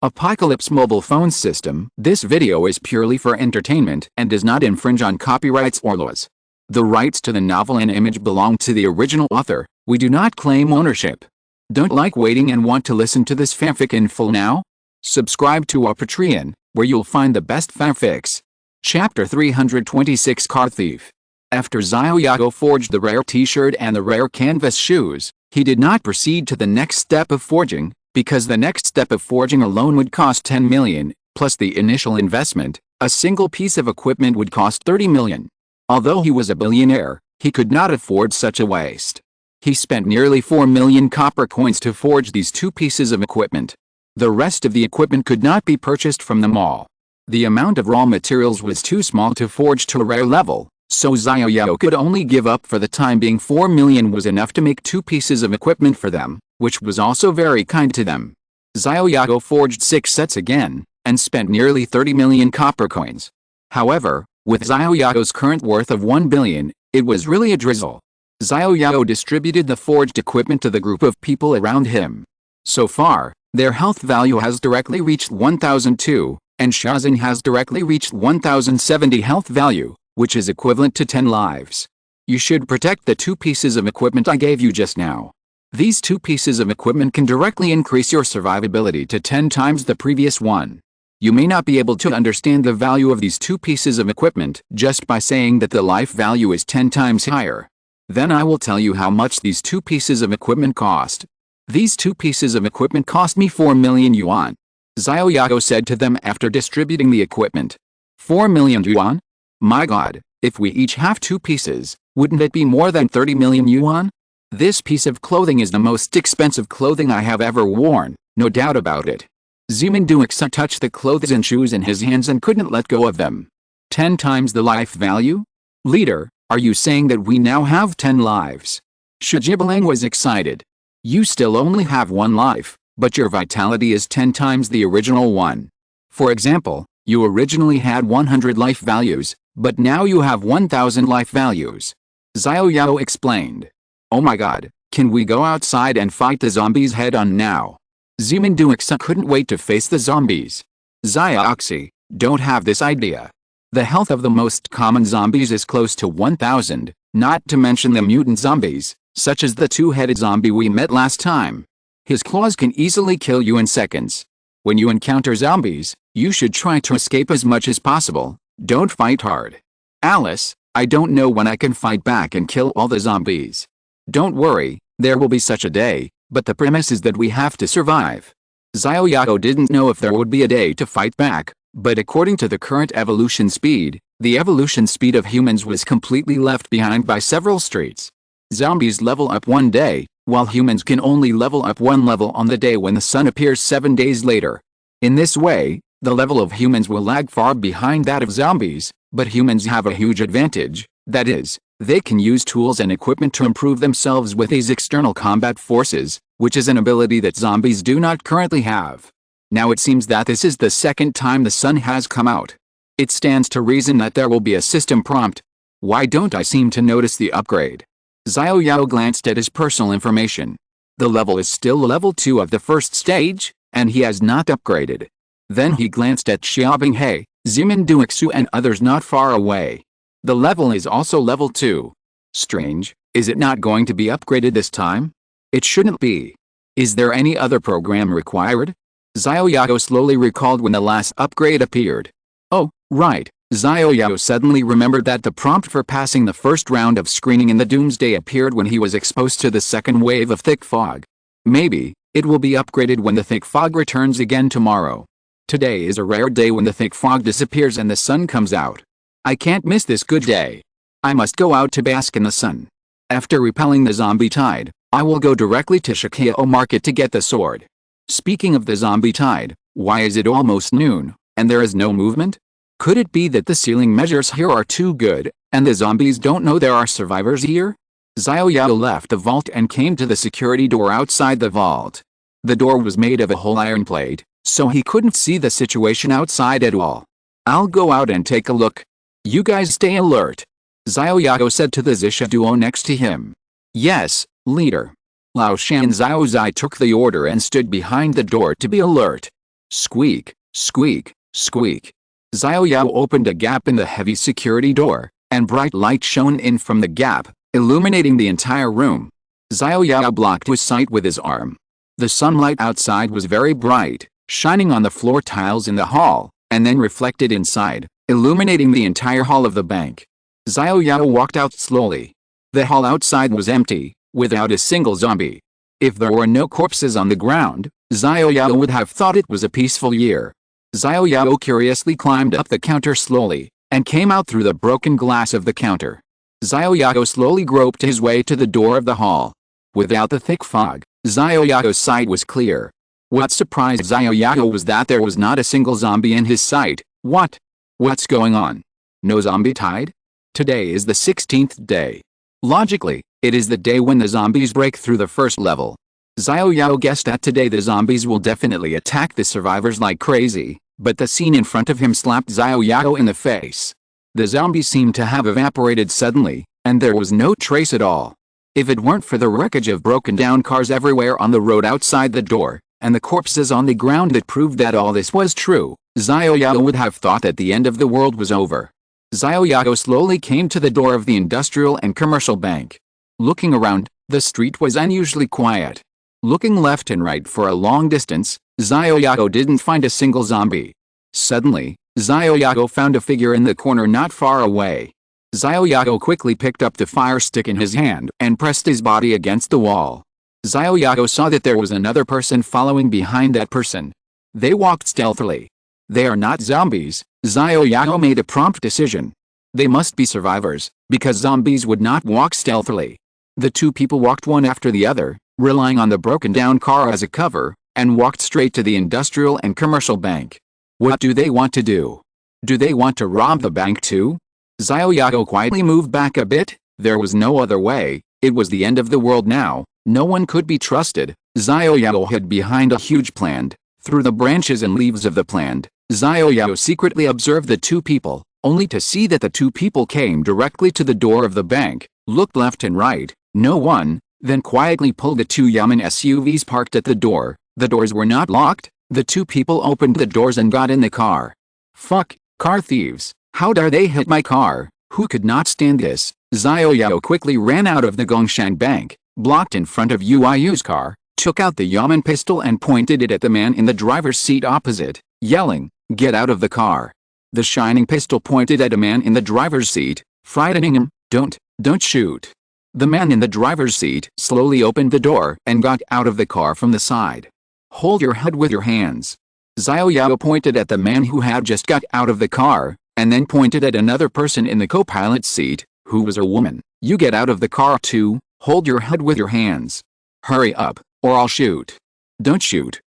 Apocalypse mobile phone system. This video is purely for entertainment and does not infringe on copyrights or laws. The rights to the novel and image belong to the original author. We do not claim ownership. Don't like waiting and want to listen to this fanfic in full now? Subscribe to our Patreon, where you'll find the best fanfics. Chapter 326 Car Thief. After Xiao Yao forged the rare t-shirt and the rare canvas shoes, he did not proceed to the next step of forging, because the next step of forging alone would cost 10 million, plus the initial investment. A single piece of equipment would cost 30 million. Although he was a billionaire, he could not afford such a waste. He spent nearly 4 million copper coins to forge these two pieces of equipment. The rest of the equipment could not be purchased from the mall. The amount of raw materials was too small to forge to a rare level, so Xiao Yao could only give up. For the time being, 4 million was enough to make two pieces of equipment for them, which was also very kind to them. Xiao Yao forged 6 sets again, and spent nearly 30 million copper coins. However, with Xiao Yao's current worth of 1 billion, it was really a drizzle. Xiao Yao distributed the forged equipment to the group of people around him. So far, their health value has directly reached 1002, and Shazin has directly reached 1070 health value, which is equivalent to 10 lives. You should protect the two pieces of equipment I gave you just now. These two pieces of equipment can directly increase your survivability to 10 times the previous one. You may not be able to understand the value of these two pieces of equipment just by saying that the life value is 10 times higher. Then I will tell you how much these two pieces of equipment cost. These two pieces of equipment cost me 4 million yuan. Xiao Yao said to them after distributing the equipment. 4 million yuan? My god, if we each have two pieces, wouldn't it be more than 30 million yuan? This piece of clothing is the most expensive clothing I have ever worn, no doubt about it. Zimin Duixa touched the clothes and shoes in his hands and couldn't let go of them. 10 times the life value? Leader, are you saying that we now have 10 lives? Shijibalang was excited. You still only have 1 life, but your vitality is 10 times the original one. For example, you originally had 100 life values, but now you have 1000 life values. Xiao Yao explained. Oh my god, can we go outside and fight the zombies head on now? Zimin Duixa couldn't wait to face the zombies. Xiaoxi, don't have this idea. The health of the most common zombies is close to 1000, not to mention the mutant zombies, such as the two-headed zombie we met last time. His claws can easily kill you in seconds. When you encounter zombies, you should try to escape as much as possible. Don't fight hard. Alice, I don't know when I can fight back and kill all the zombies. Don't worry, there will be such a day, but the premise is that we have to survive. Xiao Yao didn't know if there would be a day to fight back, but according to the current evolution speed, the evolution speed of humans was completely left behind by several streets. Zombies level up one day, while humans can only level up one level on the day when the sun appears 7 days later. In this way, the level of humans will lag far behind that of zombies, but humans have a huge advantage, that is, they can use tools and equipment to improve themselves with these external combat forces, which is an ability that zombies do not currently have. Now it seems that this is the second time the sun has come out. It stands to reason that there will be a system prompt. Why don't I seem to notice the upgrade? Xiao Yao glanced at his personal information. The level is still level 2 of the first stage, and he has not upgraded. Then he glanced at Xiaobinghe, Zimin Duixu and others not far away. The level is also level 2. Strange, is it not going to be upgraded this time? It shouldn't be. Is there any other program required? Xiao Yao slowly recalled when the last upgrade appeared. Oh, right. Xiao Yao suddenly remembered that the prompt for passing the first round of screening in the Doomsday appeared when he was exposed to the second wave of thick fog. Maybe, it will be upgraded when the thick fog returns again tomorrow. Today is a rare day when the thick fog disappears and the sun comes out. I can't miss this good day. I must go out to bask in the sun. After repelling the zombie tide, I will go directly to Shikao Market to get the sword. Speaking of the zombie tide, why is it almost noon, and there is no movement? Could it be that the ceiling measures here are too good, and the zombies don't know there are survivors here? Xiao Yao left the vault and came to the security door outside the vault. The door was made of a whole iron plate, so he couldn't see the situation outside at all. I'll go out and take a look. You guys stay alert. Xiao Yao said to the Zisha duo next to him. Yes, leader. Lao Shan Xiao Zai took the order and stood behind the door to be alert. Squeak, squeak, squeak. Xiao Yao opened a gap in the heavy security door, and bright light shone in from the gap, illuminating the entire room. Xiao Yao blocked his sight with his arm. The sunlight outside was very bright, shining on the floor tiles in the hall, and then reflected inside, illuminating the entire hall of the bank. Xiao Yao walked out slowly. The hall outside was empty, without a single zombie. If there were no corpses on the ground, Xiao Yao would have thought it was a peaceful year. Xiao Yao curiously climbed up the counter slowly, and came out through the broken glass of the counter. Xiao Yao slowly groped his way to the door of the hall. Without the thick fog, Xiao Yao's sight was clear. What surprised Xiao Yao was that there was not a single zombie in his sight. What's going on? No zombie tide? Today is the 16th day. Logically, it is the day when the zombies break through the first level. Xiao Yao guessed that today the zombies will definitely attack the survivors like crazy, but the scene in front of him slapped Xiao Yao in the face. The zombies seemed to have evaporated suddenly, and there was no trace at all. If it weren't for the wreckage of broken down cars everywhere on the road outside the door, and the corpses on the ground that proved that all this was true, Xiao Yao would have thought that the end of the world was over. Xiao Yao slowly came to the door of the Industrial and Commercial Bank. Looking around, the street was unusually quiet. Looking left and right for a long distance, Xiao Yao didn't find a single zombie. Suddenly, Xiao Yao found a figure in the corner not far away. Xiao Yao quickly picked up the fire stick in his hand and pressed his body against the wall. Xiao Yao saw that there was another person following behind that person. They walked stealthily. They are not zombies, Xiao Yao made a prompt decision. They must be survivors, because zombies would not walk stealthily. The two people walked one after the other, relying on the broken down car as a cover, and walked straight to the Industrial and Commercial Bank. What do they want to do? Do they want to rob the bank too? Xiao Yao quietly moved back a bit. There was no other way. It was the end of the world now. No one could be trusted. Xiao Yao hid behind a huge plant. Through the branches and leaves of the plant, Xiao Yao secretly observed the two people, only to see that the two people came directly to the door of the bank, looked left and right, no one, then quietly pulled the two Yaman SUVs parked at the door. The doors were not locked. The two people opened the doors and got in the car. Fuck, car thieves. How dare they hit my car? Who could not stand this? Xiao Yao quickly ran out of the Gongshan Bank, blocked in front of Yu's car, took out the Yaman pistol and pointed it at the man in the driver's seat opposite, yelling, "Get out of the car." The shining pistol pointed at a man in the driver's seat, frightening him. Don't shoot. The man in the driver's seat slowly opened the door and got out of the car from the side. Hold your head with your hands. Xiao Yao pointed at the man who had just got out of the car, and then pointed at another person in the co-pilot's seat, who was a woman. You get out of the car too. Hold your head with your hands. Hurry up, or I'll shoot. Don't shoot.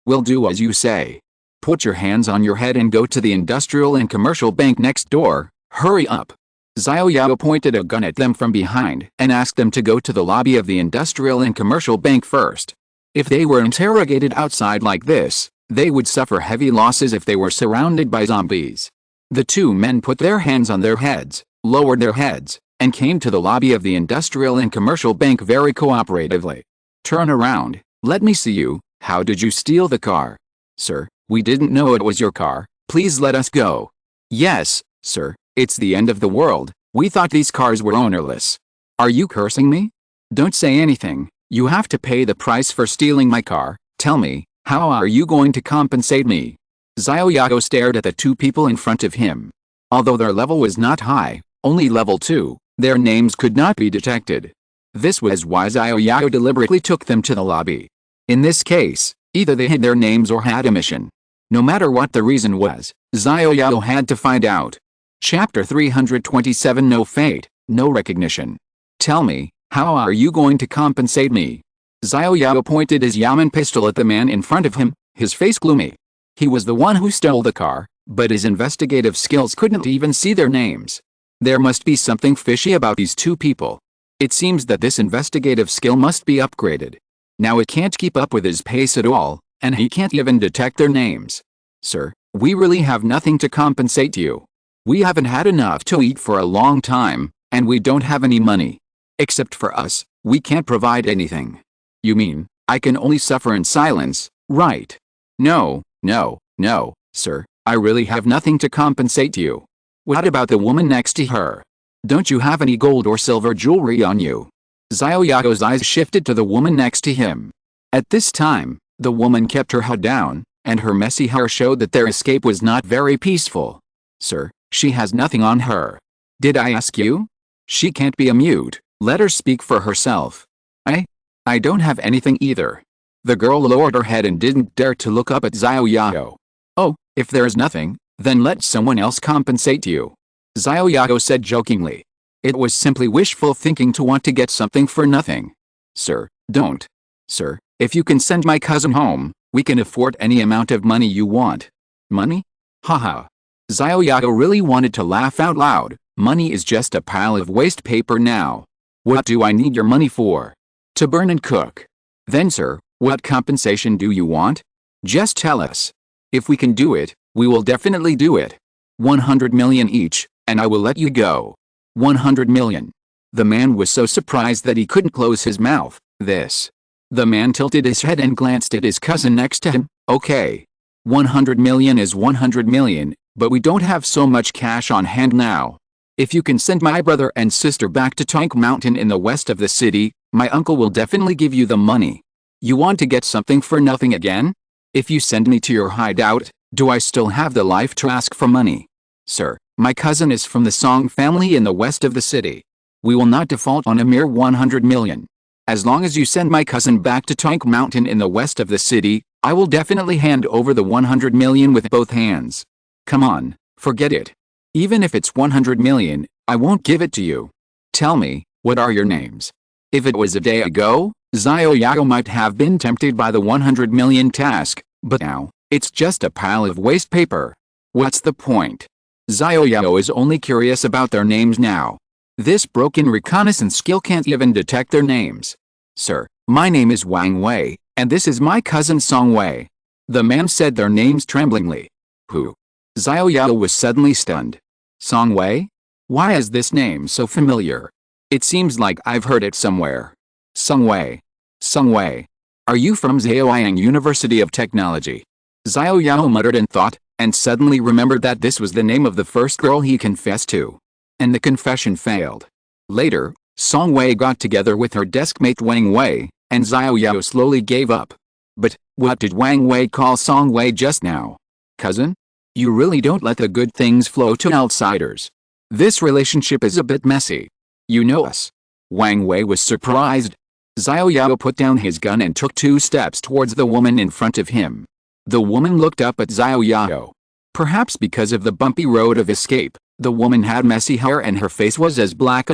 We'll do as you say. Put your hands on your head and go to the Industrial and Commercial Bank next door. Hurry up. Xiao Yao pointed a gun at them from behind and asked them to go to the lobby of the Industrial and Commercial Bank first. If they were interrogated outside like this, they would suffer heavy losses if they were surrounded by zombies. The two men put their hands on their heads, lowered their heads, and came to the lobby of the Industrial and Commercial Bank very cooperatively. Turn around, let me see you. How did you steal the car? Sir, we didn't know it was your car. Please let us go. Yes, sir, it's the end of the world. We thought these cars were ownerless. Are you cursing me? Don't say anything. You have to pay the price for stealing my car. Tell me, how are you going to compensate me? Xiao Yao stared at the two people in front of him. Although their level was not high, only level 2, their names could not be detected. This was why Xiao Yao deliberately took them to the lobby. In this case, either they hid their names or had a mission. No matter what the reason was, Xiao Yao had to find out. Chapter 327 No fate, no recognition. Tell me, how are you going to compensate me? Xiao Yao pointed his Yaman pistol at the man in front of him, his face gloomy. He was the one who stole the car, but his investigative skills couldn't even see their names. There must be something fishy about these two people. It seems that this investigative skill must be upgraded. Now it can't keep up with his pace at all, and he can't even detect their names. Sir, we really have nothing to compensate you. We haven't had enough to eat for a long time, and we don't have any money. Except for us, we can't provide anything. You mean, I can only suffer in silence, right? No, no, no, sir, I really have nothing to compensate you. What about the woman next to her? Don't you have any gold or silver jewelry on you? Xiao Yao's eyes shifted to the woman next to him. At this time, the woman kept her head down, and her messy hair showed that their escape was not very peaceful. Sir, she has nothing on her. Did I ask you? She can't be a mute, let her speak for herself. I don't have anything either. The girl lowered her head and didn't dare to look up at Xiao Yao. Oh, if there is nothing, then let someone else compensate you. Xiao Yao said jokingly. It was simply wishful thinking to want to get something for nothing. Sir, don't. Sir, if you can send my cousin home, we can afford any amount of money you want. Money? Haha. Xiao Yao really wanted to laugh out loud. Money is just a pile of waste paper now. What do I need your money for? To burn and cook. Then sir, what compensation do you want? Just tell us. If we can do it, we will definitely do it. 100 million each, and I will let you go. 100 million. The man was so surprised that he couldn't close his mouth. The man tilted his head and glanced at his cousin next to him. Okay. 100 million is 100 million, but we don't have so much cash on hand now. If you can send my brother and sister back to Tank Mountain in the west of the city, my uncle will definitely give you the money. You want to get something for nothing again? If you send me to your hideout, do I still have the life to ask for money? Sir, my cousin is from the Song family in the west of the city. We will not default on a mere 100 million. As long as you send my cousin back to Tank Mountain in the west of the city, I will definitely hand over the 100 million with both hands. Come on, forget it. Even if it's 100 million, I won't give it to you. Tell me, what are your names? If it was a day ago, Xiao Yao might have been tempted by the 100 million task, but now, it's just a pile of waste paper. What's the point? Xiao Yao is only curious about their names now. This broken reconnaissance skill can't even detect their names. Sir, my name is Wang Wei, and this is my cousin Song Wei. The man said their names tremblingly. Who? Xiao Yao was suddenly stunned. Song Wei? Why is this name so familiar? It seems like I've heard it somewhere. Song Wei. Song Wei. Are you from Zheoyang University of Technology? Xiao Yao muttered in thought, and suddenly remembered that this was the name of the first girl he confessed to. And the confession failed. Later, Song Wei got together with her deskmate Wang Wei, and Xiao Yao slowly gave up. But, what did Wang Wei call Song Wei just now? Cousin? You really don't let the good things flow to outsiders. This relationship is a bit messy. You know us. Wang Wei was surprised. Xiao Yao put down his gun and took 2 steps towards the woman in front of him. The woman looked up at Xiao Yao. Perhaps because of the bumpy road of escape, the woman had messy hair and her face was as black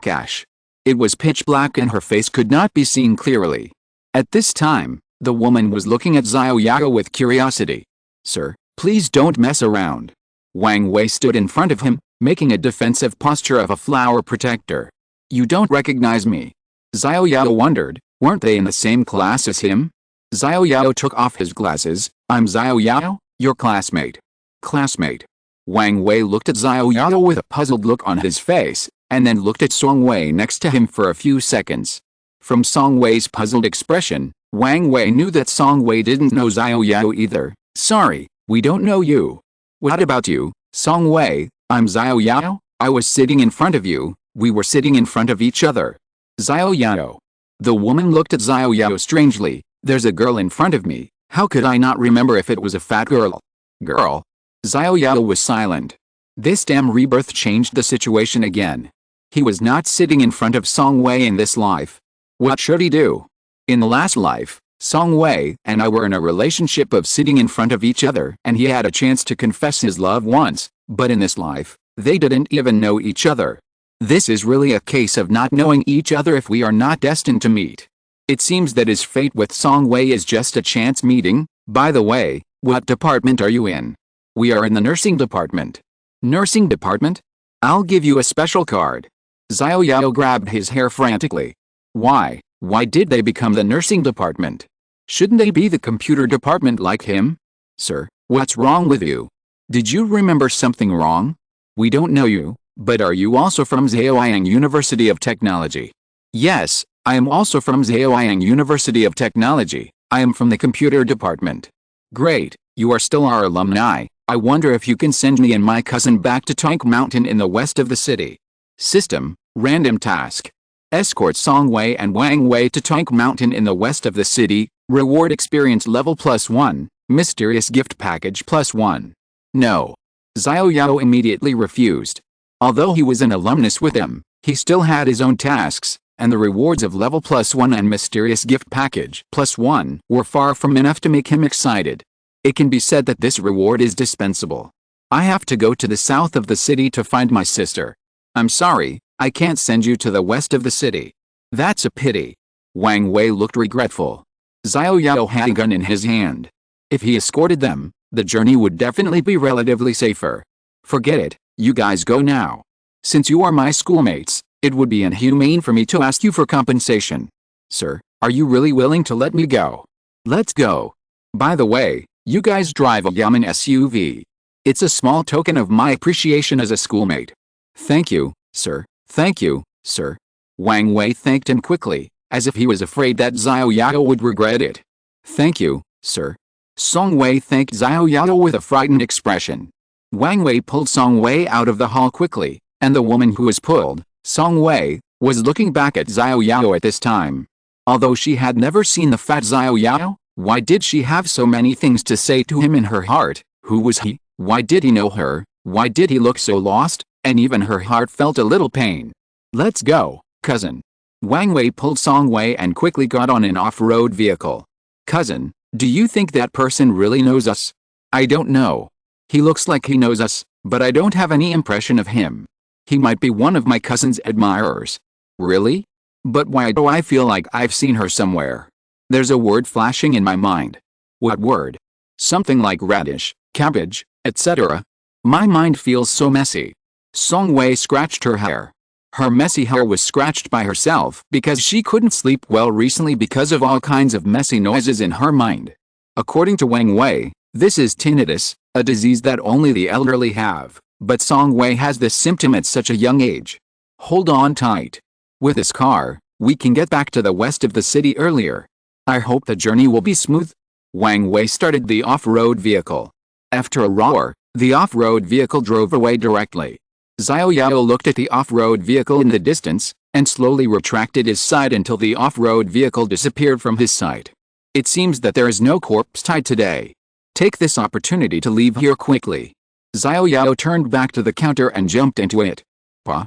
ash. It was pitch black and her face could not be seen clearly. At this time, the woman was looking at Xiao Yao with curiosity. Sir, please don't mess around. Wang Wei stood in front of him, making a defensive posture of a flower protector. You don't recognize me. Xiao Yao wondered, weren't they in the same class as him? Xiao Yao took off his glasses. I'm Xiao Yao, your classmate. Classmate. Wang Wei looked at Xiao Yao with a puzzled look on his face, and then looked at Song Wei next to him for a few seconds. From Song Wei's puzzled expression, Wang Wei knew that Song Wei didn't know Xiao Yao either. Sorry, we don't know you. What about you, Song Wei? I'm Xiao Yao. I was sitting in front of you. We were sitting in front of each other. Xiao Yao. The woman looked at Xiao Yao strangely. There's a girl in front of me. How could I not remember if it was a fat girl? Girl? Xiao Yao was silent. This damn rebirth changed the situation again. He was not sitting in front of Song Wei in this life. What should he do? In the last life, Song Wei and I were in a relationship of sitting in front of each other and he had a chance to confess his love once, but in this life, they didn't even know each other. This is really a case of not knowing each other if we are not destined to meet. It seems that his fate with Song Wei is just a chance meeting. By the way, what department are you in? We are in the nursing department. Nursing department? I'll give you a special card. Xiao Yao grabbed his hair frantically. Why? Why did they become the nursing department? Shouldn't they be the computer department like him? Sir, what's wrong with you? Did you remember something wrong? We don't know you, but are you also from Zheoyang University of Technology? Yes, I am also from Zheoyang University of Technology. I am from the computer department. Great, you are still our alumni. I wonder if you can send me and my cousin back to Tank Mountain in the west of the city. System, random task. Escort Song Wei and Wang Wei to Tank Mountain in the west of the city. Reward experience level +1. Mysterious gift package +1. No. Xiao Yao immediately refused. Although he was an alumnus with them, he still had his own tasks, and the rewards of level +1 and mysterious gift package +1 were far from enough to make him excited. It can be said that this reward is dispensable. I have to go to the south of the city to find my sister. I'm sorry, I can't send you to the west of the city. That's a pity. Wang Wei looked regretful. Xiao Yao had a gun in his hand. If he escorted them, the journey would definitely be relatively safer. Forget it, you guys go now. Since you are my schoolmates, it would be inhumane for me to ask you for compensation. Sir, are you really willing to let me go? Let's go. By the way, you guys drive a Yaman SUV. It's a small token of my appreciation as a schoolmate. Thank you, sir. Thank you, sir. Wang Wei thanked him quickly, as if he was afraid that Xiao Yao would regret it. Thank you, sir. Song Wei thanked Xiao Yao with a frightened expression. Wang Wei pulled Song Wei out of the hall quickly, and the woman who was pulled, Song Wei, was looking back at Xiao Yao at this time. Although she had never seen the fat Xiao Yao, why did she have so many things to say to him in her heart? Who was he? Why did he know her? Why did he look so lost? And even her heart felt a little pain. Let's go, cousin. Wang Wei pulled Song Wei and quickly got on an off-road vehicle. Cousin, do you think that person really knows us? I don't know. He looks like he knows us, but I don't have any impression of him. He might be one of my cousin's admirers. Really? But why do I feel like I've seen her somewhere? There's a word flashing in my mind. What word? Something like radish, cabbage, etc. My mind feels so messy. Song Wei scratched her hair. Her messy hair was scratched by herself because she couldn't sleep well recently because of all kinds of messy noises in her mind. According to Wang Wei, this is tinnitus, a disease that only the elderly have, but Song Wei has this symptom at such a young age. Hold on tight. With this car, we can get back to the west of the city earlier. I hope the journey will be smooth. Wang Wei started the off-road vehicle. After a roar, the off-road vehicle drove away directly. Xiao Yao looked at the off-road vehicle in the distance, and slowly retracted his side until the off-road vehicle disappeared from his sight. It seems that there is no corpse tied today. Take this opportunity to leave here quickly. Xiao Yao turned back to the counter and jumped into it. Pa.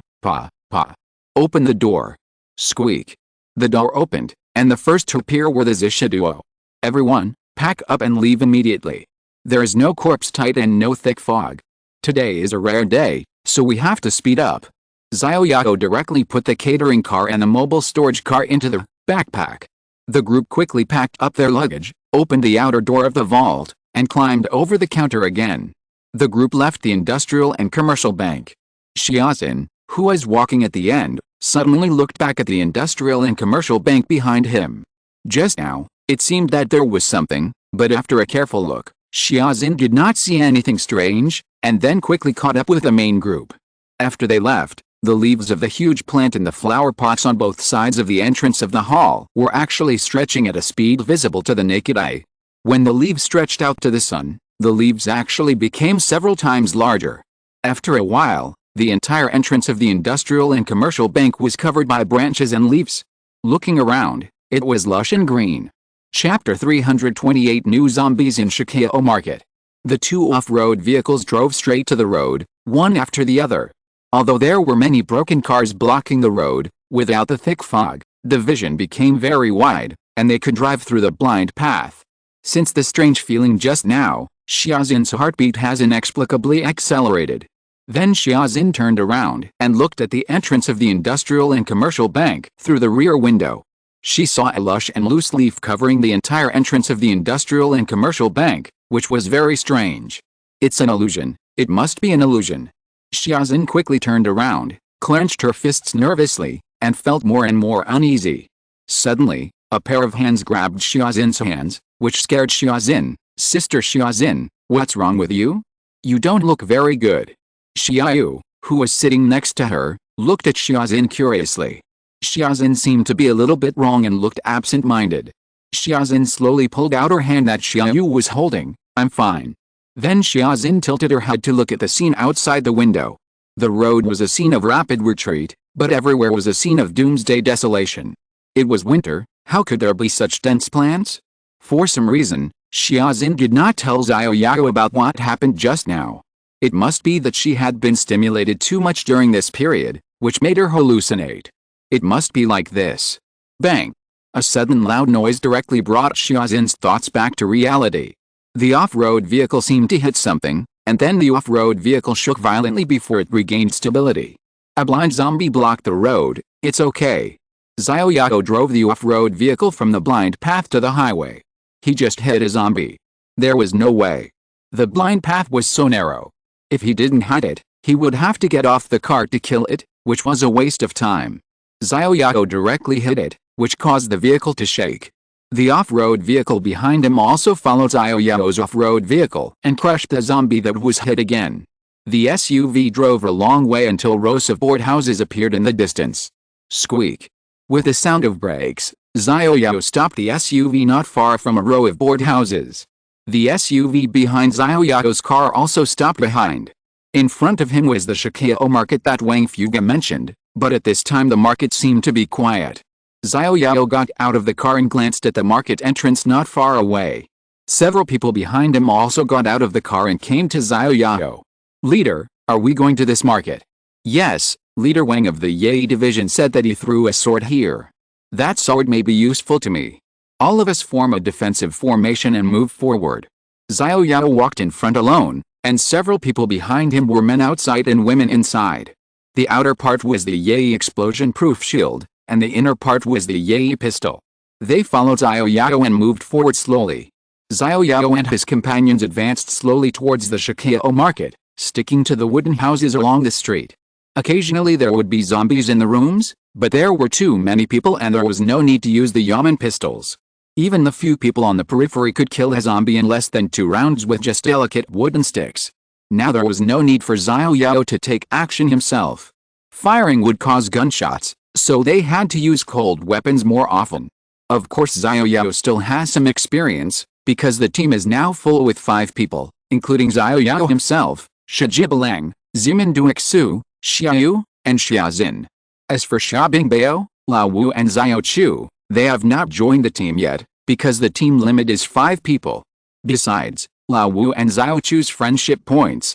Open the door. Squeak. The door opened, and the first to appear were the Zisha duo. Everyone, pack up and leave immediately. There is no corpse tight and no thick fog. Today is a rare day, so we have to speed up. Xiao Yao directly put the catering car and the mobile storage car into the backpack. The group quickly packed up their luggage, opened the outer door of the vault, and climbed over the counter again. The group left the industrial and commercial bank. Xiaozin, who was walking at the end, suddenly looked back at the industrial and commercial bank behind him. Just now, it seemed that there was something, but after a careful look, Xiaozin did not see anything strange, and then quickly caught up with the main group. After they left, the leaves of the huge plant in the flower pots on both sides of the entrance of the hall were actually stretching at a speed visible to the naked eye. When the leaves stretched out to the sun, the leaves actually became several times larger. After a while, the entire entrance of the industrial and commercial bank was covered by branches and leaves. Looking around, it was lush and green. Chapter 328 New Zombies in Xiao Market. The two off-road vehicles drove straight to the road, one after the other. Although there were many broken cars blocking the road, without the thick fog, the vision became very wide, and they could drive through the blind path. Since the strange feeling just now, Xiaozin's heartbeat has inexplicably accelerated. Then Xiaozin turned around and looked at the entrance of the industrial and commercial bank through the rear window. She saw a lush and loose leaf covering the entire entrance of the industrial and commercial bank, which was very strange. It's an illusion. It must be an illusion. Xiaozin quickly turned around, clenched her fists nervously, and felt more and more uneasy. Suddenly, a pair of hands grabbed Xiaozin's hands, which scared Xiaozin. Sister Xiaozin, what's wrong with you? You don't look very good. Xiao, who was sitting next to her, looked at Xiaozin curiously. Xiaozin seemed to be a little bit wrong and looked absent-minded. Xiaozin slowly pulled out her hand that Xiao was holding, I'm fine. Then Xiaozin tilted her head to look at the scene outside the window. The road was a scene of rapid retreat, but everywhere was a scene of doomsday desolation. It was winter, how could there be such dense plants? For some reason, Xiaozin did not tell Xiao Yao about what happened just now. It must be that she had been stimulated too much during this period, which made her hallucinate. It must be like this. Bang! A sudden loud noise directly brought Xiaozin's thoughts back to reality. The off-road vehicle seemed to hit something, and then the off-road vehicle shook violently before it regained stability. A blind zombie blocked the road. It's okay. Xiao Yao drove the off-road vehicle from the blind path to the highway. He just hit a zombie. There was no way. The blind path was so narrow. If he didn't hit it, he would have to get off the car to kill it, which was a waste of time. Xiao Yao directly hit it, which caused the vehicle to shake. The off-road vehicle behind him also followed Xiao Yao's off-road vehicle and crushed the zombie that was hit again. The SUV drove a long way until rows of board houses appeared in the distance. Squeak. With the sound of brakes, Xiao Yao stopped the SUV not far from a row of board houses. The SUV behind Xiao Yao's car also stopped behind. In front of him was the Xiao Yao market that Wang Fuge mentioned, but at this time the market seemed to be quiet. Xiao Yao got out of the car and glanced at the market entrance not far away. Several people behind him also got out of the car and came to Xiao Yao. Leader, are we going to this market? Yes, Leader Wang of the Yi division said that he threw a sword here. That sword may be useful to me. All of us form a defensive formation and move forward. Xiao Yao walked in front alone, and several people behind him were men outside and women inside. The outer part was the Yi explosion-proof shield, and the inner part was the Yi pistol. They followed Xiao Yao and moved forward slowly. Xiao Yao and his companions advanced slowly towards the Xiao Yao market, sticking to the wooden houses along the street. Occasionally there would be zombies in the rooms, but there were too many people and there was no need to use the yamen pistols. Even the few people on the periphery could kill a zombie in less than 2 rounds with just delicate wooden sticks. Now there was no need for Xiao Yao to take action himself. Firing would cause gunshots, so they had to use cold weapons more often. Of course Xiao Yao still has some experience, because the team is now full with 5 people, including Xiao Yao himself, Shijibalang, Zimin Duixu, Xiao, and Xiaozin. As for Xia Bingbao, Lao Wu and Xiao Chu, they have not joined the team yet, because the team limit is 5 people. Besides, Lao Wu and Xiao Chu's friendship points,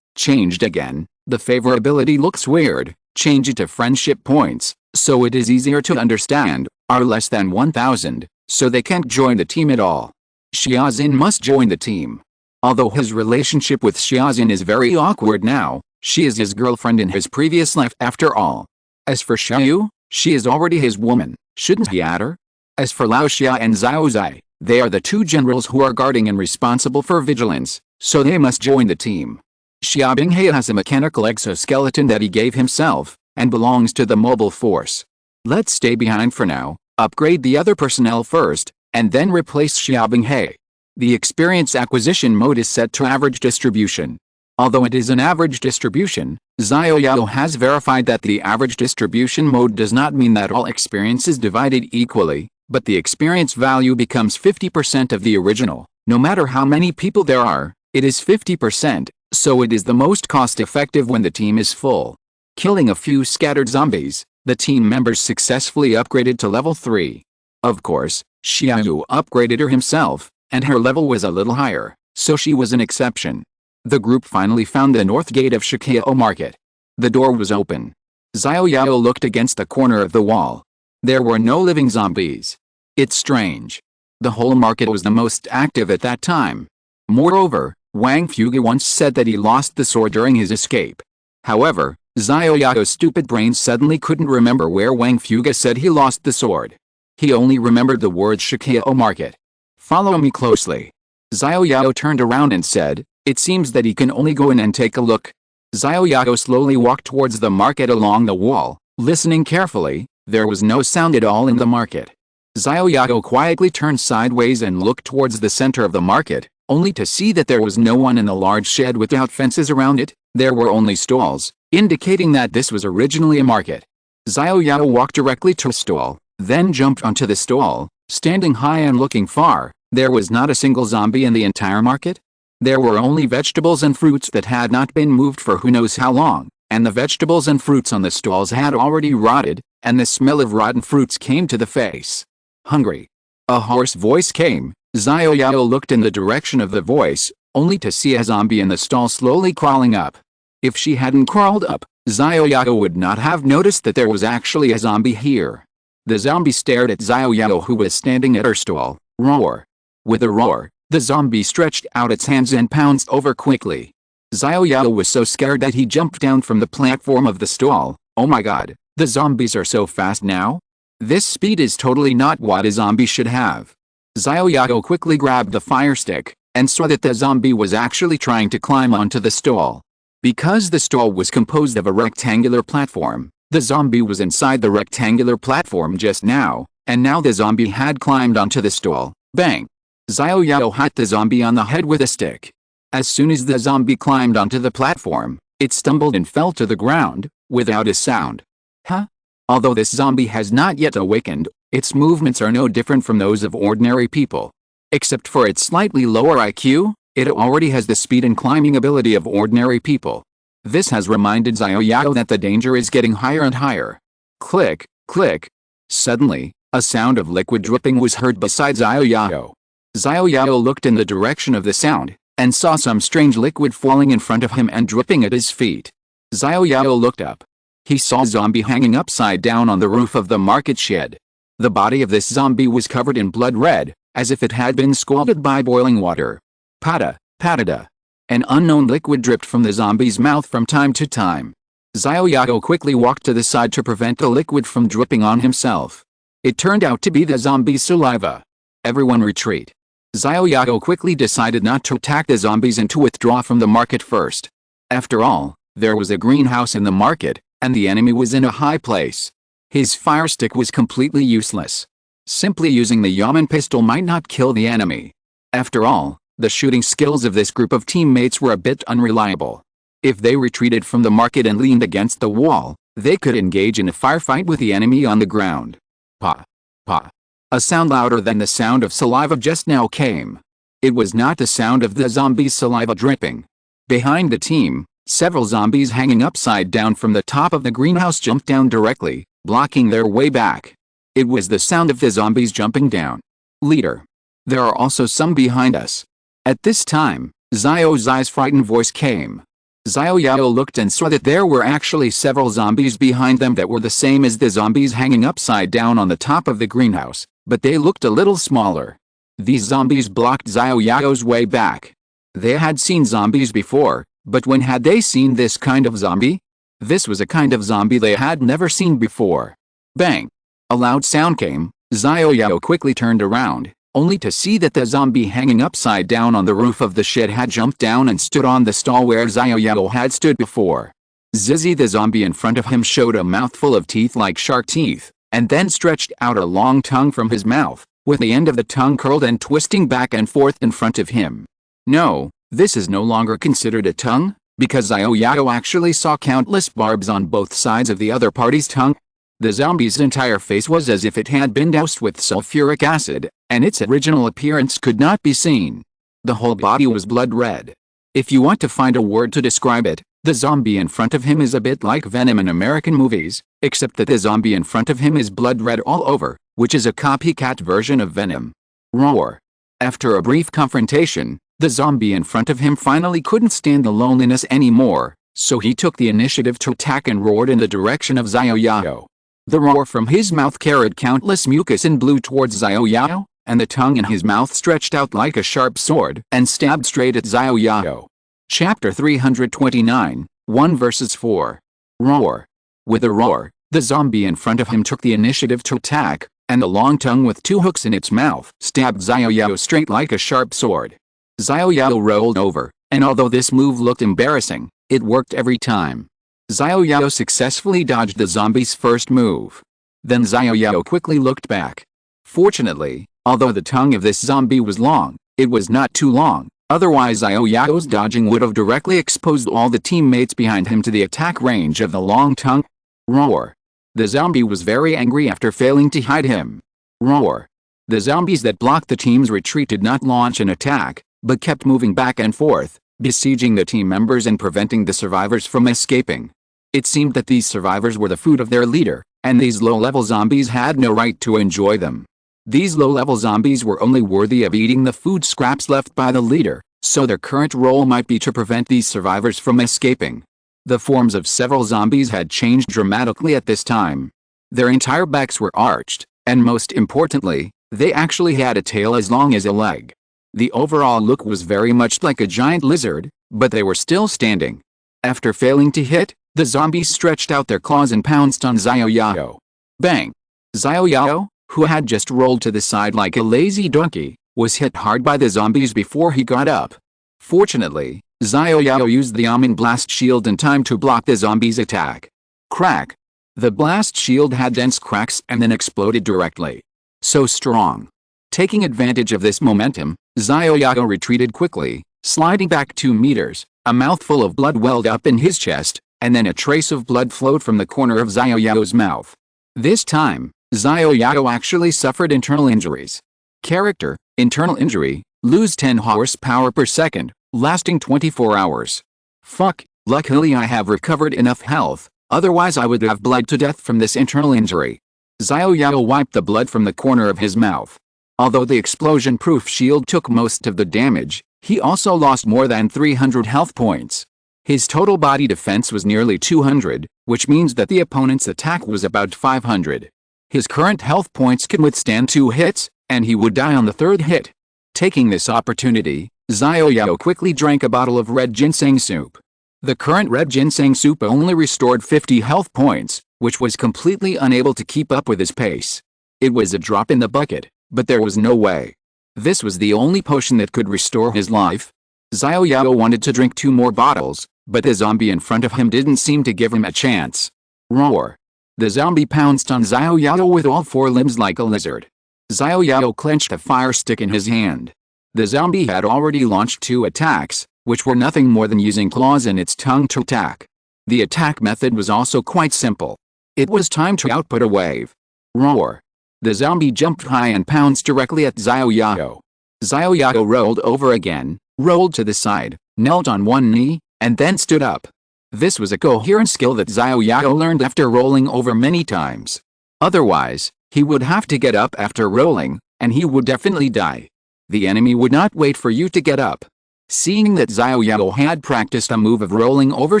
changed again, the favorability looks weird, change it to friendship points, so it is easier to understand, are less than 1000, so they can't join the team at all. Xiaozin must join the team. Although his relationship with Xiaozin is very awkward now, she is his girlfriend in his previous life after all. As for Xiao, she is already his woman, shouldn't he add her? As for Lao Xia and Zhao Zai, they are the 2 generals who are guarding and responsible for vigilance, so they must join the team. Xia Binghe has a mechanical exoskeleton that he gave himself, and belongs to the mobile force. Let's stay behind for now, upgrade the other personnel first, and then replace Xia Binghe. The experience acquisition mode is set to average distribution. Although it is an average distribution, Xiao Yao has verified that the average distribution mode does not mean that all experience is divided equally, but the experience value becomes 50% of the original. No matter how many people there are, it is 50%, so it is the most cost-effective when the team is full. Killing a few scattered zombies, the team members successfully upgraded to level 3. Of course, Xiao upgraded her himself, and her level was a little higher, so she was an exception. The group finally found the north gate of Xiao Yao market. The door was open. Xiao Yao looked against the corner of the wall. There were no living zombies. It's strange. The whole market was the most active at that time. Moreover, Wang Fuge once said that he lost the sword during his escape. However, Xiao Yao's stupid brain suddenly couldn't remember where Wang Fuge said he lost the sword. He only remembered the words Xiao Yao market. Follow me closely. Xiao Yao turned around and said, it seems that he can only go in and take a look. Xiao Yao slowly walked towards the market along the wall, listening carefully. There was no sound at all in the market. Xiao Yao quietly turned sideways and looked towards the center of the market, only to see that there was no one in the large shed without fences around it. There were only stalls, indicating that this was originally a market. Xiao Yao walked directly to a stall, then jumped onto the stall, standing high and looking far. There was not a single zombie in the entire market. There were only vegetables and fruits that had not been moved for who knows how long, and the vegetables and fruits on the stalls had already rotted, and the smell of rotten fruits came to the face. Hungry. A hoarse voice came. Xiao Yao looked in the direction of the voice, only to see a zombie in the stall slowly crawling up. If she hadn't crawled up, Xiao Yao would not have noticed that there was actually a zombie here. The zombie stared at Xiao Yao, who was standing at her stall. Roar. With a roar, the zombie stretched out its hands and pounced over quickly. Xiao Yao was so scared that he jumped down from the platform of the stall. Oh my god, the zombies are so fast now? This speed is totally not what a zombie should have. Xiao Yao quickly grabbed the fire stick, and saw that the zombie was actually trying to climb onto the stall. Because the stall was composed of a rectangular platform, the zombie was inside the rectangular platform just now, and now the zombie had climbed onto the stall. Bang! Xiao Yao hit the zombie on the head with a stick. As soon as the zombie climbed onto the platform, it stumbled and fell to the ground, without a sound. Huh? Although this zombie has not yet awakened, its movements are no different from those of ordinary people. Except for its slightly lower IQ, it already has the speed and climbing ability of ordinary people. This has reminded Xiao Yao that the danger is getting higher and higher. Click, click. Suddenly, a sound of liquid dripping was heard beside Xiao Yao. Xiao Yao looked in the direction of the sound, and saw some strange liquid falling in front of him and dripping at his feet. Xiao Yao looked up. He saw a zombie hanging upside down on the roof of the market shed. The body of this zombie was covered in blood red, as if it had been scalded by boiling water. Pada, patada. An unknown liquid dripped from the zombie's mouth from time to time. Xiao Yao quickly walked to the side to prevent the liquid from dripping on himself. It turned out to be the zombie's saliva. Everyone retreat. Xiao Yao quickly decided not to attack the zombies and to withdraw from the market first. After all, there was a greenhouse in the market, and the enemy was in a high place. His fire stick was completely useless. Simply using the Yamen pistol might not kill the enemy. After all, the shooting skills of this group of teammates were a bit unreliable. If they retreated from the market and leaned against the wall, they could engage in a firefight with the enemy on the ground. Pa. Pa. A sound louder than the sound of saliva just now came. It was not the sound of the zombie's saliva dripping. Behind the team, several zombies hanging upside down from the top of the greenhouse jumped down directly, blocking their way back. It was the sound of the zombies jumping down. Leader. There are also some behind us. At this time, Xiao Zai's frightened voice came. Xiao Yao looked and saw that there were actually several zombies behind them that were the same as the zombies hanging upside down on the top of the greenhouse, but they looked a little smaller. These zombies blocked Xiao Yao's way back. They had seen zombies before, but when had they seen this kind of zombie? This was a kind of zombie they had never seen before. Bang! A loud sound came. Xiao Yao quickly turned around, only to see that the zombie hanging upside down on the roof of the shed had jumped down and stood on the stall where Xiao Yao had stood before. Zizzy, the zombie in front of him, showed a mouthful of teeth like shark teeth, and then stretched out a long tongue from his mouth, with the end of the tongue curled and twisting back and forth in front of him. No, this is no longer considered a tongue, because Xiao Yao actually saw countless barbs on both sides of the other party's tongue. The zombie's entire face was as if it had been doused with sulfuric acid, and its original appearance could not be seen. The whole body was blood red. If you want to find a word to describe it, the zombie in front of him is a bit like Venom in American movies, except that the zombie in front of him is blood red all over, which is a copycat version of Venom. Roar. After a brief confrontation, the zombie in front of him finally couldn't stand the loneliness anymore, so he took the initiative to attack and roared in the direction of Xiao Yao. The roar from his mouth carried countless mucus and blew towards Xiao Yao, and the tongue in his mouth stretched out like a sharp sword and stabbed straight at Xiao Yao. Chapter 329, 1 vs 4. Roar. With a roar, the zombie in front of him took the initiative to attack, and the long tongue with two hooks in its mouth stabbed Xiao Yao straight like a sharp sword. Xiao Yao rolled over, and although this move looked embarrassing, it worked every time. Xiao Yao successfully dodged the zombie's first move. Then Xiao Yao quickly looked back. Fortunately, although the tongue of this zombie was long, it was not too long, otherwise Xiao Yao's dodging would have directly exposed all the teammates behind him to the attack range of the long tongue. Roar. The zombie was very angry after failing to hide him. Roar. The zombies that blocked the team's retreat did not launch an attack, but kept moving back and forth, besieging the team members and preventing the survivors from escaping. It seemed that these survivors were the food of their leader, and these low-level zombies had no right to enjoy them. These low-level zombies were only worthy of eating the food scraps left by the leader, so their current role might be to prevent these survivors from escaping. The forms of several zombies had changed dramatically at this time. Their entire backs were arched, and most importantly, they actually had a tail as long as a leg. The overall look was very much like a giant lizard, but they were still standing. After failing to hit, the zombies stretched out their claws and pounced on Xiao Yao. Bang! Xiao Yao, who had just rolled to the side like a lazy donkey, was hit hard by the zombies before he got up. Fortunately, Xiao Yao used the almond blast shield in time to block the zombies' attack. Crack! The blast shield had dense cracks and then exploded directly. So strong. Taking advantage of this momentum, Xiao Yao retreated quickly, sliding back 2 meters. A mouthful of blood welled up in his chest, and then a trace of blood flowed from the corner of Xiao Yao's mouth. This time, Xiao Yao actually suffered internal injuries. Character: internal injury, lose 10 horsepower per second, lasting 24 hours. Fuck, luckily I have recovered enough health, otherwise I would have bled to death from this internal injury. Xiao Yao wiped the blood from the corner of his mouth. Although the explosion-proof shield took most of the damage, he also lost more than 300 health points. His total body defense was nearly 200, which means that the opponent's attack was about 500. His current health points can withstand 2 hits, and he would die on the 3rd hit. Taking this opportunity, Xiao Yao quickly drank a bottle of red ginseng soup. The current red ginseng soup only restored 50 health points, which was completely unable to keep up with his pace. It was a drop in the bucket, but there was no way. This was the only potion that could restore his life. Xiao Yao wanted to drink 2 more bottles, but the zombie in front of him didn't seem to give him a chance. Roar! The zombie pounced on Xiao Yao with all 4 limbs like a lizard. Xiao Yao clenched a fire stick in his hand. The zombie had already launched 2 attacks, which were nothing more than using claws and its tongue to attack. The attack method was also quite simple. It was time to output a wave. Roar! The zombie jumped high and pounced directly at Xiao Yao. Xiao Yao rolled over again, rolled to the side, knelt on one knee, and then stood up. This was a coherent skill that Xiao Yao learned after rolling over many times. Otherwise, he would have to get up after rolling, and he would definitely die. The enemy would not wait for you to get up. Seeing that Xiao Yao had practiced a move of rolling over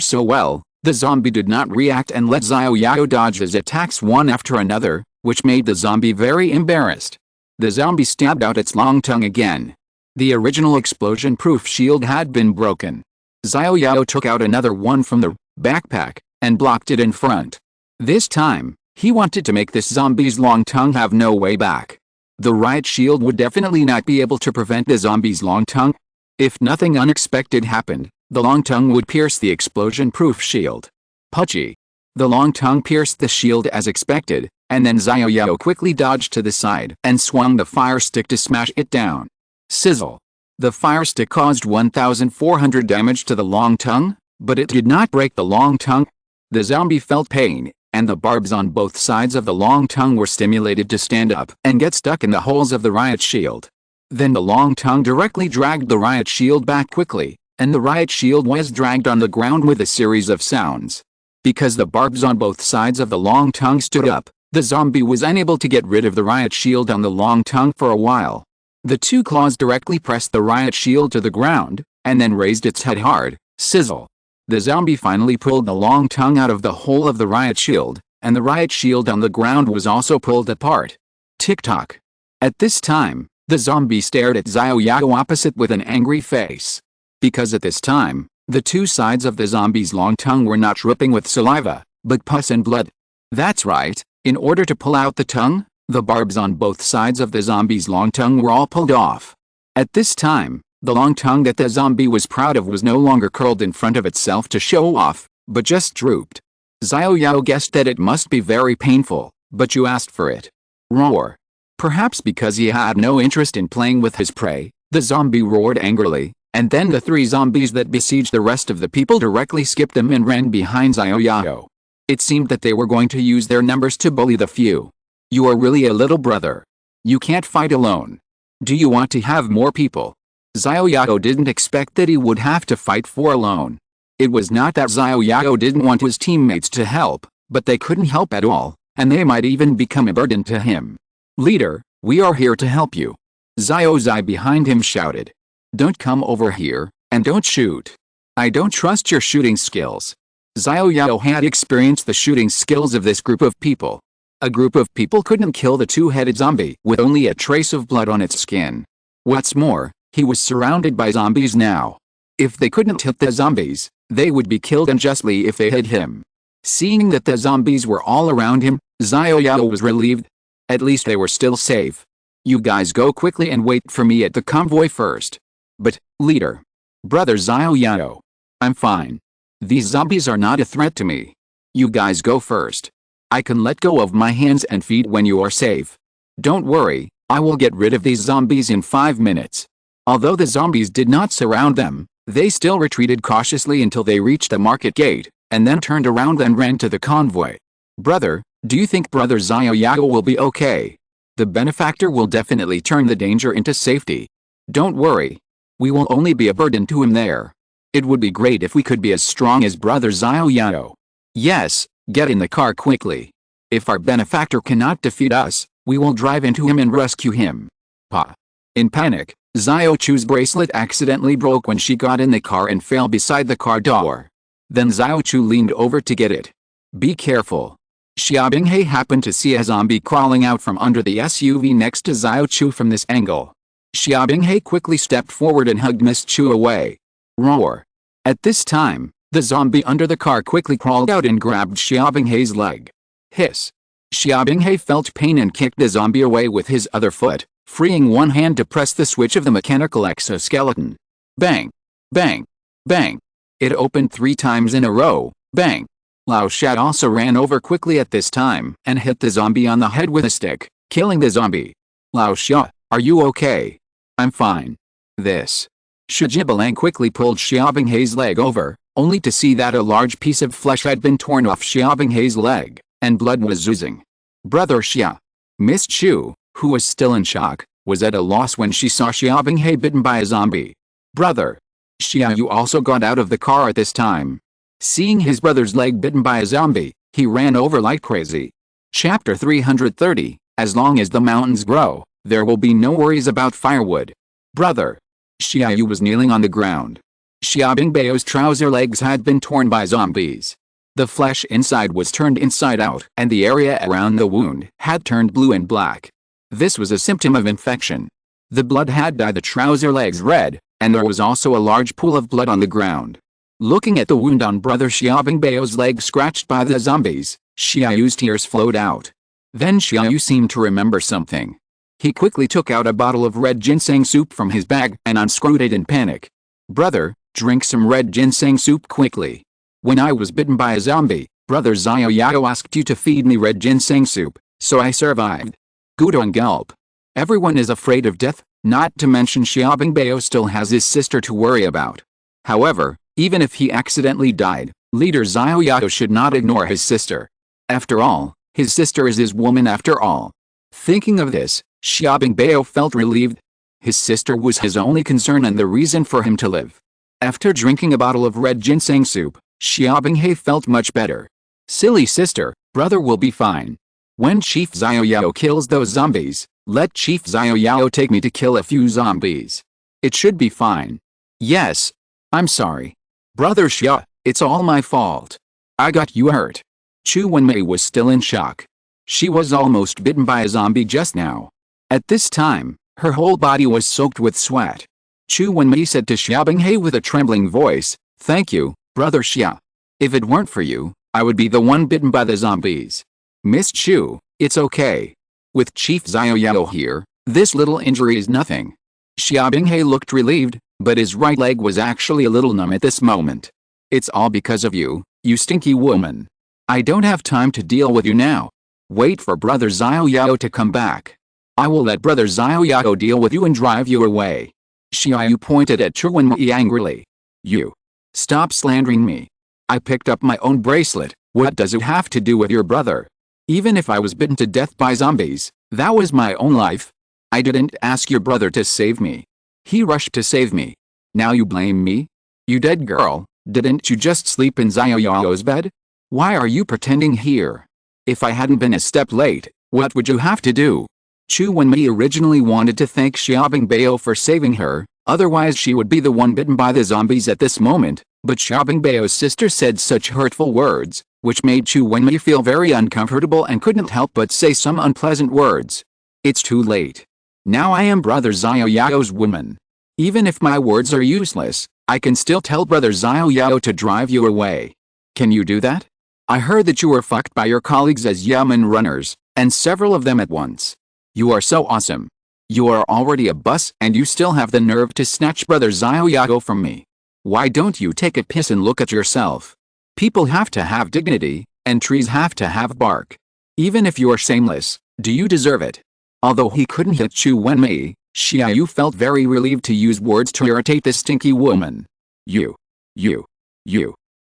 so well, the zombie did not react and let Xiao Yao dodge his attacks one after another, which made the zombie very embarrassed. The zombie stabbed out its long tongue again. The original explosion-proof shield had been broken. Xiao Yao took out another one from the backpack, and blocked it in front. This time, he wanted to make this zombie's long tongue have no way back. The riot shield would definitely not be able to prevent the zombie's long tongue. If nothing unexpected happened, the long tongue would pierce the explosion-proof shield. Pudgy! The long tongue pierced the shield as expected, and then Xiao Yao quickly dodged to the side and swung the fire stick to smash it down. Sizzle! The fire stick caused 1,400 damage to the long tongue, but it did not break the long tongue. The zombie felt pain, and the barbs on both sides of the long tongue were stimulated to stand up and get stuck in the holes of the riot shield. Then the long tongue directly dragged the riot shield back quickly, and the riot shield was dragged on the ground with a series of sounds. Because the barbs on both sides of the long tongue stood up, the zombie was unable to get rid of the riot shield on the long tongue for a while. The 2 claws directly pressed the riot shield to the ground, and then raised its head hard. Sizzle! The zombie finally pulled the long tongue out of the hole of the riot shield, and the riot shield on the ground was also pulled apart. Tick-tock! At this time, the zombie stared at Xiao Yao opposite with an angry face. Because at this time, the 2 sides of the zombie's long tongue were not dripping with saliva, but pus and blood. That's right, in order to pull out the tongue, the barbs on both sides of the zombie's long tongue were all pulled off. At this time, the long tongue that the zombie was proud of was no longer curled in front of itself to show off, but just drooped. Xiao Yao guessed that it must be very painful, but you asked for it. Roar! Perhaps because he had no interest in playing with his prey, the zombie roared angrily, and then the 3 zombies that besieged the rest of the people directly skipped them and ran behind Xiao Yao. It seemed that they were going to use their numbers to bully the few. You are really a little brother. You can't fight alone. Do you want to have more people? Xiao Yao didn't expect that he would have to fight for alone. It was not that Xiao Yao didn't want his teammates to help, but they couldn't help at all, and they might even become a burden to him. Leader, we are here to help you. Xiao Zai behind him shouted. Don't come over here, and don't shoot. I don't trust your shooting skills. Xiao Yao had experienced the shooting skills of this group of people. A group of people couldn't kill the two-headed zombie with only a trace of blood on its skin. What's more, he was surrounded by zombies now. If they couldn't hit the zombies, they would be killed unjustly if they hit him. Seeing that the zombies were all around him, Xiao Yao was relieved. At least they were still safe. You guys go quickly and wait for me at the convoy first. But, leader. Brother Xiao Yao. I'm fine. These zombies are not a threat to me. You guys go first. I can let go of my hands and feet when you are safe. Don't worry, I will get rid of these zombies in 5 minutes. Although the zombies did not surround them, they still retreated cautiously until they reached the market gate, and then turned around and ran to the convoy. Brother, do you think Brother Xiao Yao will be okay? The benefactor will definitely turn the danger into safety. Don't worry. We will only be a burden to him there. It would be great if we could be as strong as Brother Xiao Yao. Yes, get in the car quickly. If our benefactor cannot defeat us, we will drive into him and rescue him. Pa. In panic, Xiao Chu's bracelet accidentally broke when she got in the car and fell beside the car door. Then Xiao Chu leaned over to get it. Be careful. Xia Binghe happened to see a zombie crawling out from under the SUV next to Xiao Chu from this angle. Xia Binghe quickly stepped forward and hugged Miss Chu away. Roar. At this time, the zombie under the car quickly crawled out and grabbed Xia Binghe's leg. Hiss. Xia Binghe felt pain and kicked the zombie away with his other foot, freeing one hand to press the switch of the mechanical exoskeleton. Bang. Bang. Bang. It opened 3 times in a row. Bang. Lao Shat also ran over quickly at this time and hit the zombie on the head with a stick, killing the zombie. Lao Shat, are you okay? I'm fine. This. Shijibalang quickly pulled Xia Binghe's leg over, only to see that a large piece of flesh had been torn off Xia Binghe's leg, and blood was oozing. Brother Xia. Miss Chu, who was still in shock, was at a loss when she saw Xia Binghe bitten by a zombie. Brother. Xia Yu also got out of the car at this time. Seeing his brother's leg bitten by a zombie, he ran over like crazy. Chapter 330, As long as the mountains grow, there will be no worries about firewood. Brother. Xia Yu was kneeling on the ground. Xia Bingbeo's trouser legs had been torn by zombies. The flesh inside was turned inside out and the area around the wound had turned blue and black. This was a symptom of infection. The blood had dyed the trouser legs red, and there was also a large pool of blood on the ground. Looking at the wound on Brother Xia Bingbeo's leg scratched by the zombies, Xia Yu's tears flowed out. Then Xia Yu seemed to remember something. He quickly took out a bottle of red ginseng soup from his bag and unscrewed it in panic. Brother, drink some red ginseng soup quickly. When I was bitten by a zombie, Brother Xiao Yao asked you to feed me red ginseng soup, so I survived. Gudong gulp. Everyone is afraid of death, not to mention Xia Bingbeo still has his sister to worry about. However, even if he accidentally died, leader Xiao Yao should not ignore his sister. After all, his sister is his woman after all. Thinking of this, Xia Bingbeo felt relieved. His sister was his only concern and the reason for him to live. After drinking a bottle of red ginseng soup, Xia Binghe felt much better. Silly sister, brother will be fine. When Chief Xiao Yao kills those zombies, let Chief Xiao Yao take me to kill a few zombies. It should be fine. Yes. I'm sorry. Brother Xia, it's all my fault. I got you hurt. Chu Wenmei was still in shock. She was almost bitten by a zombie just now. At this time, her whole body was soaked with sweat. Chu Wenmei said to Xia Binghe with a trembling voice, "Thank you, Brother Xia. If it weren't for you, I would be the one bitten by the zombies. Miss Chu, it's okay. With Chief Xiao Yao here, this little injury is nothing." Xia Binghe looked relieved, but his right leg was actually a little numb at this moment. "It's all because of you, you stinky woman. I don't have time to deal with you now. Wait for Brother Xiao Yao to come back. I will let Brother Xiao Yao deal with you and drive you away." Xia Yu pointed at Chu Wenmei angrily. "You. Stop slandering me. I picked up my own bracelet. What does it have to do with your brother? Even if I was bitten to death by zombies, that was my own life. I didn't ask your brother to save me. He rushed to save me. Now you blame me? You dead girl, didn't you just sleep in Xiao Yao's bed? Why are you pretending here? If I hadn't been a step late, what would you have to do? Chu Wenmei originally wanted to thank Xiaobingbao for saving her, otherwise she would be the one bitten by the zombies at this moment, but Xiaobingbao's sister said such hurtful words, which made Chu Wenmei feel very uncomfortable and couldn't help but say some unpleasant words. It's too late. Now I am brother Xiao Yao's woman. Even if my words are useless, I can still tell brother Xiao Yao to drive you away. Can you do that? I heard that you were fucked by your colleagues as Yamen runners, and several of them at once. You are so awesome. You are already a boss and you still have the nerve to snatch brother Xiao Yao from me. Why don't you take a piss and look at yourself? People have to have dignity, and trees have to have bark. Even if you are shameless, do you deserve it? Although he couldn't hit Chu Wenmei, Xiao Yu felt very relieved to use words to irritate this stinky woman. You.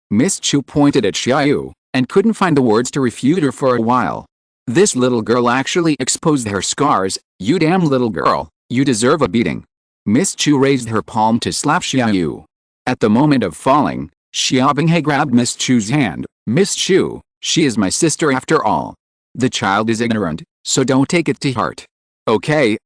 Miss Chu pointed at Xiao Yu, and couldn't find the words to refute her for a while. This little girl actually exposed her scars. You damn little girl, you deserve a beating. Miss Chu raised her palm to slap Xiao Yu. At the moment of falling, Xiaobinghe grabbed Miss Chu's hand. Miss Chu, she is my sister after all. The child is ignorant, so don't take it to heart. Okay,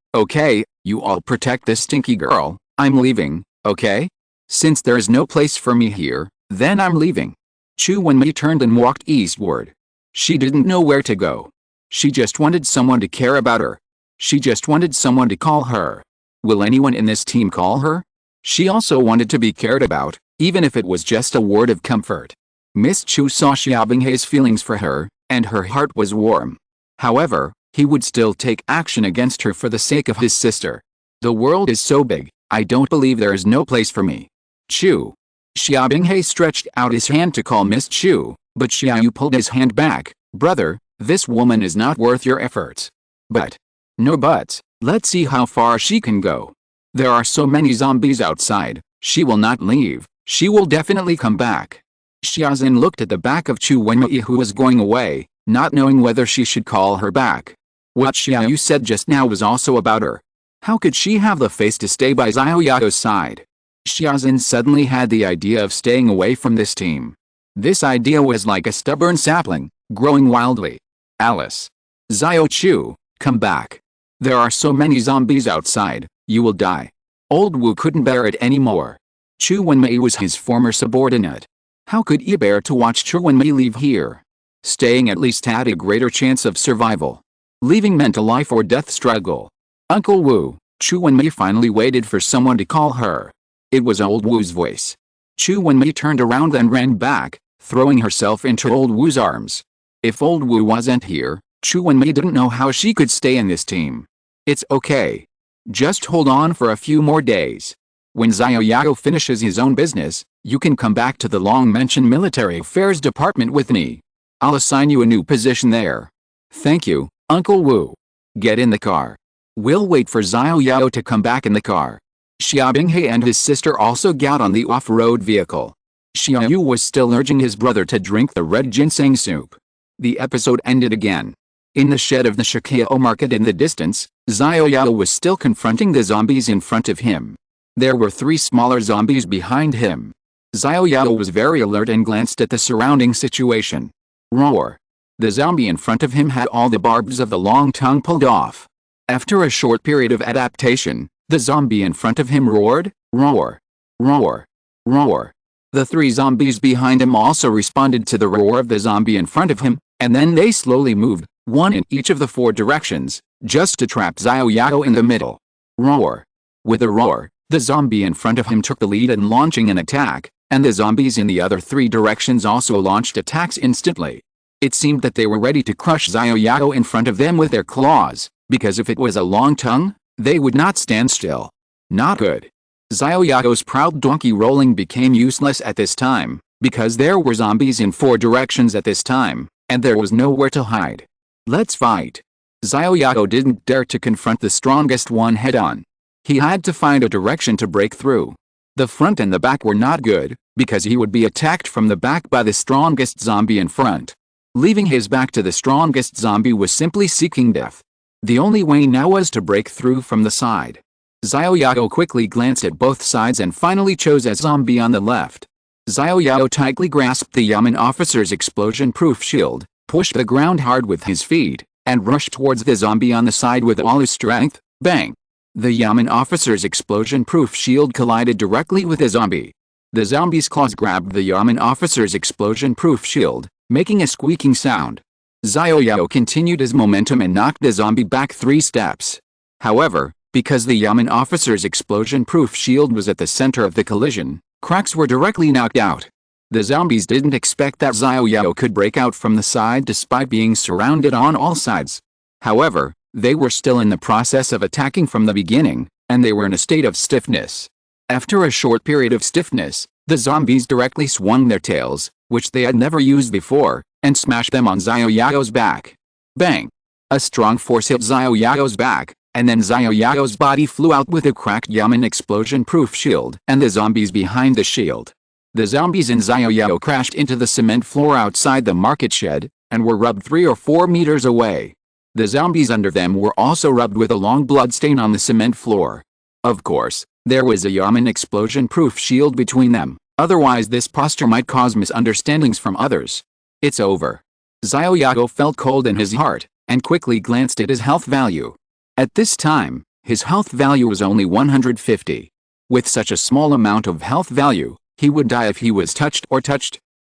you all protect this stinky girl. I'm leaving, okay? Since there is no place for me here, then I'm leaving. Chu Wenmei turned and walked eastward. She didn't know where to go. She just wanted someone to care about her. She just wanted someone to call her. Will anyone in this team call her? She also wanted to be cared about, even if it was just a word of comfort. Miss Chu saw Xiaobinghe's feelings for her, and her heart was warm. However, he would still take action against her for the sake of his sister. The world is so big, I don't believe there is no place for me. Chu. Xiaobinghe stretched out his hand to call Miss Chu, but Xiao Yu pulled his hand back. Brother, this woman is not worth your efforts. But. No buts, let's see how far she can go. There are so many zombies outside, she will not leave, she will definitely come back. Xiaozhen looked at the back of Chu Wenmei who was going away, not knowing whether she should call her back. What Xiao Yu said just now was also about her. How could she have the face to stay by Xiao Yao's side? Xiaozhen suddenly had the idea of staying away from this team. This idea was like a stubborn sapling, growing wildly. Alice. Xiao Chu, come back. There are so many zombies outside, you will die. Old Wu couldn't bear it anymore. Chu Wenmei was his former subordinate. How could he bear to watch Chu Wenmei leave here? Staying at least had a greater chance of survival. Leaving meant a life or death struggle. Uncle Wu. Chu Wenmei finally waited for someone to call her. It was Old Wu's voice. Chu Wenmei turned around and ran back, throwing herself into Old Wu's arms. If Old Wu wasn't here, Chu Wenmei didn't know how she could stay in this team. It's okay. Just hold on for a few more days. When Xiao Yao finishes his own business, you can come back to the long-mentioned military affairs department with me. I'll assign you a new position there. Thank you, Uncle Wu. Get in the car. We'll wait for Xiao Yao to come back in the car. Xiaobinghe and his sister also got on the off-road vehicle. Xiao Yu was still urging his brother to drink the red ginseng soup. The episode ended again. In the shed of the Xiao market in the distance, Xiao Yao was still confronting the zombies in front of him. There were 3 smaller zombies behind him. Xiao Yao was very alert and glanced at the surrounding situation. Roar. The zombie in front of him had all the barbs of the long tongue pulled off. After a short period of adaptation, the zombie in front of him roared, roar, roar, roar. The 3 zombies behind him also responded to the roar of the zombie in front of him, and then they slowly moved, one in each of the 4 directions, just to trap Xiao Yao in the middle. Roar. With a roar, the zombie in front of him took the lead in launching an attack, and the zombies in the other 3 directions also launched attacks instantly. It seemed that they were ready to crush Xiao Yao in front of them with their claws, because if it was a long tongue, they would not stand still. Not good. Xiao Yao's proud donkey rolling became useless at this time, because there were zombies in 4 directions at this time, and there was nowhere to hide. Let's fight. Xiao Yao didn't dare to confront the strongest one head-on. He had to find a direction to break through. The front and the back were not good, because he would be attacked from the back by the strongest zombie in front. Leaving his back to the strongest zombie was simply seeking death. The only way now was to break through from the side. Xiao Yao quickly glanced at both sides and finally chose a zombie on the left. Xiao Yao tightly grasped the Yamen officer's explosion-proof shield, pushed the ground hard with his feet, and rushed towards the zombie on the side with all his strength. Bang! The Yamen officer's explosion-proof shield collided directly with the zombie. The zombie's claws grabbed the Yamen officer's explosion-proof shield, making a squeaking sound. Xiao Yao continued his momentum and knocked the zombie back 3 steps. However, because the Yamen officer's explosion-proof shield was at the center of the collision, cracks were directly knocked out. The zombies didn't expect that Xiao Yao could break out from the side despite being surrounded on all sides. However, they were still in the process of attacking from the beginning, and they were in a state of stiffness. After a short period of stiffness, the zombies directly swung their tails, which they had never used before, and smashed them on Xiao Yao's back. Bang! A strong force hit Xiao Yao's back, and then Xiao Yao's body flew out with a cracked Yamen explosion-proof shield and the zombies behind the shield. The zombies and Xiao Yao crashed into the cement floor outside the market shed, and were rubbed 3 or 4 meters away. The zombies under them were also rubbed with a long blood stain on the cement floor. Of course, there was a Yamen explosion-proof shield between them, otherwise this posture might cause misunderstandings from others. It's over. Xiao Yao felt cold in his heart, and quickly glanced at his health value. At this time, his health value was only 150. With such a small amount of health value, he would die if he was touched.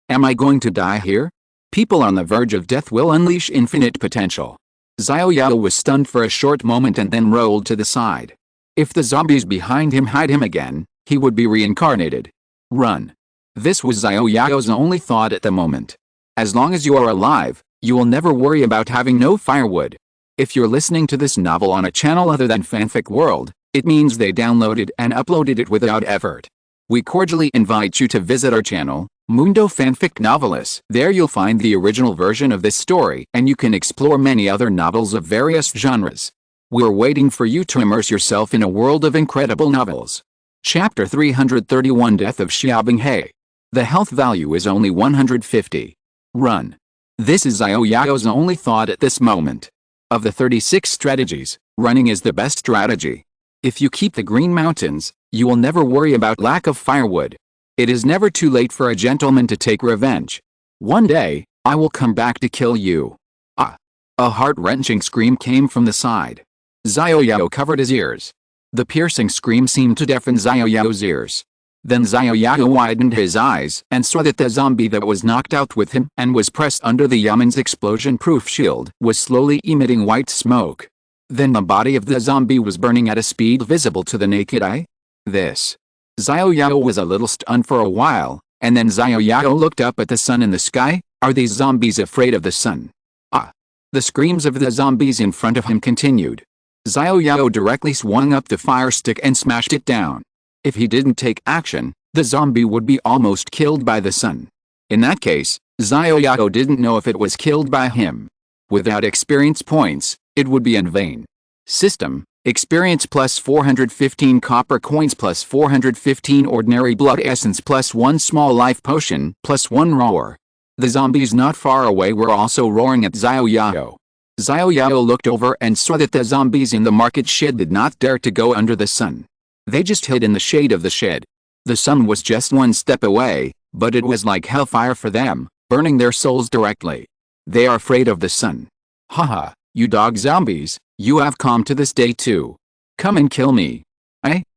Am I going to die here? People on the verge of death will unleash infinite potential. Xiao Yao was stunned for a short moment and then rolled to the side. If the zombies behind him hide him again, he would be reincarnated. Run. This was Xiao Yao's only thought at the moment. As long as you are alive, you will never worry about having no firewood. If you're listening to this novel on a channel other than Fanfic World, it means they downloaded and uploaded it without effort. We cordially invite you to visit our channel, Mundo Fanfic Novelis. There you'll find the original version of this story, and you can explore many other novels of various genres. We're waiting for you to immerse yourself in a world of incredible novels. Chapter 331 Death of Xiaobinghe. The health value is only 150. Run. This is Xiao Yao's only thought at this moment. Of the 36 strategies, running is the best strategy. If you keep the Green Mountains, you will never worry about lack of firewood. It is never too late for a gentleman to take revenge. One day, I will come back to kill you. Ah! A heart-wrenching scream came from the side. Xiao Yao covered his ears. The piercing scream seemed to deafen Xiao Yao's ears. Then Xiao Yao widened his eyes and saw that the zombie that was knocked out with him and was pressed under the Yamen's explosion-proof shield was slowly emitting white smoke. Then the body of the zombie was burning at a speed visible to the naked eye. This. Xiao Yao was a little stunned for a while, and then Xiao Yao looked up at the sun in the sky. Are these zombies afraid of the sun? Ah! The screams of the zombies in front of him continued. Xiao Yao directly swung up the fire stick and smashed it down. If he didn't take action, the zombie would be almost killed by the sun. In that case, Xiao Yao didn't know if it was killed by him. Without experience points, it would be in vain. System: experience plus 415 copper coins plus 415 ordinary blood essence plus 1 small life potion plus 1 roar. The zombies not far away were also roaring at Xiao Yao. Xiao Yao looked over and saw that the zombies in the market shed did not dare to go under the sun. They just hid in the shade of the shed. The sun was just 1 step away, but it was like hellfire for them, burning their souls directly. They are afraid of the sun. Haha, you dog zombies, you have come to this day too. Come and kill me.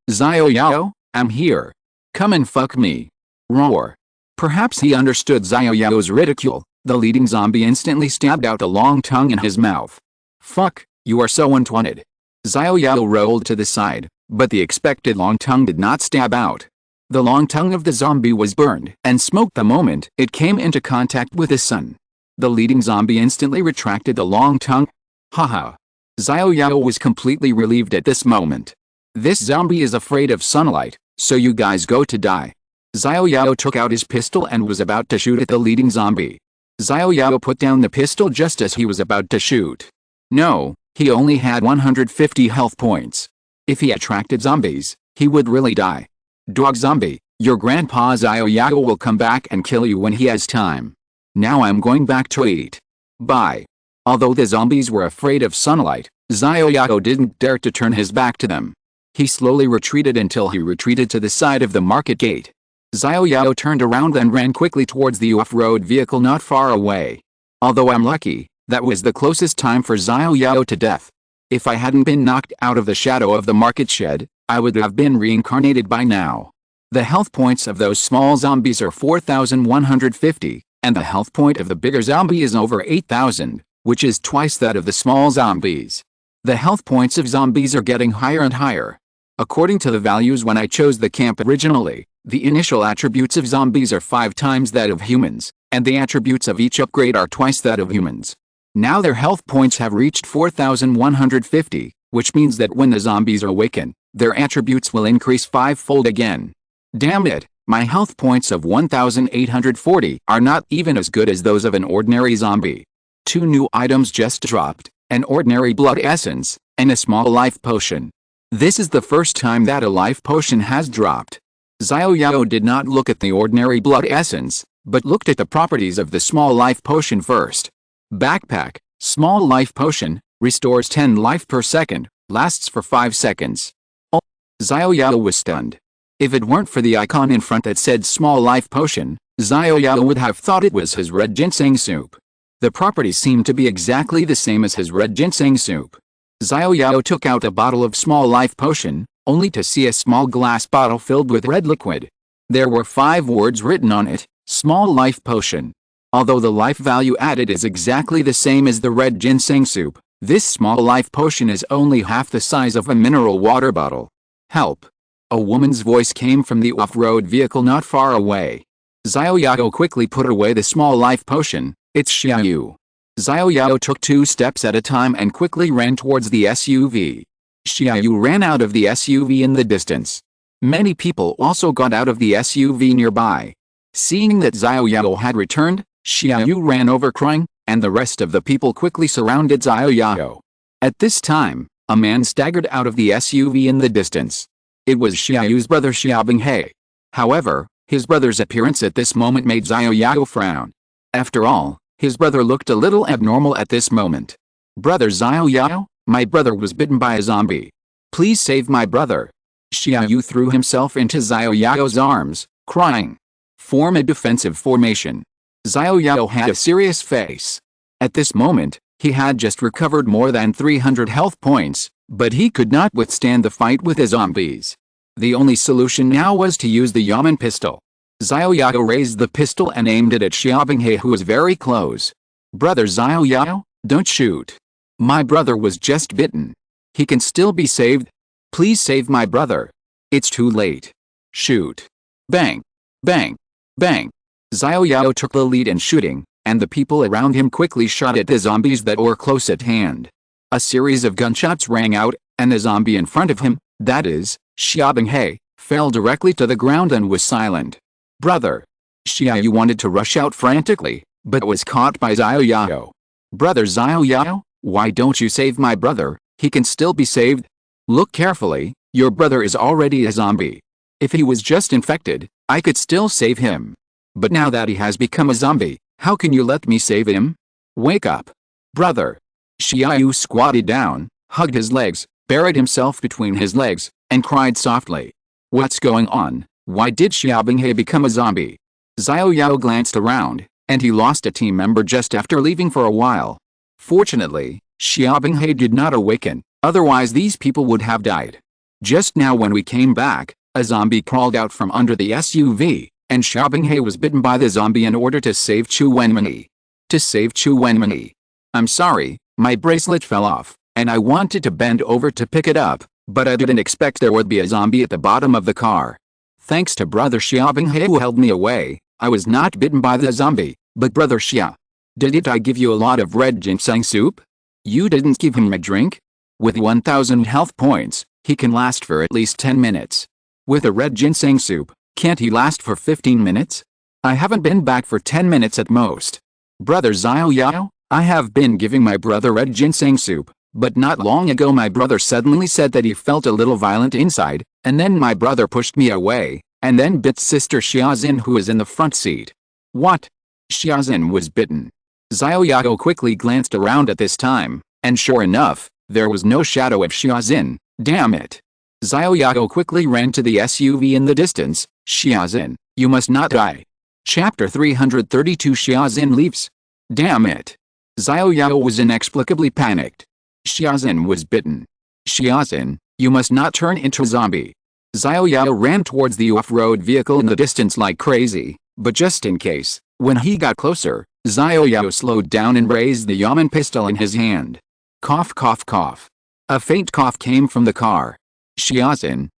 Xiao Yao, I'm here. Come and fuck me. Roar. Perhaps he understood Xiao Yao's ridicule. The leading zombie instantly stabbed out a long tongue in his mouth. Fuck, you are so unwanted. Xiao Yao rolled to the side, but the expected long tongue did not stab out. The long tongue of the zombie was burned and smoked the moment it came into contact with the sun. The leading zombie instantly retracted the long tongue. Haha. Xiao Yao was completely relieved at this moment. This zombie is afraid of sunlight, so you guys go to die. Xiao Yao took out his pistol and was about to shoot at the leading zombie. Xiao Yao put down the pistol just as he was about to shoot. No, he only had 150 health points. If he attracted zombies, he would really die. Dog zombie, your grandpa Xiao Yao will come back and kill you when he has time. Now I'm going back to eat. Bye. Although the zombies were afraid of sunlight, Xiao Yao didn't dare to turn his back to them. He slowly retreated until he retreated to the side of the market gate. Xiao Yao turned around and ran quickly towards the off-road vehicle not far away. Although I'm lucky, that was the closest time for Xiao Yao to death. If I hadn't been knocked out of the shadow of the market shed, I would have been reincarnated by now. The health points of those small zombies are 4,150, and the health point of the bigger zombie is over 8,000, which is twice that of the small zombies. The health points of zombies are getting higher and higher. According to the values when I chose the camp originally, the initial attributes of zombies are 5 times that of humans, and the attributes of each upgrade are twice that of humans. Now their health points have reached 4,150, which means that when the zombies awaken, their attributes will increase 5-fold again. Damn it, my health points of 1,840 are not even as good as those of an ordinary zombie. 2 new items just dropped, an ordinary blood essence, and a small life potion. This is the first time that a life potion has dropped. Xiao Yao did not look at the ordinary blood essence, but looked at the properties of the small life potion first. Backpack, small life potion, restores 10 life per second, lasts for 5 seconds. Oh, Xiao Yao was stunned. If it weren't for the icon in front that said small life potion, Xiao Yao would have thought it was his red ginseng soup. The properties seemed to be exactly the same as his red ginseng soup. Xiao Yao took out a bottle of small life potion, only to see a small glass bottle filled with red liquid. There were 5 words written on it, small life potion. Although the life value added is exactly the same as the red ginseng soup, this small life potion is only half the size of a mineral water bottle. Help! A woman's voice came from the off-road vehicle not far away. Xiao Yao quickly put away the small life potion. It's Xiao Yao. Xiao Yao took 2 steps at a time and quickly ran towards the SUV. Xiao Yao ran out of the SUV in the distance. Many people also got out of the SUV nearby. Seeing that Xiao Yao had returned, Xiao Yao ran over crying, and the rest of the people quickly surrounded Xiao Yao. At this time, a man staggered out of the SUV in the distance. It was Xiao Yao's brother Xiao. However, his brother's appearance at this moment made Xiao Yao frown. After all, his brother looked a little abnormal at this moment. Brother Xiao Yao, my brother was bitten by a zombie. Please save my brother. Xiao Yao threw himself into Xiao Yao's arms, crying. Form a defensive formation. Xiao Yao had a serious face. At this moment, he had just recovered more than 300 health points, but he could not withstand the fight with the zombies. The only solution now was to use the Yamen pistol. Xiao Yao raised the pistol and aimed it at Xiao, who was very close. Brother Xiao Yao, don't shoot. My brother was just bitten. He can still be saved. Please save my brother. It's too late. Shoot. Bang. Bang. Bang. Xiao Yao took the lead in shooting, and the people around him quickly shot at the zombies that were close at hand. A series of gunshots rang out, and the zombie in front of him, that is, Xiao, fell directly to the ground and was silent. Brother. Xiao wanted to rush out frantically, but was caught by Xiao Yao. Brother Xiao Yao, why don't you save my brother? He can still be saved. Look carefully, your brother is already a zombie. If he was just infected, I could still save him. But now that he has become a zombie, how can you let me save him? Wake up. Brother. Xiao squatted down, hugged his legs, buried himself between his legs, and cried softly. What's going on? Why did Xiao become a zombie? Xiao Yao glanced around, and he lost a team member just after leaving for a while. Fortunately, Xiao did not awaken, otherwise these people would have died. Just now when we came back, a zombie crawled out from under the SUV, and Xiao was bitten by the zombie in order to save Chu Wenmani. To save Chu Wenmani. I'm sorry, my bracelet fell off, and I wanted to bend over to pick it up, but I didn't expect there would be a zombie at the bottom of the car. Thanks to brother Xiao who held me away, I was not bitten by the zombie, but brother Xia. Didn't I give you a lot of red ginseng soup? You didn't give him a drink? With 1,000 health points, he can last for at least 10 minutes. With a red ginseng soup, can't he last for 15 minutes? I haven't been back for 10 minutes at most. Brother Xiao Yao, I have been giving my brother red ginseng soup, but not long ago my brother suddenly said that he felt a little violent inside, and then my brother pushed me away, and then bit sister Xiaozin who is in the front seat. What? Xiaozin was bitten. Xiao Yao quickly glanced around at this time, and sure enough, there was no shadow of Xiaozin. Damn it. Xiao Yao quickly ran to the SUV in the distance. Xiaozin, you must not die. Chapter 332 Xiaozin leaves. Damn it. Xiao Yao was inexplicably panicked. Xiaozin was bitten. Xiaozin, you must not turn into a zombie. Xiao Yao ran towards the off-road vehicle in the distance like crazy, but just in case, when he got closer, Xiao Yao slowed down and raised the Yamen pistol in his hand. Cough cough cough. A faint cough came from the car. Xiaozin,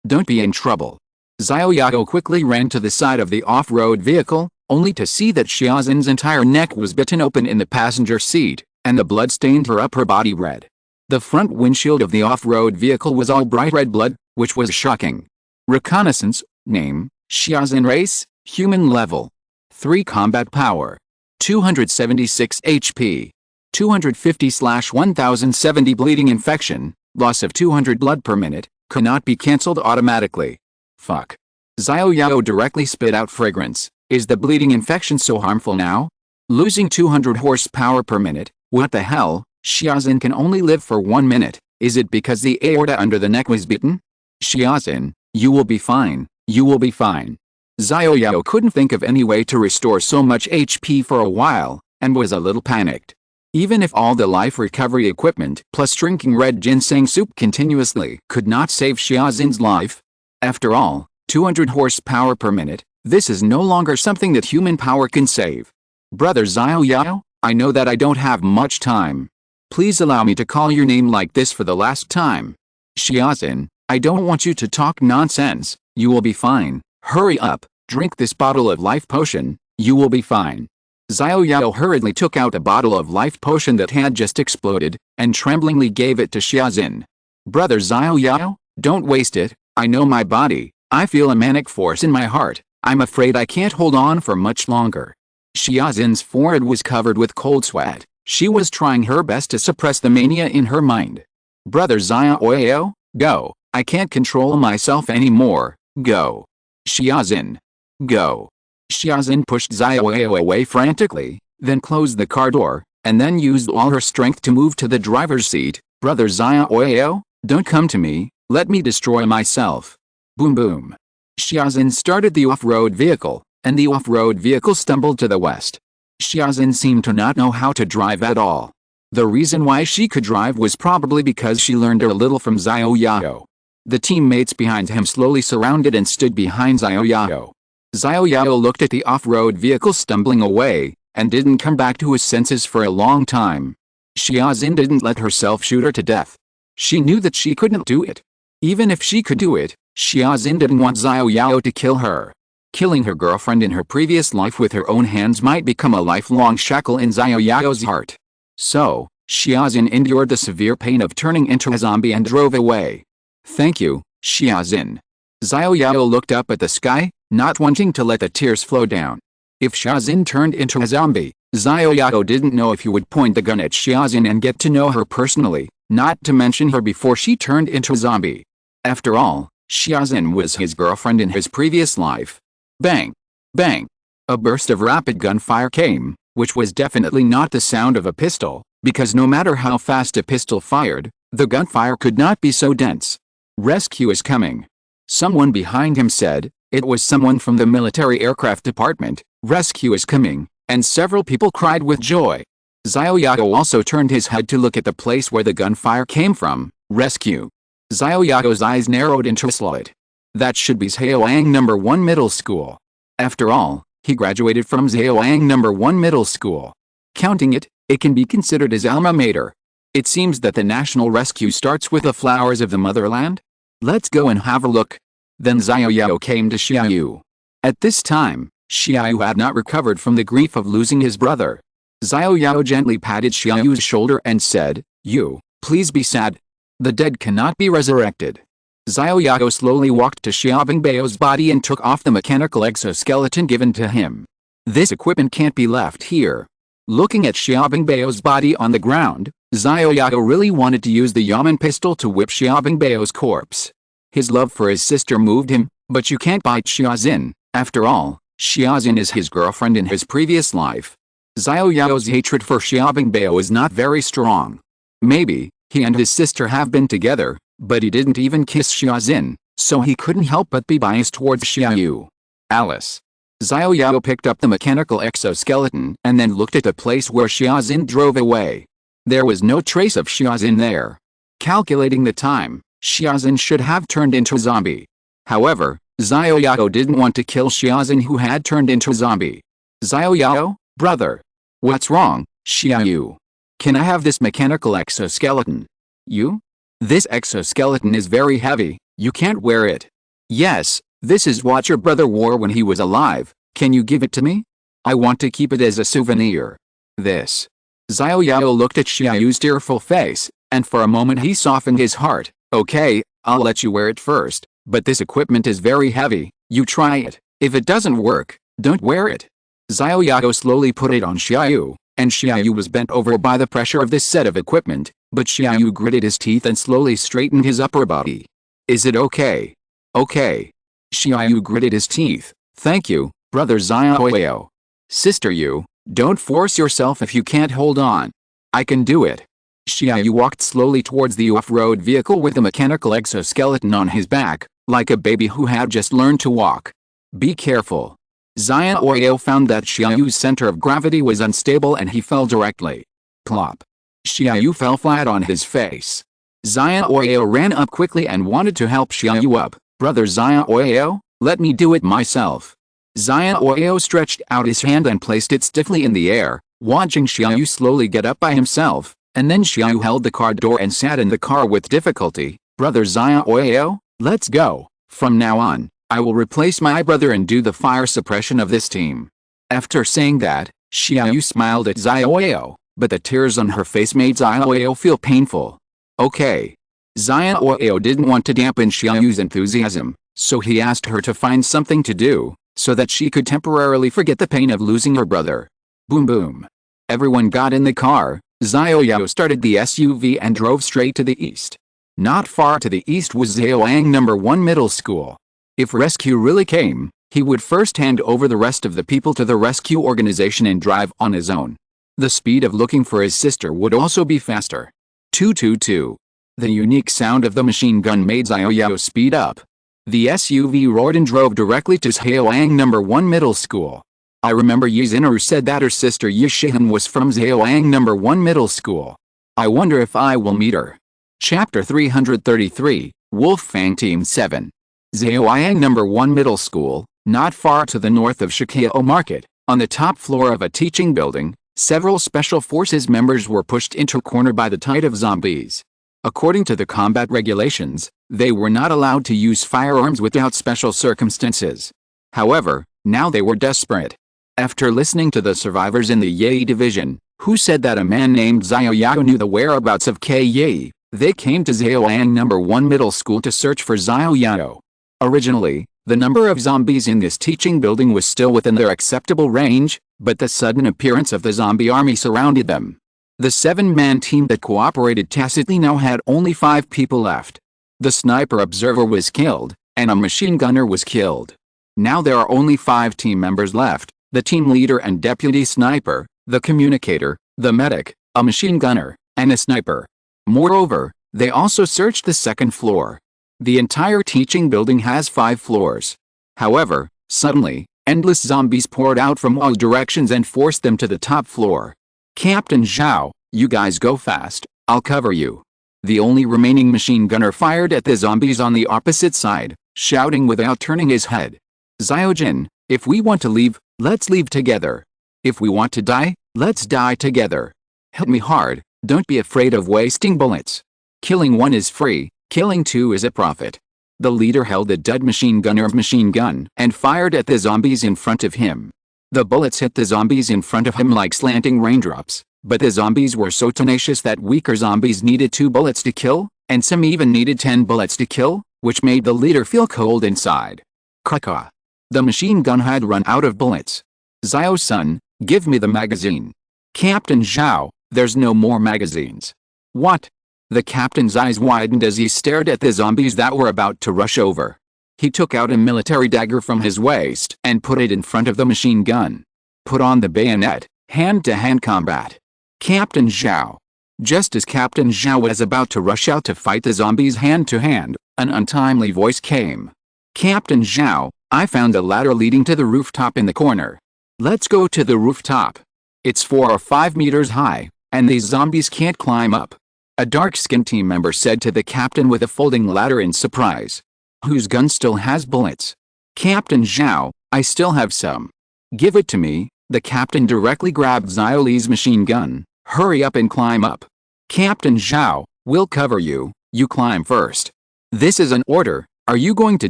don't be in trouble. Xiao Yao quickly ran to the side of the off-road vehicle, only to see that Xiaozin's entire neck was bitten open in the passenger seat, and the blood stained her upper body red. The front windshield of the off-road vehicle was all bright red blood, which was shocking. Reconnaissance, name, Xiaozin race, human level. 3 combat power. 276 HP. 250/1070 bleeding infection, loss of 200 blood per minute, cannot be cancelled automatically. Fuck. Xiao Yao directly spit out fragrance. Is the bleeding infection so harmful now? Losing 200 horsepower per minute, what the hell? Xiaozin can only live for 1 minute. Is it because the aorta under the neck was bitten? Xiaozin, you will be fine, you will be fine. Xiao Yao couldn't think of any way to restore so much HP for a while, and was a little panicked. Even if all the life recovery equipment plus drinking red ginseng soup continuously could not save Xiaozin's life. After all, 200 horsepower per minute, this is no longer something that human power can save. Brother Xiao Yao, I know that I don't have much time. Please allow me to call your name like this for the last time. Xiaozin, I don't want you to talk nonsense. You will be fine. Hurry up, drink this bottle of life potion, you will be fine. Xiao Yao hurriedly took out a bottle of life potion that had just exploded, and tremblingly gave it to Xiaozin. Brother Xiao Yao, don't waste it, I know my body, I feel a manic force in my heart, I'm afraid I can't hold on for much longer. Xiaozin's forehead was covered with cold sweat, she was trying her best to suppress the mania in her mind. Brother Xiao Yao, go, I can't control myself anymore, go. Xiaozin. Go. Xiaozin pushed Xiao Yao away frantically, then closed the car door, and then used all her strength to move to the driver's seat. Brother Xiao Yao, don't come to me, let me destroy myself. Boom boom. Xiaozin started the off-road vehicle, and the off-road vehicle stumbled to the west. Xiaozin seemed to not know how to drive at all. The reason why she could drive was probably because she learned a little from Xiao Yao. The teammates behind him slowly surrounded and stood behind Xiao Yao. Xiao Yao looked at the off-road vehicle stumbling away, and didn't come back to his senses for a long time. Xiaozin didn't let herself shoot her to death. She knew that she couldn't do it. Even if she could do it, Xiaozin didn't want Xiao Yao to kill her. Killing her girlfriend in her previous life with her own hands might become a lifelong shackle in Xiao Yao's heart. So, Xiaozin endured the severe pain of turning into a zombie and drove away. Thank you, Xiaozin. Xiao Yao looked up at the sky, not wanting to let the tears flow down. If Xiaozin turned into a zombie, Xiao Yao didn't know if he would point the gun at Xiaozin and get to know her personally, not to mention her before she turned into a zombie. After all, Xiaozin was his girlfriend in his previous life. Bang! Bang! A burst of rapid gunfire came, which was definitely not the sound of a pistol, because no matter how fast a pistol fired, the gunfire could not be so dense. Rescue is coming. Someone behind him said. It was someone from the military aircraft department. Rescue is coming, and several people cried with joy. Xiao Yao also turned his head to look at the place where the gunfire came from. Rescue. Xiao Yao's eyes narrowed into a slit. That should be Zhaoyang No. 1 Middle School. After all, he graduated from Zhaoyang No. 1 Middle School. Counting it, it can be considered his alma mater. It seems that the national rescue starts with the flowers of the motherland. Let's go and have a look. Then Xiao Yao came to Xiao Yu. At this time, Xiao Yu had not recovered from the grief of losing his brother. Xiao Yao gently patted Xiao Yu's shoulder and said, "You, please be sad. The dead cannot be resurrected." Xiao Yao slowly walked to Xiaobingbao's body and took off the mechanical exoskeleton given to him. This equipment can't be left here. Looking at Xiaobingbao's body on the ground, Xiao Yao really wanted to use the Yamen pistol to whip Xiaobingbao's corpse. His love for his sister moved him, but you can't bite Xiaozin, after all, Xiaozin is his girlfriend in his previous life. Xiao Yao's hatred for Xiaobingbao is not very strong. Maybe he and his sister have been together, but he didn't even kiss Xiaozin, so he couldn't help but be biased towards Xiao. Alice. Xiao Yao picked up the mechanical exoskeleton and then looked at the place where Xiaozin drove away. There was no trace of Xiaozin there. Calculating the time, Xiaozin should have turned into a zombie. However, Xiao Yao didn't want to kill Xiaozin, who had turned into a zombie. Xiao Yao, brother. What's wrong, Xiao? Can I have this mechanical exoskeleton? You? This exoskeleton is very heavy, you can't wear it. Yes, this is what your brother wore when he was alive, can you give it to me? I want to keep it as a souvenir. This. Xiao Yao looked at Xiao's tearful face, and for a moment he softened his heart. Okay, I'll let you wear it first, but this equipment is very heavy, you try it. If it doesn't work, don't wear it. Xiao Yao slowly put it on Xiao, and Xiao was bent over by the pressure of this set of equipment, but Xiao gritted his teeth and slowly straightened his upper body. Is it okay? Okay. Xiao gritted his teeth. Thank you, brother Xiao Yao. Sister Yu, don't force yourself if you can't hold on. I can do it. Xiao walked slowly towards the off-road vehicle with the mechanical exoskeleton on his back, like a baby who had just learned to walk. Be careful. Xiao Yao found that Xiao's center of gravity was unstable and he fell directly. Plop. Xiao fell flat on his face. Xiao Yao ran up quickly and wanted to help Xiao up. Brother Xiao Yao, let me do it myself. Xiao Yao stretched out his hand and placed it stiffly in the air, watching Xiao slowly get up by himself, and then Xiao held the car door and sat in the car with difficulty. Brother Xiao Yao, let's go. From now on, I will replace my brother and do the fire suppression of this team. After saying that, Xiao smiled at Xiao Yao, but the tears on her face made Xiao Yao feel painful. Okay. Xiao Yao didn't want to dampen Xiao's enthusiasm, so he asked her to find something to do, so that she could temporarily forget the pain of losing her brother. Boom boom. Everyone got in the car, Xiao Yao started the SUV and drove straight to the east. Not far to the east was Zhaoyang No. 1 Middle School. If rescue really came, he would first hand over the rest of the people to the rescue organization and drive on his own. The speed of looking for his sister would also be faster. 222. The unique sound of the machine gun made Xiao Yao speed up. The SUV roared and drove directly to Zhaoyang No. 1 Middle School. I remember Yizinaru said that her sister Yishihan was from Zhaoyang No. 1 Middle School. I wonder if I will meet her. Chapter 333, Wolfang Team 7. Zhaoyang No. 1 Middle School, not far to the north of Shikao Market, on the top floor of a teaching building, several Special Forces members were pushed into a corner by the tide of zombies. According to the combat regulations, they were not allowed to use firearms without special circumstances. However, now they were desperate. After listening to the survivors in the Yi division, who said that a man named Xiao Yao knew the whereabouts of Yi, they came to Zhaoyang No. 1 Middle School to search for Xiao Yao. Originally, the number of zombies in this teaching building was still within their acceptable range, but the sudden appearance of the zombie army surrounded them. The 7-man team that cooperated tacitly now had only 5 people left. The sniper observer was killed, and a machine gunner was killed. Now there are only 5 team members left, the team leader and deputy sniper, the communicator, the medic, a machine gunner, and a sniper. Moreover, they also searched the second floor. The entire teaching building has 5 floors. However, suddenly, endless zombies poured out from all directions and forced them to the top floor. Captain Zhao, you guys go fast, I'll cover you. The only remaining machine gunner fired at the zombies on the opposite side, shouting without turning his head. Xiaojin, if we want to leave, let's leave together. If we want to die, let's die together. Hit me hard, don't be afraid of wasting bullets. Killing 1 is free, killing 2 is a profit. The leader held a dead machine gunner's machine gun and fired at the zombies in front of him. The bullets hit the zombies in front of him like slanting raindrops, but the zombies were so tenacious that weaker zombies needed 2 bullets to kill, and some even needed 10 bullets to kill, which made the leader feel cold inside. Kraka. The machine gun had run out of bullets. Xiao-san, give me the magazine. Captain Zhao, there's no more magazines. What? The captain's eyes widened as he stared at the zombies that were about to rush over. He took out a military dagger from his waist and put it in front of the machine gun. Put on the bayonet, hand-to-hand combat. Captain Xiao. Just as Captain Xiao was about to rush out to fight the zombies hand-to-hand, an untimely voice came. Captain Xiao, I found a ladder leading to the rooftop in the corner. Let's go to the rooftop. It's 4 or 5 meters high, and these zombies can't climb up. A dark-skinned team member said to the captain with a folding ladder in surprise. Whose gun still has bullets? Captain Xiao, I still have some. Give it to me. The captain directly grabbed Xiao Li's machine gun. Hurry up and climb up. Captain Xiao, we'll cover you. You climb first. This is an order. Are you going to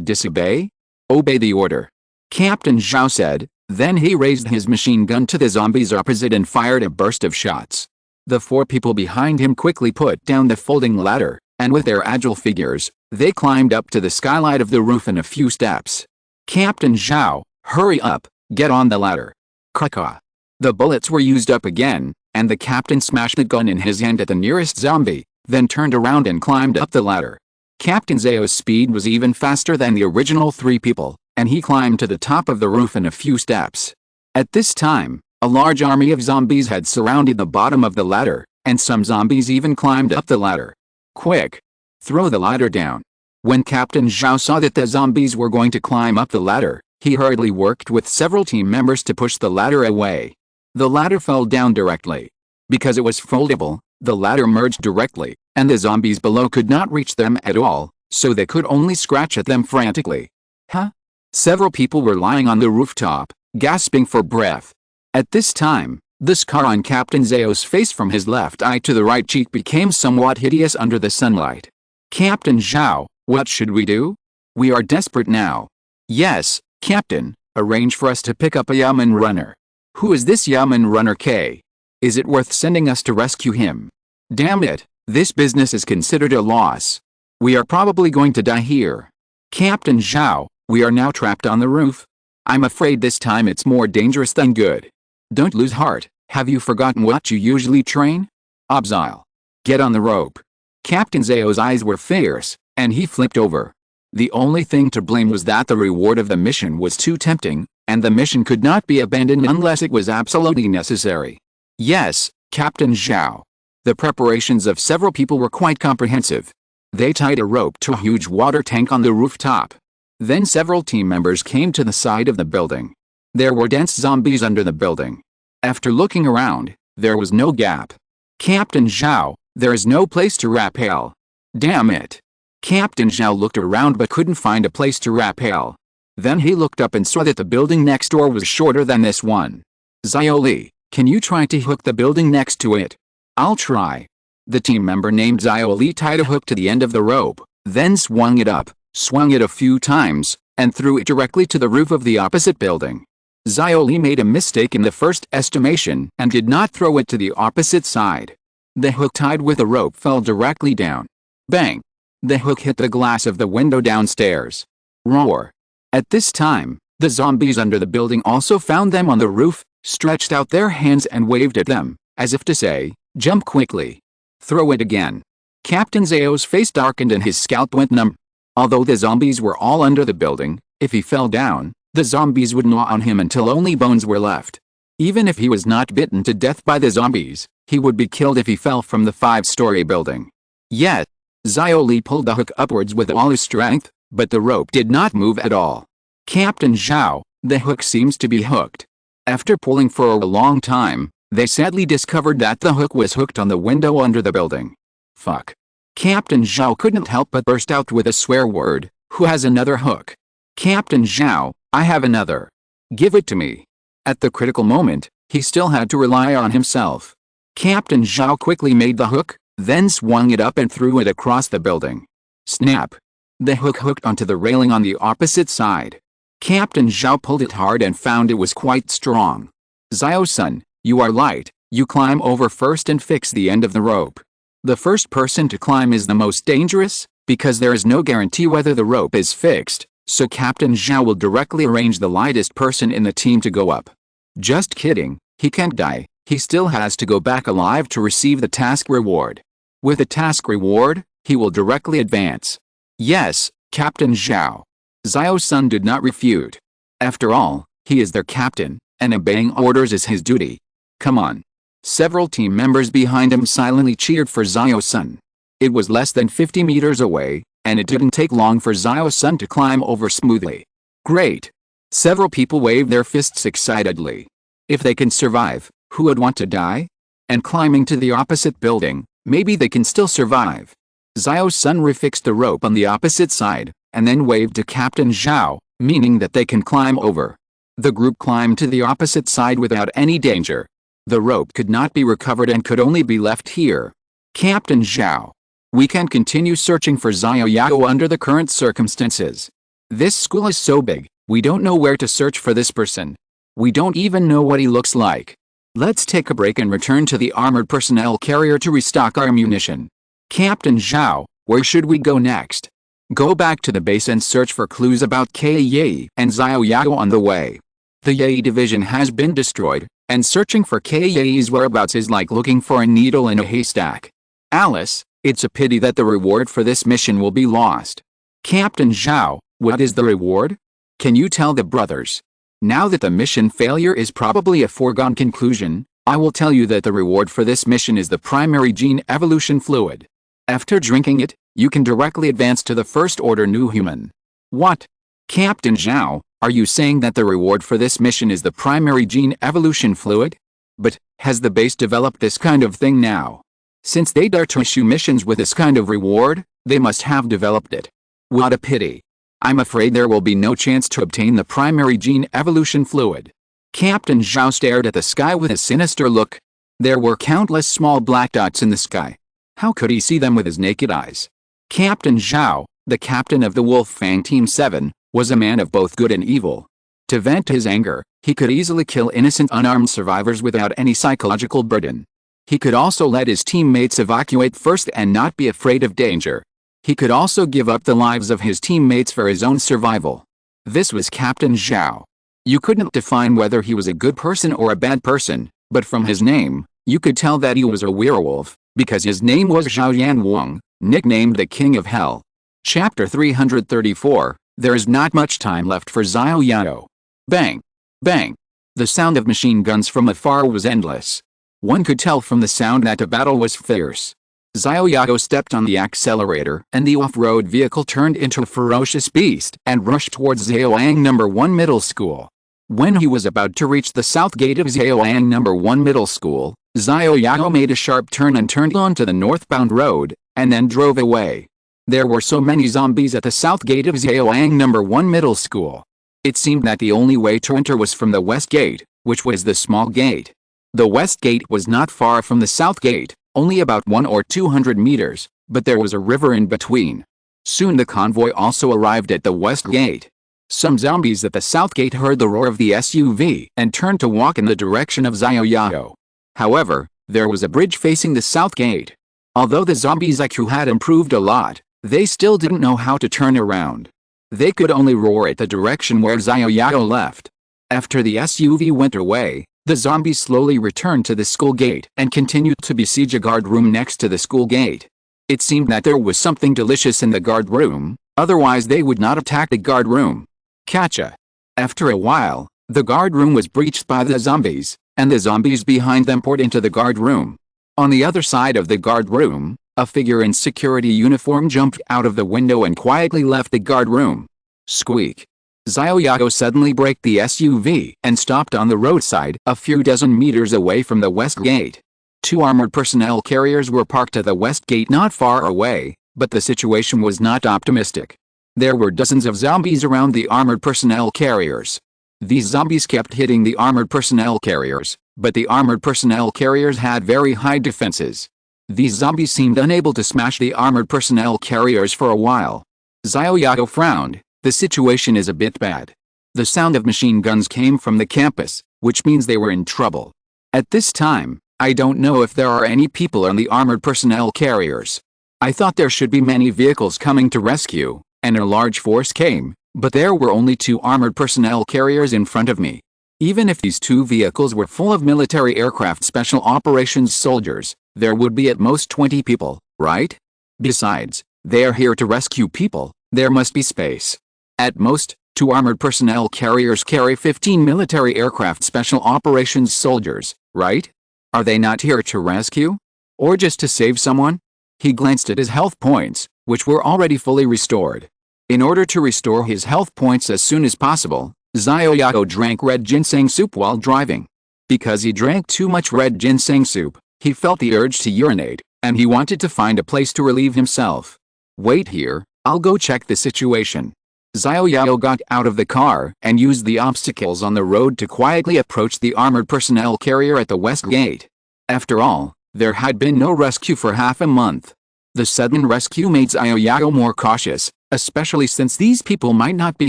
disobey? Obey the order. Captain Xiao said. Then he raised his machine gun to the zombies opposite and fired a burst of shots. The 4 people behind him quickly put down the folding ladder, and with their agile figures, they climbed up to the skylight of the roof in a few steps. Captain Xiao, hurry up, get on the ladder. Caw. The bullets were used up again, and the captain smashed the gun in his hand at the nearest zombie, then turned around and climbed up the ladder. Captain Xiao's speed was even faster than the original 3 people, and he climbed to the top of the roof in a few steps. At this time, a large army of zombies had surrounded the bottom of the ladder, and some zombies even climbed up the ladder. Quick! Throw the ladder down. When Captain Xiao saw that the zombies were going to climb up the ladder, he hurriedly worked with several team members to push the ladder away. The ladder fell down directly. Because it was foldable, the ladder merged directly, and the zombies below could not reach them at all, so they could only scratch at them frantically. Huh? Several people were lying on the rooftop, gasping for breath. At this time, the scar on Captain Xiao's face from his left eye to the right cheek became somewhat hideous under the sunlight. Captain Xiao, what should we do? We are desperate now. Yes, Captain, arrange for us to pick up a Yaman runner. Who is this Yaman runner K? Is it worth sending us to rescue him? Damn it, this business is considered a loss. We are probably going to die here. Captain Xiao, we are now trapped on the roof. I'm afraid this time it's more dangerous than good. Don't lose heart, have you forgotten what you usually train? Obzile. Get on the rope. Captain Xiao's eyes were fierce, and he flipped over. The only thing to blame was that the reward of the mission was too tempting, and the mission could not be abandoned unless it was absolutely necessary. Yes, Captain Xiao. The preparations of several people were quite comprehensive. They tied a rope to a huge water tank on the rooftop. Then several team members came to the side of the building. There were dense zombies under the building. After looking around, there was no gap. Captain Xiao, there is no place to rappel. Damn it. Captain Xiao looked around but couldn't find a place to rappel. Then he looked up and saw that the building next door was shorter than this one. Xiao Li, can you try to hook the building next to it? I'll try. The team member named Xiao Li tied a hook to the end of the rope, then swung it up, swung it a few times, and threw it directly to the roof of the opposite building. Xiao Li made a mistake in the first estimation and did not throw it to the opposite side. The hook tied with the rope fell directly down. Bang! The hook hit the glass of the window downstairs. Roar! At this time, the zombies under the building also found them on the roof, stretched out their hands and waved at them, as if to say, jump quickly. Throw it again. Captain Xiao's face darkened and his scalp went numb. Although the zombies were all under the building, if he fell down, the zombies would gnaw on him until only bones were left. Even if he was not bitten to death by the zombies, he would be killed if he fell from the 5-story building. Yet, Xiao Li pulled the hook upwards with all his strength, but the rope did not move at all. Captain Xiao, the hook seems to be hooked. After pulling for a long time, they sadly discovered that the hook was hooked on the window under the building. Fuck. Captain Xiao couldn't help but burst out with a swear word. Who has another hook? Captain Xiao, I have another. Give it to me. At the critical moment, he still had to rely on himself. Captain Xiao quickly made the hook, then swung it up and threw it across the building. Snap! The hook hooked onto the railing on the opposite side. Captain Xiao pulled it hard and found it was quite strong. Xiao-san, you are light, you climb over first and fix the end of the rope. The first person to climb is the most dangerous, because there is no guarantee whether the rope is fixed, so Captain Xiao will directly arrange the lightest person in the team to go up. Just kidding, he can't die, he still has to go back alive to receive the task reward. With the task reward, he will directly advance. Yes, Captain Xiao. Xiao Sun did not refute. After all, he is their captain, and obeying orders is his duty. Come on. Several team members behind him silently cheered for Xiao Sun. It was less than 50 meters away, and it didn't take long for Xiao Sun to climb over smoothly. Great! Several people waved their fists excitedly. If they can survive, who would want to die? And climbing to the opposite building, maybe they can still survive. Xiao Sun refixed the rope on the opposite side, and then waved to Captain Xiao, meaning that they can climb over. The group climbed to the opposite side without any danger. The rope could not be recovered and could only be left here. Captain Xiao. We can't continue searching for Xiao Yao under the current circumstances. This school is so big, we don't know where to search for this person. We don't even know what he looks like. Let's take a break and return to the armored personnel carrier to restock our ammunition. Captain Xiao, where should we go next? Go back to the base and search for clues about Kai and Xiao Yao on the way. The Yi division has been destroyed, and searching for Kai's whereabouts is like looking for a needle in a haystack. Alice, it's a pity that the reward for this mission will be lost. Captain Xiao, what is the reward? Can you tell the brothers? Now that the mission failure is probably a foregone conclusion, I will tell you that the reward for this mission is the primary gene evolution fluid. After drinking it, you can directly advance to the first order new human. What? Captain Xiao, are you saying that the reward for this mission is the primary gene evolution fluid? But, has the base developed this kind of thing now? Since they dare to issue missions with this kind of reward, they must have developed it. What a pity. I'm afraid there will be no chance to obtain the primary gene evolution fluid. Captain Xiao stared at the sky with a sinister look. There were countless small black dots in the sky. How could he see them with his naked eyes? Captain Xiao, the captain of the Wolf Fang Team 7, was a man of both good and evil. To vent his anger, he could easily kill innocent unarmed survivors without any psychological burden. He could also let his teammates evacuate first and not be afraid of danger. He could also give up the lives of his teammates for his own survival. This was Captain Xiao. You couldn't define whether he was a good person or a bad person, but from his name, you could tell that he was a werewolf, because his name was Xiaoyan Wang, nicknamed the King of Hell. Chapter 334, There is not much time left for Xiao Yao. Bang! Bang! The sound of machine guns from afar was endless. One could tell from the sound that the battle was fierce. Xiao Yao stepped on the accelerator, and the off-road vehicle turned into a ferocious beast and rushed towards Xiaoyang No. 1 Middle School. When he was about to reach the south gate of Xiaoyang No. 1 Middle School, Xiao Yao made a sharp turn and turned onto the northbound road, and then drove away. There were so many zombies at the south gate of Xiaoyang No. 1 Middle School. It seemed that the only way to enter was from the west gate, which was the small gate. The west gate was not far from the south gate, only about 100 or 200 meters, but there was a river in between. Soon the convoy also arrived at the west gate. Some zombies at the south gate heard the roar of the SUV and turned to walk in the direction of Xiao Yao. However, there was a bridge facing the south gate. Although the zombies' IQ had improved a lot, they still didn't know how to turn around. They could only roar at the direction where Xiao Yao left. After the SUV went away, the zombies slowly returned to the school gate and continued to besiege a guard room next to the school gate. It seemed that there was something delicious in the guard room, otherwise they would not attack the guard room. Catcha. After a while, the guard room was breached by the zombies, and the zombies behind them poured into the guard room. On the other side of the guard room, a figure in security uniform jumped out of the window and quietly left the guard room. Squeak. Xiao Yao suddenly braked the SUV and stopped on the roadside a few dozen meters away from the west gate. Two armored personnel carriers were parked at the west gate not far away, but the situation was not optimistic. There were dozens of zombies around the armored personnel carriers. These zombies kept hitting the armored personnel carriers, but the armored personnel carriers had very high defenses. These zombies seemed unable to smash the armored personnel carriers for a while. Xiao Yao frowned. The situation is a bit bad. The sound of machine guns came from the campus, which means they were in trouble. At this time, I don't know if there are any people on the armored personnel carriers. I thought there should be many vehicles coming to rescue, and a large force came, but there were only two armored personnel carriers in front of me. Even if these two vehicles were full of military aircraft special operations soldiers, there would be at most 20 people, right? Besides, they are here to rescue people, there must be space. At most, 2 armored personnel carriers carry 15 military aircraft special operations soldiers, right? Are they not here to rescue? Or just to save someone? He glanced at his health points, which were already fully restored. In order to restore his health points as soon as possible, Xiao Yao drank red ginseng soup while driving. Because he drank too much red ginseng soup, he felt the urge to urinate, and he wanted to find a place to relieve himself. Wait here, I'll go check the situation. Xiao Yao got out of the car and used the obstacles on the road to quietly approach the armored personnel carrier at the west gate. After all, there had been no rescue for half a month. The sudden rescue made Xiao Yao more cautious, especially since these people might not be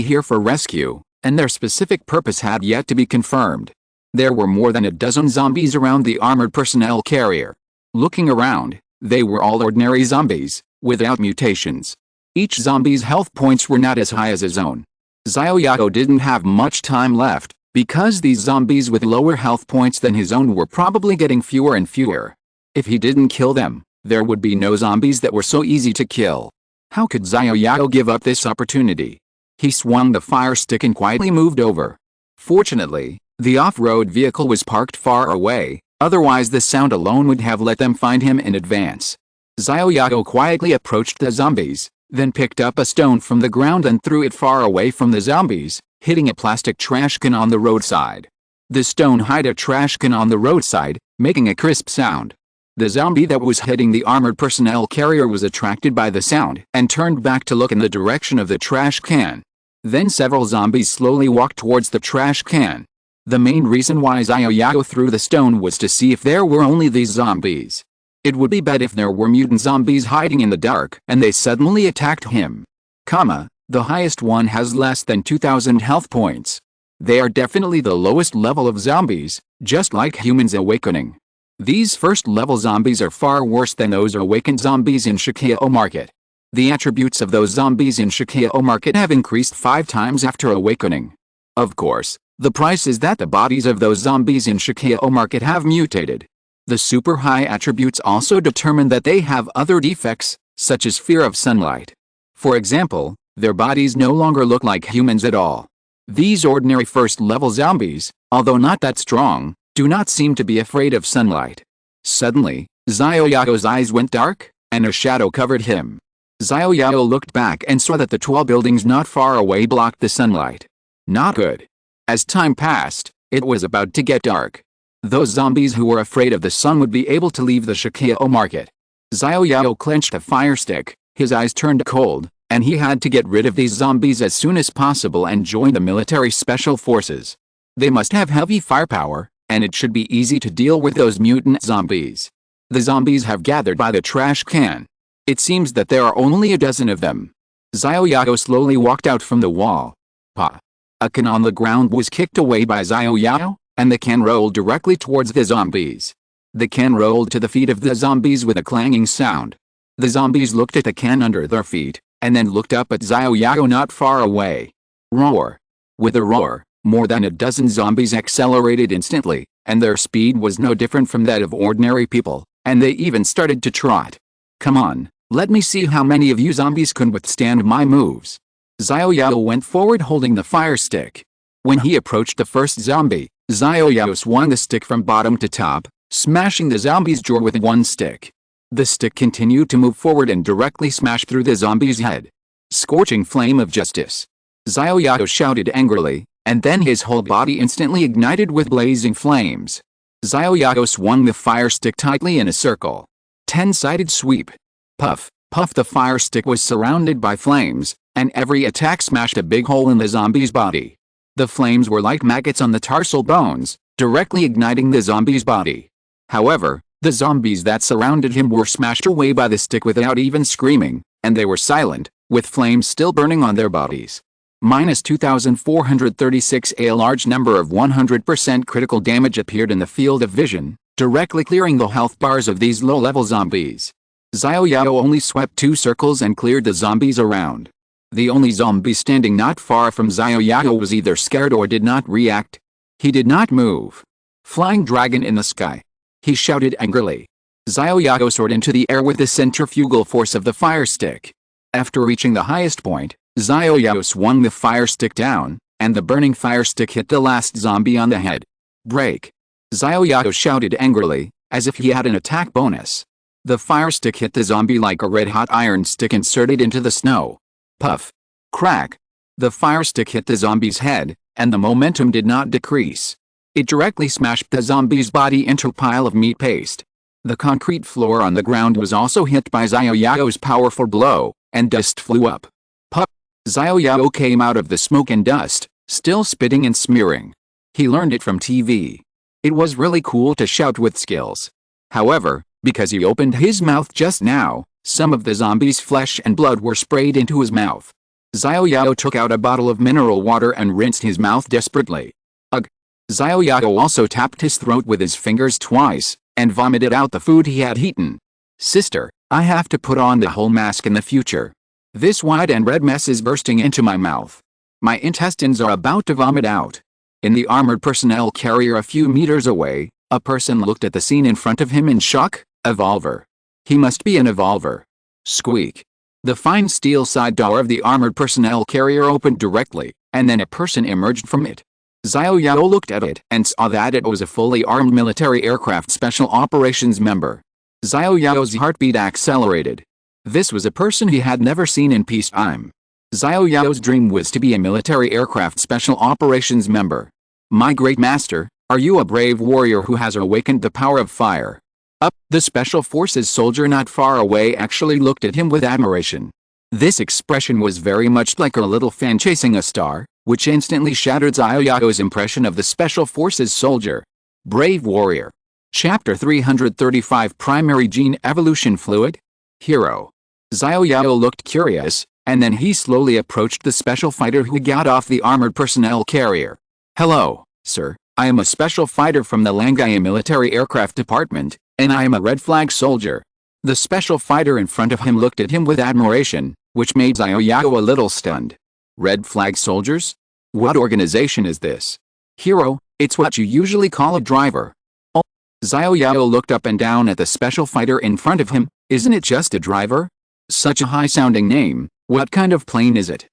here for rescue, and their specific purpose had yet to be confirmed. There were more than a dozen zombies around the armored personnel carrier. Looking around, they were all ordinary zombies, without mutations. Each zombie's health points were not as high as his own. Xiao Yao didn't have much time left, because these zombies with lower health points than his own were probably getting fewer and fewer. If he didn't kill them, there would be no zombies that were so easy to kill. How could Xiao Yao give up this opportunity? He swung the fire stick and quietly moved over. Fortunately, the off-road vehicle was parked far away, otherwise the sound alone would have let them find him in advance. Xiao Yao quietly approached the zombies, then picked up a stone from the ground and threw it far away from the zombies, hitting a plastic trash can on the roadside. The stone hit a trash can on the roadside, making a crisp sound. The zombie that was hitting the armored personnel carrier was attracted by the sound and turned back to look in the direction of the trash can. Then several zombies slowly walked towards the trash can. The main reason why Xiao Yao threw the stone was to see if there were only these zombies. It would be bad if there were mutant zombies hiding in the dark and they suddenly attacked him. The highest one has less than 2,000 health points. They are definitely the lowest level of zombies, just like humans awakening. These first-level zombies are far worse than those awakened zombies in Xiao Yao Market. The attributes of those zombies in Xiao Yao Market have increased 5 times after awakening. Of course, the price is that the bodies of those zombies in Xiao Yao Market have mutated. The super high attributes also determine that they have other defects, such as fear of sunlight. For example, their bodies no longer look like humans at all. These ordinary first-level zombies, although not that strong, do not seem to be afraid of sunlight. Suddenly, Xiao Yao's eyes went dark, and a shadow covered him. Xiao Yao looked back and saw that the tall buildings not far away blocked the sunlight. Not good. As time passed, it was about to get dark. Those zombies who were afraid of the sun would be able to leave the Xiao Yao Market. Xiao Yao clenched a fire stick, his eyes turned cold, and he had to get rid of these zombies as soon as possible and join the military special forces. They must have heavy firepower, and it should be easy to deal with those mutant zombies. The zombies have gathered by the trash can. It seems that there are only a dozen of them. Xiao Yao slowly walked out from the wall. A can on the ground was kicked away by Xiao Yao, and the can rolled directly towards the zombies. The can rolled to the feet of the zombies with a clanging sound. The zombies looked at the can under their feet, and then looked up at Xiao Yao not far away. Roar! With a roar, more than a dozen zombies accelerated instantly, and their speed was no different from that of ordinary people, and they even started to trot. Come on, let me see how many of you zombies can withstand my moves. Xiao Yao went forward holding the fire stick. When he approached the first zombie, Xiao Yao swung the stick from bottom to top, smashing the zombie's jaw with one stick. The stick continued to move forward and directly smashed through the zombie's head. Scorching flame of justice! Xiao Yao shouted angrily, and then his whole body instantly ignited with blazing flames. Xiao Yao swung the fire stick tightly in a circle. 10-sided sweep. Puff, puff. The fire stick was surrounded by flames, and every attack smashed a big hole in the zombie's body. The flames were like maggots on the tarsal bones, directly igniting the zombie's body. However, the zombies that surrounded him were smashed away by the stick without even screaming, and they were silent, with flames still burning on their bodies. Minus 2,436. A large number of 100% critical damage appeared in the field of vision, directly clearing the health bars of these low-level zombies. Xiao Yao only swept 2 circles and cleared the zombies around. The only zombie standing not far from Xiao Yao was either scared or did not react. He did not move. Flying dragon in the sky! He shouted angrily. Xiao Yao soared into the air with the centrifugal force of the fire stick. After reaching the highest point, Xiao Yao swung the fire stick down, and the burning fire stick hit the last zombie on the head. Break! Xiao Yao shouted angrily, as if he had an attack bonus. The fire stick hit the zombie like a red-hot iron stick inserted into the snow. Puff! Crack! The fire stick hit the zombie's head, and the momentum did not decrease. It directly smashed the zombie's body into a pile of meat paste. The concrete floor on the ground was also hit by Xiao Yao's powerful blow, and dust flew up. Puff! Xiao Yao came out of the smoke and dust, still spitting and smearing. He learned it from TV. It was really cool to shout with skills. However, because he opened his mouth just now, some of the zombie's flesh and blood were sprayed into his mouth. Xiao Yao took out a bottle of mineral water and rinsed his mouth desperately. Ugh! Xiao Yao also tapped his throat with his fingers twice, and vomited out the food he had eaten. Sister, I have to put on the whole mask in the future. This white and red mess is bursting into my mouth. My intestines are about to vomit out. In the armored personnel carrier a few meters away, a person looked at the scene in front of him in shock. Evolver. He must be an evolver. Squeak. The fine steel side door of the armored personnel carrier opened directly, and then a person emerged from it. Xiao Yao looked at it and saw that it was a fully armed military aircraft special operations member. Xiao Yao's heartbeat accelerated. This was a person he had never seen in peacetime. Xiao Yao's dream was to be a military aircraft special operations member. My great master, are you a brave warrior who has awakened the power of fire? Up, the special forces soldier not far away actually looked at him with admiration. This expression was very much like a little fan chasing a star, which instantly shattered Xiao Yao's impression of the special forces soldier. Brave warrior. Chapter 335 Primary Gene Evolution Fluid? Hero. Xiao Yao looked curious, and then he slowly approached the special fighter who got off the armored personnel carrier. Hello, sir, I am a special fighter from the Langai Military Aircraft Department, and I am a red flag soldier. The special fighter in front of him looked at him with admiration, which made Xiao Yao a little stunned. Red flag soldiers? What organization is this? Hero, it's what you usually call a driver. Oh. Xiao Yao looked up and down at the special fighter in front of him. Isn't it just a driver? Such a high-sounding name. What kind of plane is it?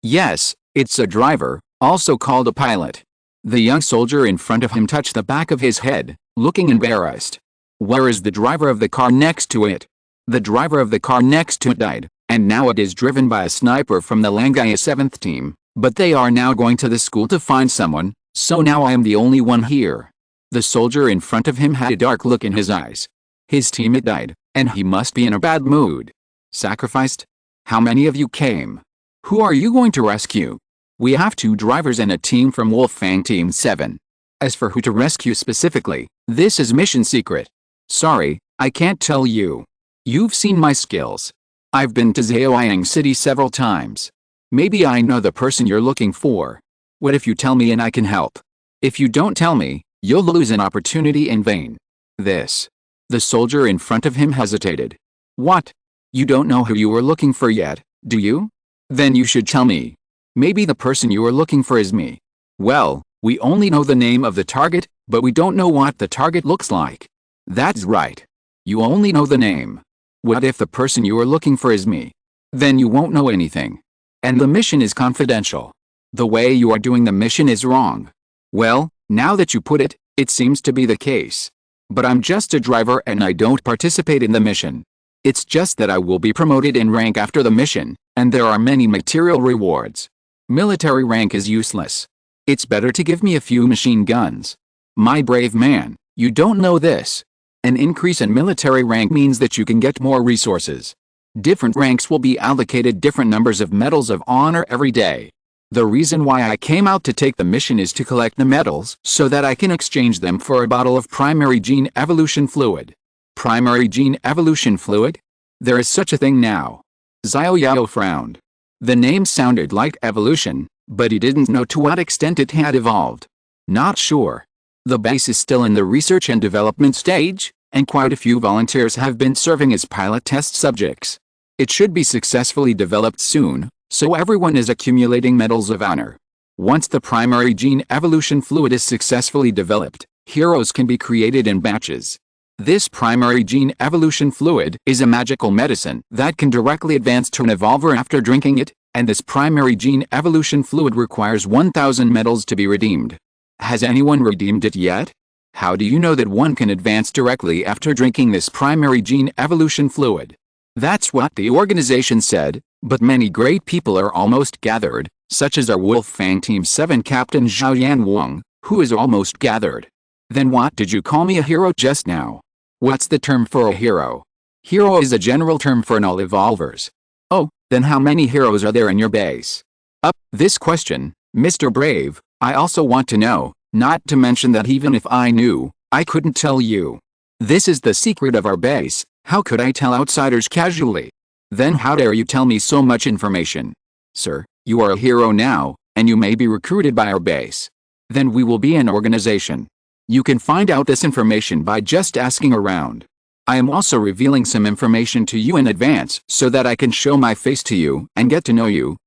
Yes, it's a driver, also called a pilot. The young soldier in front of him touched the back of his head, looking embarrassed. Where is the driver of the car next to it? The driver of the car next to it died, and now it is driven by a sniper from the Langai 7th team, but they are now going to the school to find someone, so now I am the only one here. The soldier in front of him had a dark look in his eyes. His teammate died, and he must be in a bad mood. Sacrificed? How many of you came? Who are you going to rescue? We have 2 drivers and a team from Wolfang Team 7. As for who to rescue specifically, this is mission secret. Sorry, I can't tell you. You've seen my skills. I've been to Zhaoyang City several times. Maybe I know the person you're looking for. What if you tell me and I can help? If you don't tell me, you'll lose an opportunity in vain. This. The soldier in front of him hesitated. What? You don't know who you were looking for yet, do you? Then you should tell me. Maybe the person you are looking for is me. Well, we only know the name of the target, but we don't know what the target looks like. That's right. You only know the name. What if the person you are looking for is me? Then you won't know anything. And the mission is confidential. The way you are doing the mission is wrong. Well, now that you put it, it seems to be the case. But I'm just a driver and I don't participate in the mission. It's just that I will be promoted in rank after the mission, and there are many material rewards. Military rank is useless. It's better to give me a few machine guns. My brave man, you don't know this. An increase in military rank means that you can get more resources. Different ranks will be allocated different numbers of medals of honor every day. The reason why I came out to take the mission is to collect the medals so that I can exchange them for a bottle of primary gene evolution fluid. Primary gene evolution fluid? There is such a thing now. Xiao Yao frowned. The name sounded like evolution, but he didn't know to what extent it had evolved. Not sure. The base is still in the research and development stage, and quite a few volunteers have been serving as pilot test subjects. It should be successfully developed soon, so everyone is accumulating medals of honor. Once the primary gene evolution fluid is successfully developed, heroes can be created in batches. This primary gene evolution fluid is a magical medicine that can directly advance to an evolver after drinking it, and this primary gene evolution fluid requires 1,000 metals to be redeemed. Has anyone redeemed it yet? How do you know that one can advance directly after drinking this primary gene evolution fluid? That's what the organization said, but many great people are almost gathered, such as our Wolfang Team 7 Captain Xiao Yao, who is almost gathered. Then what did you call me a hero just now? What's the term for a hero? Hero is a general term for null evolvers. Oh, then how many heroes are there in your base? This question, Mr. Brave, I also want to know, not to mention that even if I knew, I couldn't tell you. This is the secret of our base, how could I tell outsiders casually? Then how dare you tell me so much information? Sir, you are a hero now, and you may be recruited by our base. Then we will be an organization. You can find out this information by just asking around. I am also revealing some information to you in advance so that I can show my face to you and get to know you.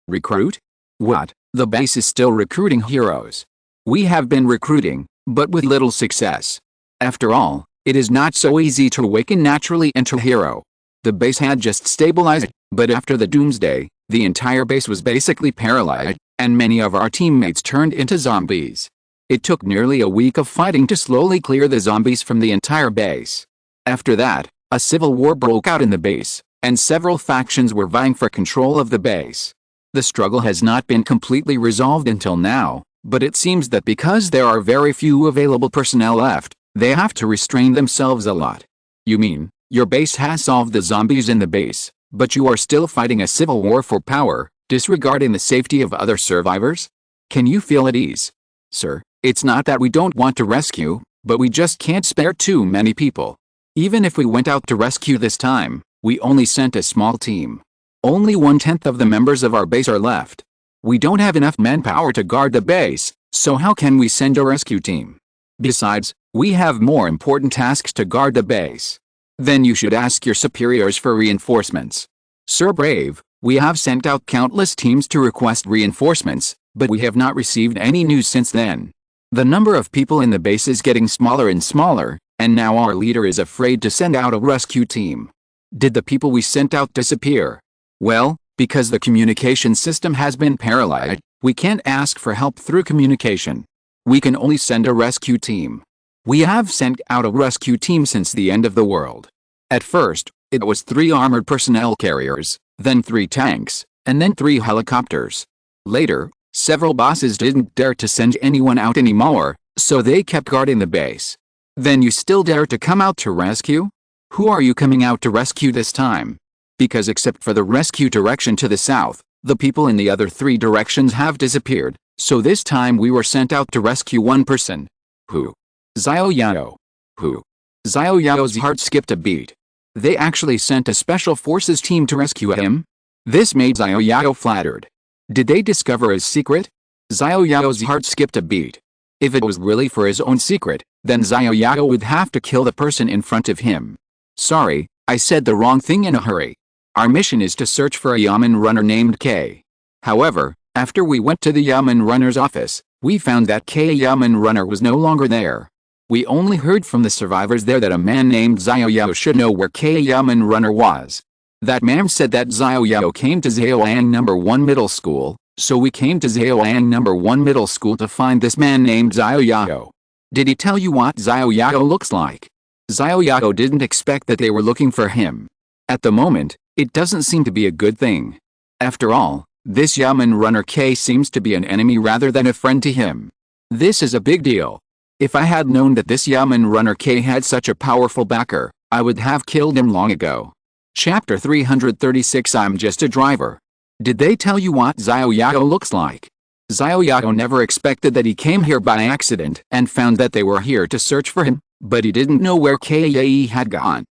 Recruit? What? The base is still recruiting heroes. We have been recruiting, but with little success. After all, it is not so easy to awaken naturally into a hero. The base had just stabilized, but after the doomsday, the entire base was basically paralyzed, and many of our teammates turned into zombies. It took nearly a week of fighting to slowly clear the zombies from the entire base. After that, a civil war broke out in the base, and several factions were vying for control of the base. The struggle has not been completely resolved until now, but it seems that because there are very few available personnel left, they have to restrain themselves a lot. You mean, your base has solved the zombies in the base, but you are still fighting a civil war for power, disregarding the safety of other survivors? Can you feel at ease? Sir, it's not that we don't want to rescue, but we just can't spare too many people. Even if we went out to rescue this time, we only sent a small team. Only 1/10 of the members of our base are left. We don't have enough manpower to guard the base, so how can we send a rescue team? Besides, we have more important tasks to guard the base. Then you should ask your superiors for reinforcements. Sir Brave, we have sent out countless teams to request reinforcements, but we have not received any news since then. The number of people in the base is getting smaller and smaller, and now our leader is afraid to send out a rescue team. Did the people we sent out disappear? Well, because the communication system has been paralyzed, we can't ask for help through communication. We can only send a rescue team. We have sent out a rescue team since the end of the world. At first, it was 3 armored personnel carriers, then 3 tanks, and then 3 helicopters. Later, several bosses didn't dare to send anyone out anymore, so they kept guarding the base. Then you still dare to come out to rescue? Who are you coming out to rescue this time? Because except for the rescue direction to the south, the people in the other 3 directions have disappeared, so this time we were sent out to rescue one person. Who? Xiao Yao. Who? Xiao Yao's heart skipped a beat. They actually sent a special forces team to rescue him? This made Xiao Yao flattered. Did they discover his secret? Xiao Yao's heart skipped a beat. If it was really for his own secret, then Xiao Yao would have to kill the person in front of him. Sorry, I said the wrong thing in a hurry. Our mission is to search for a Yamen runner named K. However, after we went to the Yamen runner's office, we found that K Yamen runner was no longer there. We only heard from the survivors there that a man named Xiao Yao should know where K Yamen runner was. That man said that Xiao Yao came to Zhaoyang No. 1 Middle School, so we came to Zhaoyang No. 1 Middle School to find this man named Xiao Yao. Did he tell you what Xiao Yao looks like? Xiao Yao didn't expect that they were looking for him. At the moment, it doesn't seem to be a good thing. After all, this Yamen runner K seems to be an enemy rather than a friend to him. This is a big deal. If I had known that this Yamen runner K had such a powerful backer, I would have killed him long ago. Chapter 336 I'm just a driver. Did they tell you what Xiao Yao looks like? Xiao Yao never expected that he came here by accident and found that they were here to search for him, but he didn't know where Kaye had gone.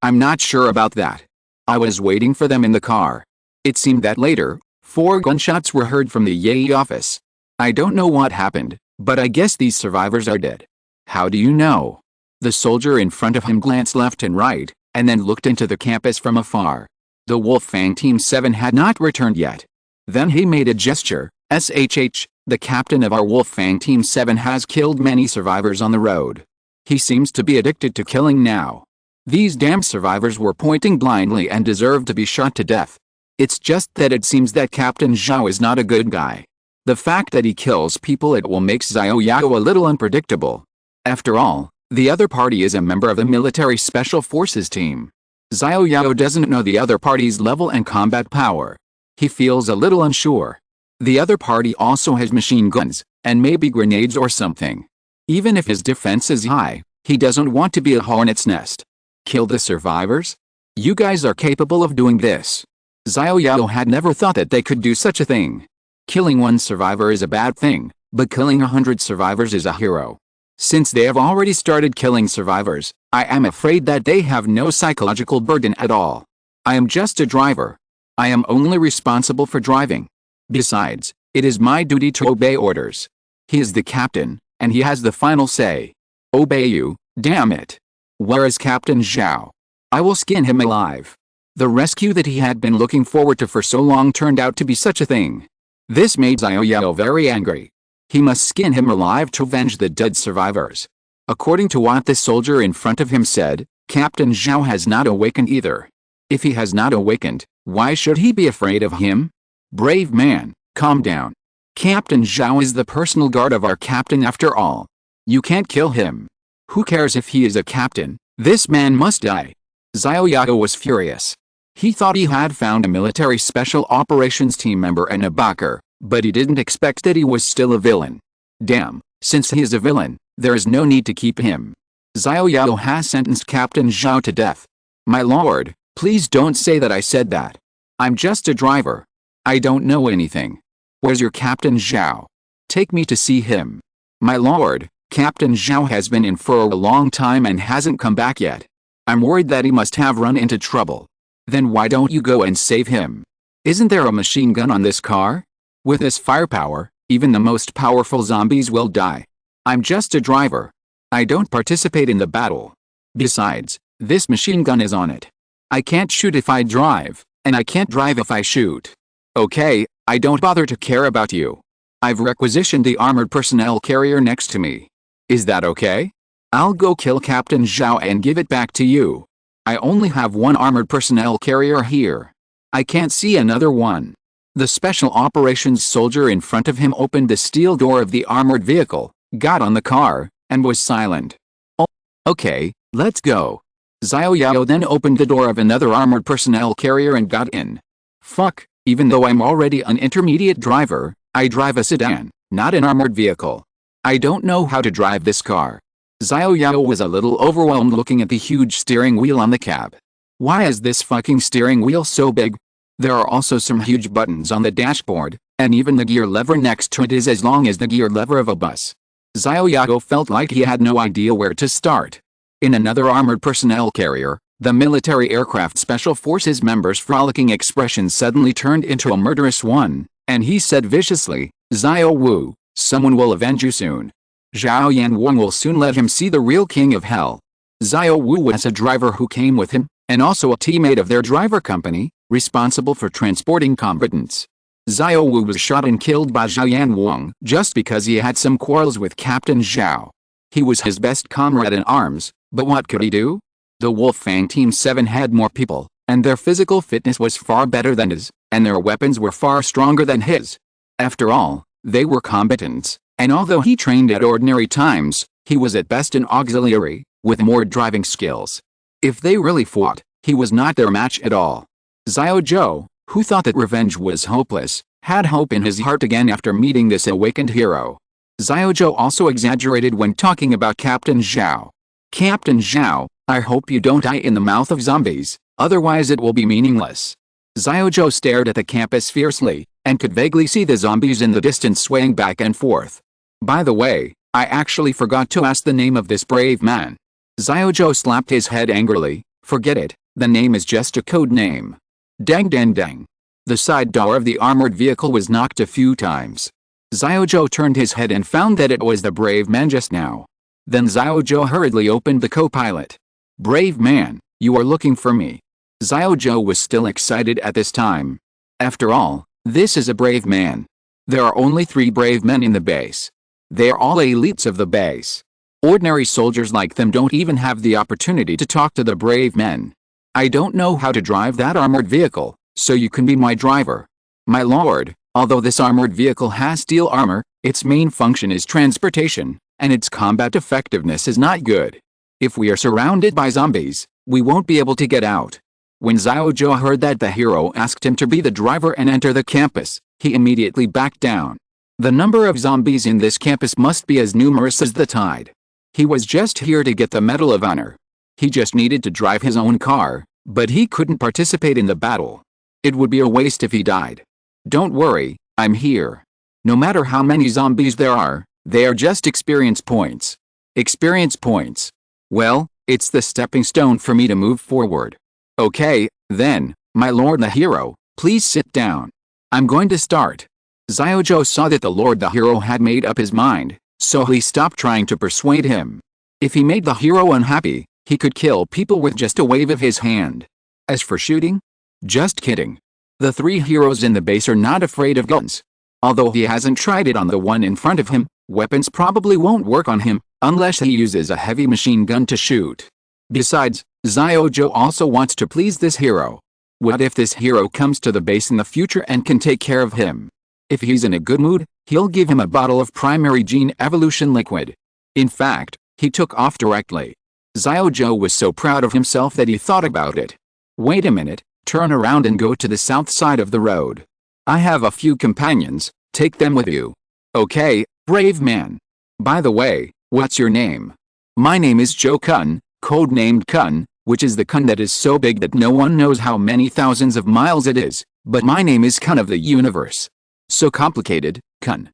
I'm not sure about that. I was waiting for them in the car. It seemed that later, 4 gunshots were heard from the Yae office. I don't know what happened, but I guess these survivors are dead. How do you know? The soldier in front of him glanced left and right, and then looked into the campus from afar. The Wolfang Team 7 had not returned yet. Then he made a gesture. SHH, the captain of our Wolfang Team 7 has killed many survivors on the road. He seems to be addicted to killing now. These damn survivors were pointing blindly and deserved to be shot to death. It's just that it seems that Captain Xiao is not a good guy. The fact that he kills people at will makes Xiao Yao a little unpredictable. After all, the other party is a member of the military special forces team. Xiao Yao doesn't know the other party's level and combat power. He feels a little unsure. The other party also has machine guns, and maybe grenades or something. Even if his defense is high, he doesn't want to be a hornet's nest. Kill the survivors? You guys are capable of doing this. Xiao Yao had never thought that they could do such a thing. Killing one survivor is a bad thing, but killing 100 survivors is a hero. Since they have already started killing survivors, I am afraid that they have no psychological burden at all. I am just a driver. I am only responsible for driving. Besides, it is my duty to obey orders. He is the captain, and he has the final say. Obey you, damn it. Where is Captain Xiao? I will skin him alive. The rescue that he had been looking forward to for so long turned out to be such a thing. This made Xiao Yao very angry. He must skin him alive to avenge the dead survivors. According to what the soldier in front of him said, Captain Xiao has not awakened either. If he has not awakened, why should he be afraid of him? Brave man, calm down. Captain Xiao is the personal guard of our captain after all. You can't kill him. Who cares if he is a captain? This man must die. Xiao Yao was furious. He thought he had found a military special operations team member and a backer, but he didn't expect that he was still a villain. Damn, since he is a villain, there is no need to keep him. Xiao Yao has sentenced Captain Xiao to death. My lord, please don't say that I said that. I'm just a driver. I don't know anything. Where's your Captain Xiao? Take me to see him. My lord, Captain Xiao has been in for a long time and hasn't come back yet. I'm worried that he must have run into trouble. Then why don't you go and save him? Isn't there a machine gun on this car? With this firepower, even the most powerful zombies will die. I'm just a driver. I don't participate in the battle. Besides, this machine gun is on it. I can't shoot if I drive, and I can't drive if I shoot. Okay, I don't bother to care about you. I've requisitioned the armored personnel carrier next to me. Is that okay? I'll go kill Captain Xiao and give it back to you. I only have one armored personnel carrier here. I can't see another one. The special operations soldier in front of him opened the steel door of the armored vehicle, got on the car, and was silent. Oh, okay, let's go. Xiao Yao then opened the door of another armored personnel carrier and got in. Fuck, even though I'm already an intermediate driver, I drive a sedan, not an armored vehicle. I don't know how to drive this car. Xiao Yao was a little overwhelmed looking at the huge steering wheel on the cab. Why is this fucking steering wheel so big? There are also some huge buttons on the dashboard, and even the gear lever next to it is as long as the gear lever of a bus. Xiao Yao felt like he had no idea where to start. In another armored personnel carrier, the military aircraft special forces member's frolicking expression suddenly turned into a murderous one, and he said viciously, "Xiao Wu, someone will avenge you soon. Zhao Yan Wang will soon let him see the real king of hell." Xiao Wu was a driver who came with him, and also a teammate of their driver company, responsible for transporting combatants. Xiao Wu was shot and killed by Zhao Yan Wang just because he had some quarrels with Captain Xiao. He was his best comrade in arms, but what could he do? The Wolfang Team 7 had more people, and their physical fitness was far better than his, and their weapons were far stronger than his. After all, they were combatants, and although he trained at ordinary times, he was at best an auxiliary, with more driving skills. If they really fought, he was not their match at all. Xiao Zhou, who thought that revenge was hopeless, had hope in his heart again after meeting this awakened hero. Xiao Zhou also exaggerated when talking about Captain Xiao. "Captain Xiao, I hope you don't die in the mouth of zombies, otherwise it will be meaningless." Xiao Zhou stared at the campus fiercely, and could vaguely see the zombies in the distance swaying back and forth. "By the way, I actually forgot to ask the name of this brave man." Xiao Zhou slapped his head angrily. "Forget it, the name is just a code name." Dang dang dang. The side door of the armored vehicle was knocked a few times. Xiao Zhou turned his head and found that it was the brave man just now. Then Xiao Zhou hurriedly opened the co-pilot. "Brave man, you are looking for me." Xiao Zhou was still excited at this time. After all, this is a brave man. There are only 3 brave men in the base. They are all elites of the base. Ordinary soldiers like them don't even have the opportunity to talk to the brave men. "I don't know how to drive that armored vehicle," So you can be my driver. My lord, although this armored vehicle has steel armor, its main function is transportation, and its combat effectiveness is not good. If we are surrounded by zombies, we won't be able to get out. When Xiao Yao heard that the hero asked him to be the driver and enter the campus, he immediately backed down. The number of zombies in this campus must be as numerous as the tide. He was just here to get the Medal of Honor. He just needed to drive his own car, but he couldn't participate in the battle. It would be a waste if he died. Don't worry, I'm here. No matter how many zombies there are, they are just experience points. Experience points. Well, it's the stepping stone for me to move forward. Okay, then, my lord the hero, please sit down. I'm going to start. Xiao Yao saw that the lord the hero had made up his mind, so he stopped trying to persuade him. If he made the hero unhappy, he could kill people with just a wave of his hand. As for shooting? Just kidding. The three heroes in the base are not afraid of guns. Although he hasn't tried it on the one in front of him, weapons probably won't work on him, unless he uses a heavy machine gun to shoot. Besides, Xiao Yao also wants to please this hero. What if this hero comes to the base in the future and can take care of him? If he's in a good mood, he'll give him a bottle of primary gene evolution liquid. In fact, he took off directly. Xiao Yao was so proud of himself that he thought about it. Wait a minute, turn around and go to the south side of the road. I have a few companions, take them with you. Okay, brave man. By the way, what's your name? My name is Joe Kun, codenamed Kun, which is the Kun that is so big that no one knows how many thousands of miles it is, but my name is Kun of the universe. So complicated, Kun.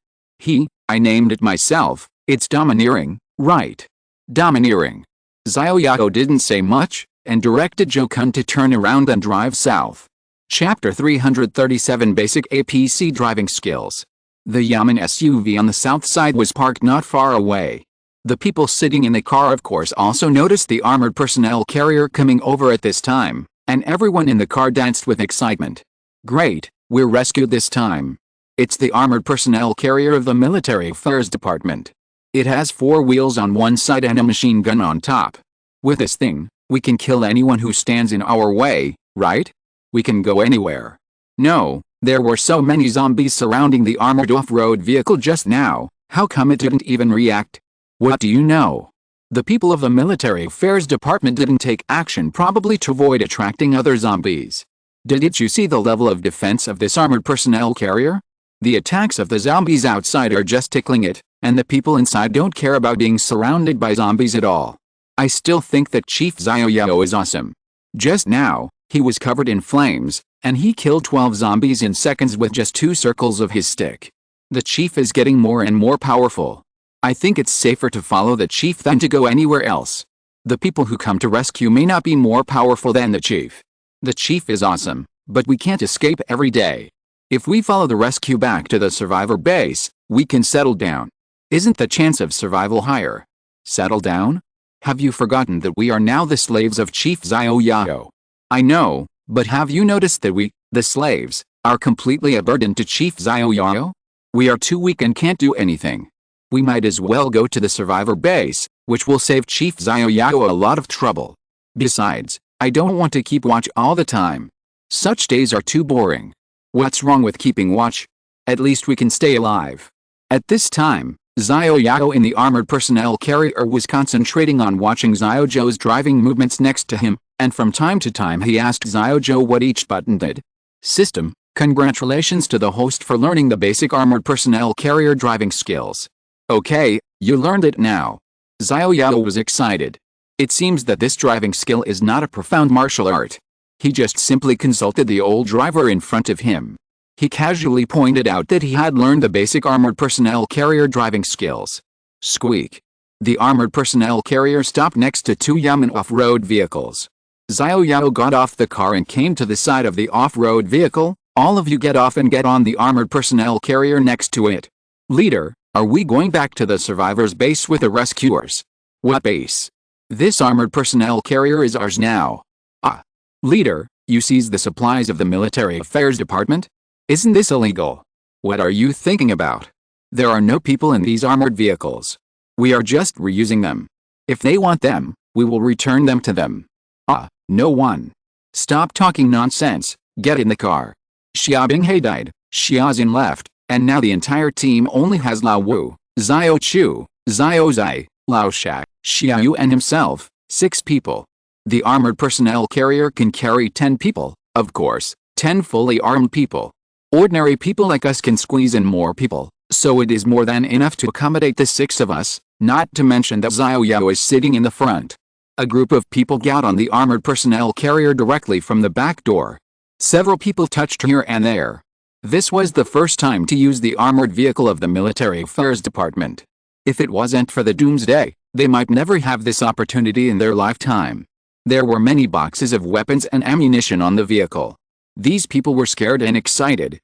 I named it myself, it's domineering, right? Domineering. Xiao Yao didn't say much, and directed Joe Kun to turn around and drive south. Chapter 337 Basic APC Driving Skills. The Yamen SUV on the south side was parked not far away. The people sitting in the car of course also noticed the armored personnel carrier coming over at this time, and everyone in the car danced with excitement. Great, we're rescued this time. It's the armored personnel carrier of the Military Affairs Department. It has 4 wheels on one side and a machine gun on top. With this thing, we can kill anyone who stands in our way, right? We can go anywhere. No, there were so many zombies surrounding the armored off-road vehicle just now, how come it didn't even react? What do you know? The people of the Military Affairs Department didn't take action probably to avoid attracting other zombies. Didn't you see the level of defense of this armored personnel carrier? The attacks of the zombies outside are just tickling it, and the people inside don't care about being surrounded by zombies at all. I still think that Chief Xiao Yao is awesome. Just now, he was covered in flames, and he killed 12 zombies in seconds with just 2 circles of his stick. The chief is getting more and more powerful. I think it's safer to follow the chief than to go anywhere else. The people who come to rescue may not be more powerful than the chief. The chief is awesome, but we can't escape every day. If we follow the rescue back to the survivor base, we can settle down. Isn't the chance of survival higher? Settle down? Have you forgotten that we are now the slaves of Chief Xiao Yao? I know, but have you noticed that we, the slaves, are completely a burden to Chief Xiao Yao? We are too weak and can't do anything. We might as well go to the survivor base, which will save Chief Xiao Yao a lot of trouble. Besides, I don't want to keep watch all the time. Such days are too boring. What's wrong with keeping watch? At least we can stay alive. At this time, Xiao Yao in the armored personnel carrier was concentrating on watching Xiao Zhou's driving movements next to him, and from time to time he asked Xiao Zhou what each button did. System, congratulations to the host for learning the basic armored personnel carrier driving skills. Okay, you learned it now. Xiao Yao was excited. It seems that this driving skill is not a profound martial art. He just simply consulted the old driver in front of him. He casually pointed out that he had learned the basic armored personnel carrier driving skills. Squeak. The armored personnel carrier stopped next to 2 Yamen off-road vehicles. Xiao Yao got off the car and came to the side of the off-road vehicle. All of you get off and get on the armored personnel carrier next to it. Leader, are we going back to the survivors' base with the rescuers? What base? This armored personnel carrier is ours now. Ah. Leader, you seized the supplies of the Military Affairs Department? Isn't this illegal? What are you thinking about? There are no people in these armored vehicles. We are just reusing them. If they want them, we will return them to them. Ah, no one. Stop talking nonsense, Get in the car. Xia Binghe died, Xia Xin left, and now the entire team only has Lao Wu, Xiao Chu, Xiao Zai, Lao Shak, Xiao Yu and himself, 6 people. The armored personnel carrier can carry 10 people, of course, 10 fully armed people. Ordinary people like us can squeeze in more people, so it is more than enough to accommodate the 6 of us, not to mention that Xiao Yao is sitting in the front. A group of people got on the armored personnel carrier directly from the back door. Several people touched here and there. This was the first time to use the armored vehicle of the Military Affairs Department. If it wasn't for the Doomsday, they might never have this opportunity in their lifetime. There were many boxes of weapons and ammunition on the vehicle. These people were scared and excited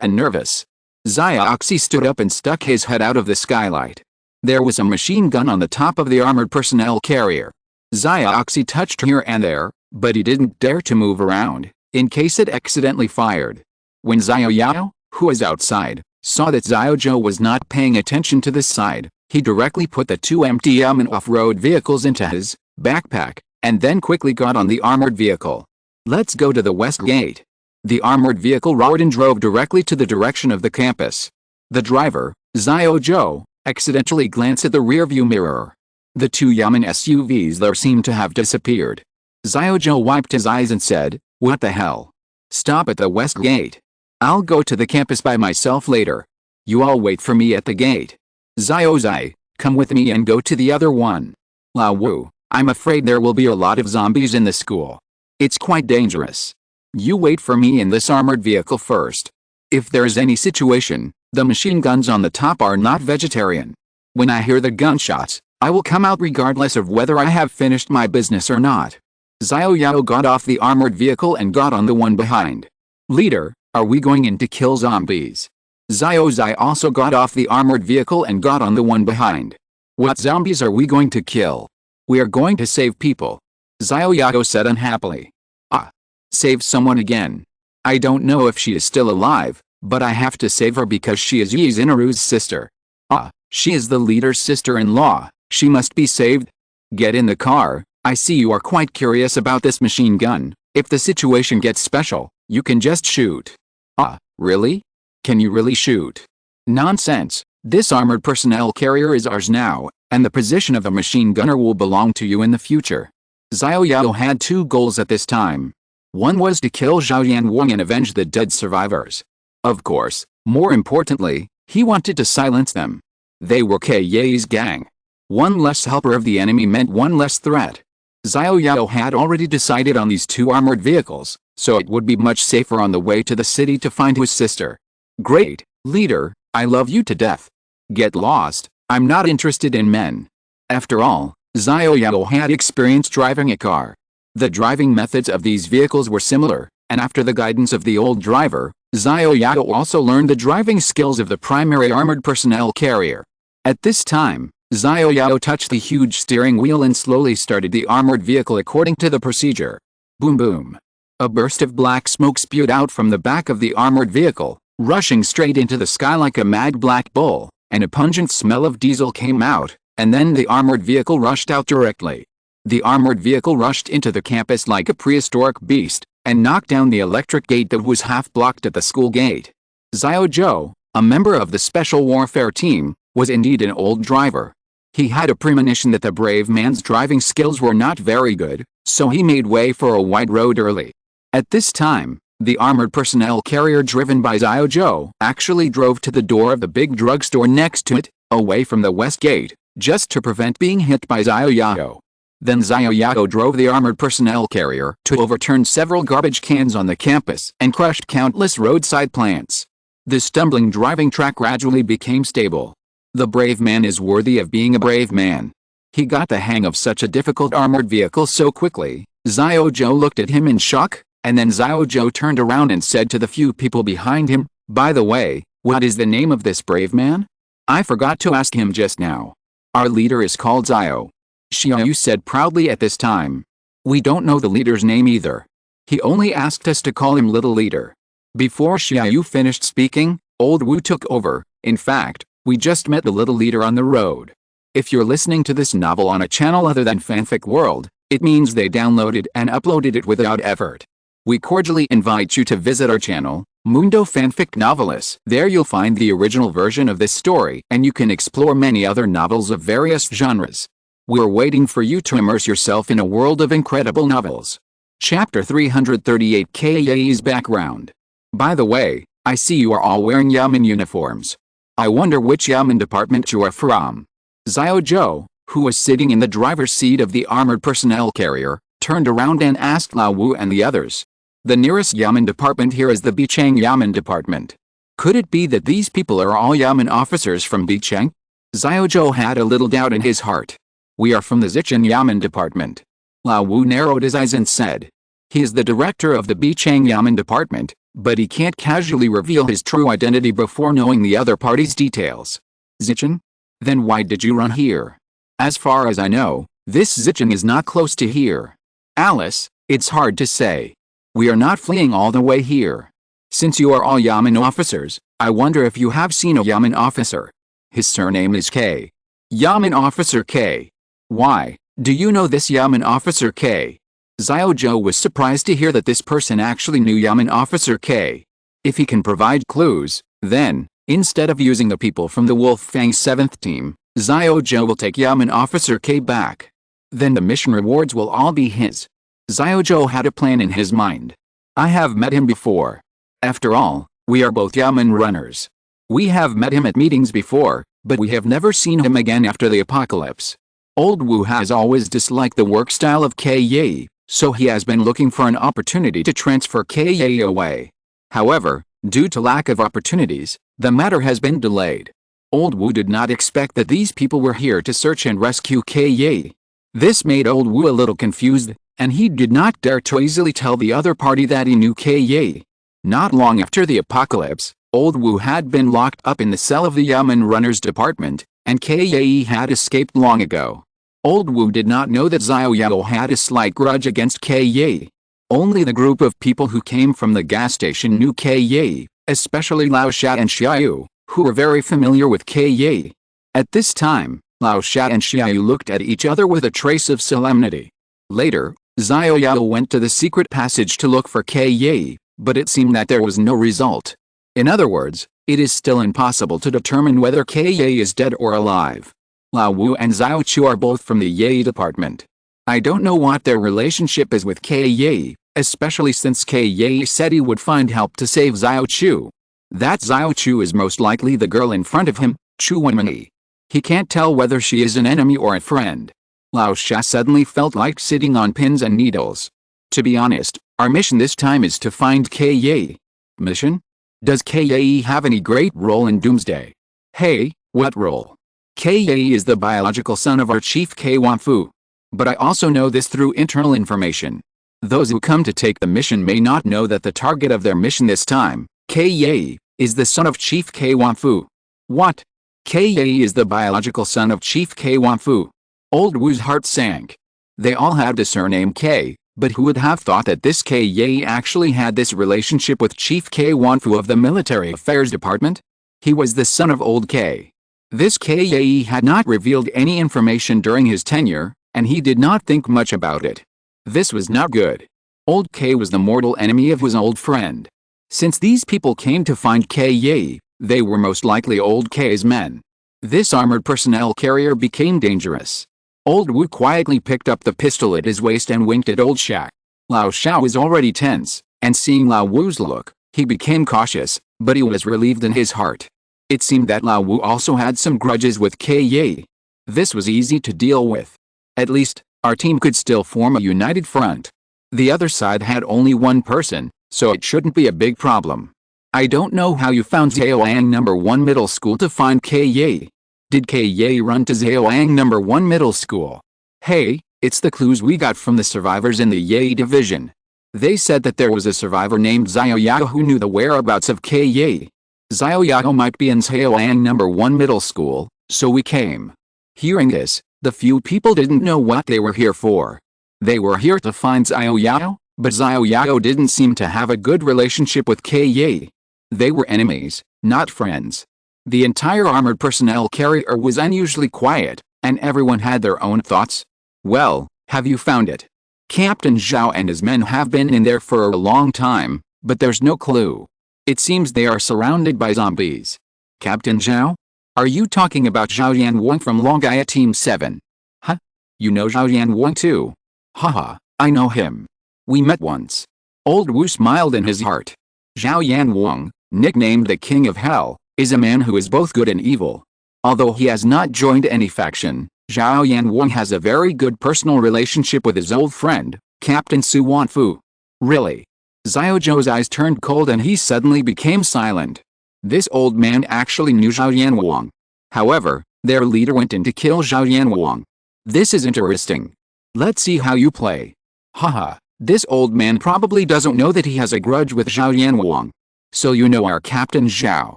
and nervous. Xiaoxi stood up and stuck his head out of the skylight. There was a machine gun on the top of the armored personnel carrier. Xiaoxi touched here and there, but he didn't dare to move around, in case it accidentally fired. When Xiao Yao, who was outside, saw that Xiao Zhou was not paying attention to this side, he directly put the 2 empty off-road vehicles into his backpack, and then quickly got on the armored vehicle. Let's go to the west gate. The armored vehicle roared and drove directly to the direction of the campus. The driver, Xiao Zhou, accidentally glanced at the rearview mirror. The 2 Yamen SUVs there seemed to have disappeared. Xiao Zhou wiped his eyes and said, "What the hell? Stop at the west gate. I'll go to the campus by myself later. You all wait for me at the gate. Xiao Zai, come with me and go to the other one. Lao Wu, I'm afraid there will be a lot of zombies in the school. It's quite dangerous. You wait for me in this armored vehicle first. If there's any situation, the machine guns on the top are not vegetarian. When I hear the gunshots, I will come out regardless of whether I have finished my business or not." Xiao Yao got off the armored vehicle and got on the one behind. "Leader, are we going in to kill zombies?" Xiao Zai also got off the armored vehicle and got on the one behind. "What zombies are we going to kill? We are going to save people," Xiao Yao said unhappily. "Ah, save someone again. I don't know if she is still alive, but I have to save her because she is Yi Zinaru's sister. Ah, she is the leader's sister-in-law, she must be saved. Get in the car. I see you are quite curious about this machine gun. If the situation gets special, you can just shoot." "Ah, really? Can you really shoot?" "Nonsense. This armored personnel carrier is ours now, and the position of the machine gunner will belong to you in the future." Xiao Yao had 2 goals at this time. One was to kill Zhao Yanwang and avenge the dead survivors. Of course, more importantly, he wanted to silence them. They were Kay's gang. One less helper of the enemy meant one less threat. Xiao Yao had already decided on these 2 armored vehicles, so it would be much safer on the way to the city to find his sister. "Great, leader, I love you to death. Get lost, I'm not interested in men." After all, Xiao Yao had experience driving a car. The driving methods of these vehicles were similar, and after the guidance of the old driver, Xiao Yao also learned the driving skills of the primary armored personnel carrier. At this time, Xiao Yao touched the huge steering wheel and slowly started the armored vehicle according to the procedure. Boom boom. A burst of black smoke spewed out from the back of the armored vehicle, rushing straight into the sky like a mad black bull, and a pungent smell of diesel came out, and then the armored vehicle rushed out directly. The armored vehicle rushed into the campus like a prehistoric beast, and knocked down the electric gate that was half blocked at the school gate. Xiao Zhou, a member of the special warfare team, was indeed an old driver. He had a premonition that the brave man's driving skills were not very good, so he made way for a wide road early. At this time, the armored personnel carrier driven by Xiao Zhou actually drove to the door of the big drugstore next to it, away from the west gate, just to prevent being hit by Xiao Yao. Then Xiao Yao drove the armored personnel carrier to overturn several garbage cans on the campus and crushed countless roadside plants. The stumbling driving track gradually became stable. The brave man is worthy of being a brave man. He got the hang of such a difficult armored vehicle so quickly. Xiao Zhou looked at him in shock, and then Xiao Zhou turned around and said to the few people behind him, "By the way, what is the name of this brave man? I forgot to ask him just now." "Our leader is called Xiao," Xiao Yu said proudly at this time. "We don't know the leader's name either. He only asked us to call him Little Leader." Before Xiao Yu finished speaking, Old Wu took over. "In fact, we just met the Little Leader on the road. If you're listening to this novel on a channel other than Fanfic World, it means they downloaded and uploaded it without effort. We cordially invite you to visit our channel, Mundo Fanfic Novelist. There you'll find the original version of this story, and you can explore many other novels of various genres. We're waiting for you to immerse yourself in a world of incredible novels. Chapter 338 Kaya's Background. By the way, I see you are all wearing Yamen uniforms. I wonder which Yamen department you are from. Xiao Yao, who was sitting in the driver's seat of the armored personnel carrier, turned around and asked Lao Wu and the others. The nearest Yamen department here is the Bicheng Yamen department. Could it be that these people are all Yamen officers from Bicheng? Xiao Yao had a little doubt in his heart. We are from the Zichen Yamen department. Lao Wu narrowed his eyes and said. He is the director of the Bicheng Yamen department, but he can't casually reveal his true identity before knowing the other party's details. Zichen? Then why did you run here? As far as I know, this Zichen is not close to here. Alice, it's hard to say. We are not fleeing all the way here. Since you are all Yamen officers, I wonder if you have seen a Yamen officer. His surname is K. Yamen Officer K. Why, do you know this Yamen Officer K? Xiao Yao was surprised to hear that this person actually knew Yamen Officer K. If he can provide clues, then, instead of using the people from the Wolf Fang 7th team, Xiao Yao will take Yamen Officer K back. Then the mission rewards will all be his. Xiao Yao had a plan in his mind. I have met him before. After all, we are both Yamen runners. We have met him at meetings before, but we have never seen him again after the apocalypse. Old Wu has always disliked the work style of Kaya, so he has been looking for an opportunity to transfer Kaya away. However, due to lack of opportunities, the matter has been delayed. Old Wu did not expect that these people were here to search and rescue Kaya. This made Old Wu a little confused, and he did not dare to easily tell the other party that he knew Kaya. Not long after the apocalypse, Old Wu had been locked up in the cell of the Yamen Runners department, and Kaya had escaped long ago. Old Wu did not know that Xiao Yao had a slight grudge against Kaya. Only the group of people who came from the gas station knew Kaya, especially Lao Sha and Xiao, who were very familiar with Kaya. At this time, Lao Sha and Xiao looked at each other with a trace of solemnity. Later, Xiao Yao went to the secret passage to look for Kaya, but it seemed that there was no result. In other words, it is still impossible to determine whether Kaya is dead or alive. Lao Wu and Xiao Chu are both from the Ye department. I don't know what their relationship is with Kaya, especially since Kaya said he would find help to save Xiao Chu. That Xiao Chu is most likely the girl in front of him, Chu Wenmani. He can't tell whether she is an enemy or a friend. Lao Sha suddenly felt like sitting on pins and needles. To be honest, our mission this time is to find Kaya. Mission? Does Kaya have any great role in Doomsday? Hey, what role? Kaya is the biological son of our chief K Wanfu. But I also know this through internal information. Those who come to take the mission may not know that the target of their mission this time, Kaya, is the son of Chief K Wanfu. What? Kaya is the biological son of Chief K Wanfu. Old Wu's heart sank. They all had the surname K, but who would have thought that this Kaya actually had this relationship with Chief K Wanfu of the Military Affairs Department? He was the son of Old K. This Kaya had not revealed any information during his tenure, and he did not think much about it. This was not good. Old K was the mortal enemy of his old friend. Since these people came to find Kaya, they were most likely Old K's men. This armored personnel carrier became dangerous. Old Wu quietly picked up the pistol at his waist and winked at Old Sha. Lao Sha was already tense, and seeing Lao Wu's look, he became cautious, but he was relieved in his heart. It seemed that Lao Wu also had some grudges with Kaya. This was easy to deal with. At least, our team could still form a united front. The other side had only one person, so it shouldn't be a big problem. I don't know how you found Zhaoang No. 1 Middle School to find Kaya. Did Kaya run to Zhaoang No. 1 Middle School? Hey, it's the clues we got from the survivors in the Ye division. They said that there was a survivor named Xiao Yao who knew the whereabouts of Kaya. Xiao Yao might be in Zhaoang No. 1 Middle School, so we came. Hearing this, the few people didn't know what they were here for. They were here to find Xiao Yao, but Xiao Yao didn't seem to have a good relationship with Kaya. They were enemies, not friends. The entire armored personnel carrier was unusually quiet, and everyone had their own thoughts. Well, have you found it? Captain Xiao and his men have been in there for a long time, but there's no clue. It seems they are surrounded by zombies. Captain Xiao? Are you talking about Xiao Yanwang from Longaya Team 7? Huh? You know Xiao Yanwang too? Haha, I know him. We met once. Old Wu smiled in his heart. Xiao Yanwang, nicknamed the King of Hell, is a man who is both good and evil. Although he has not joined any faction, Xiao Yanwang has a very good personal relationship with his old friend, Captain Su Wanfu. Really? Xiao Zhou's eyes turned cold and he suddenly became silent. This old man actually knew Xiao Yanwang. However, their leader went in to kill Xiao Yanwang. This is interesting. Let's see how you play. Haha, this old man probably doesn't know that he has a grudge with Xiao Yanwang. So you know our Captain Xiao.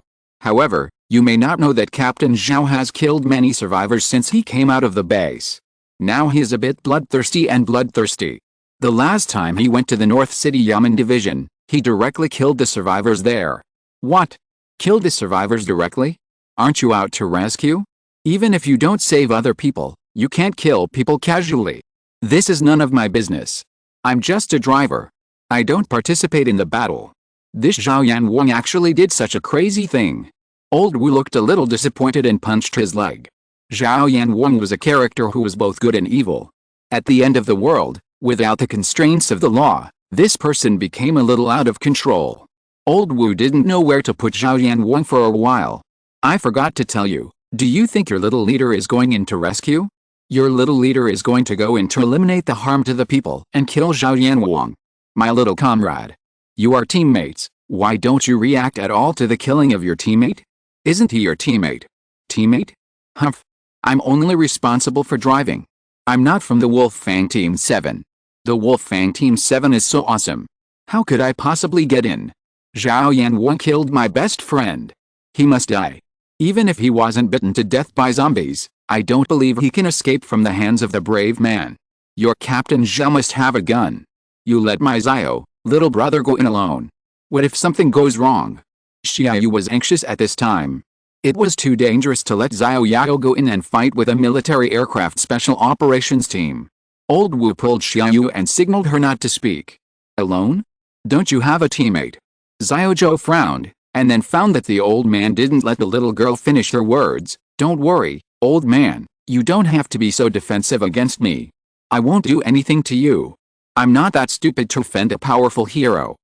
However, you may not know that Captain Xiao has killed many survivors since he came out of the base. Now he is a bit bloodthirsty. The last time he went to the North City Yamen Division, he directly killed the survivors there. What? Killed the survivors directly? Aren't you out to rescue? Even if you don't save other people, you can't kill people casually. This is none of my business. I'm just a driver. I don't participate in the battle. This Xiao Yanwang actually did such a crazy thing. Old Wu looked a little disappointed and punched his leg. Xiao Yanwang was a character who was both good and evil. At the end of the world, without the constraints of the law, this person became a little out of control. Old Wu didn't know where to put Xiao Yanwang for a while. I forgot to tell you, do you think your little leader is going in to rescue? Your little leader is going to go in to eliminate the harm to the people and kill Xiao Yanwang. My little comrade. You are teammates, why don't you react at all to the killing of your teammate? Isn't he your teammate? Teammate? Humph. I'm only responsible for driving. I'm not from the Wolfang Team 7. The Wolfang Team 7 is so awesome. How could I possibly get in? Xiao Yanwang killed my best friend. He must die. Even if he wasn't bitten to death by zombies, I don't believe he can escape from the hands of the brave man. Your Captain Xiao must have a gun. You let my Xiao, little brother, go in alone. What if something goes wrong? Xiao Yu was anxious at this time. It was too dangerous to let Xiao Yao go in and fight with a military aircraft special operations team. Old Wu pulled Xiao Yu and signaled her not to speak. Alone? Don't you have a teammate? Xiao Zhou frowned, and then found that the old man didn't let the little girl finish her words. Don't worry, old man, you don't have to be so defensive against me. I won't do anything to you. I'm not that stupid to offend a powerful hero.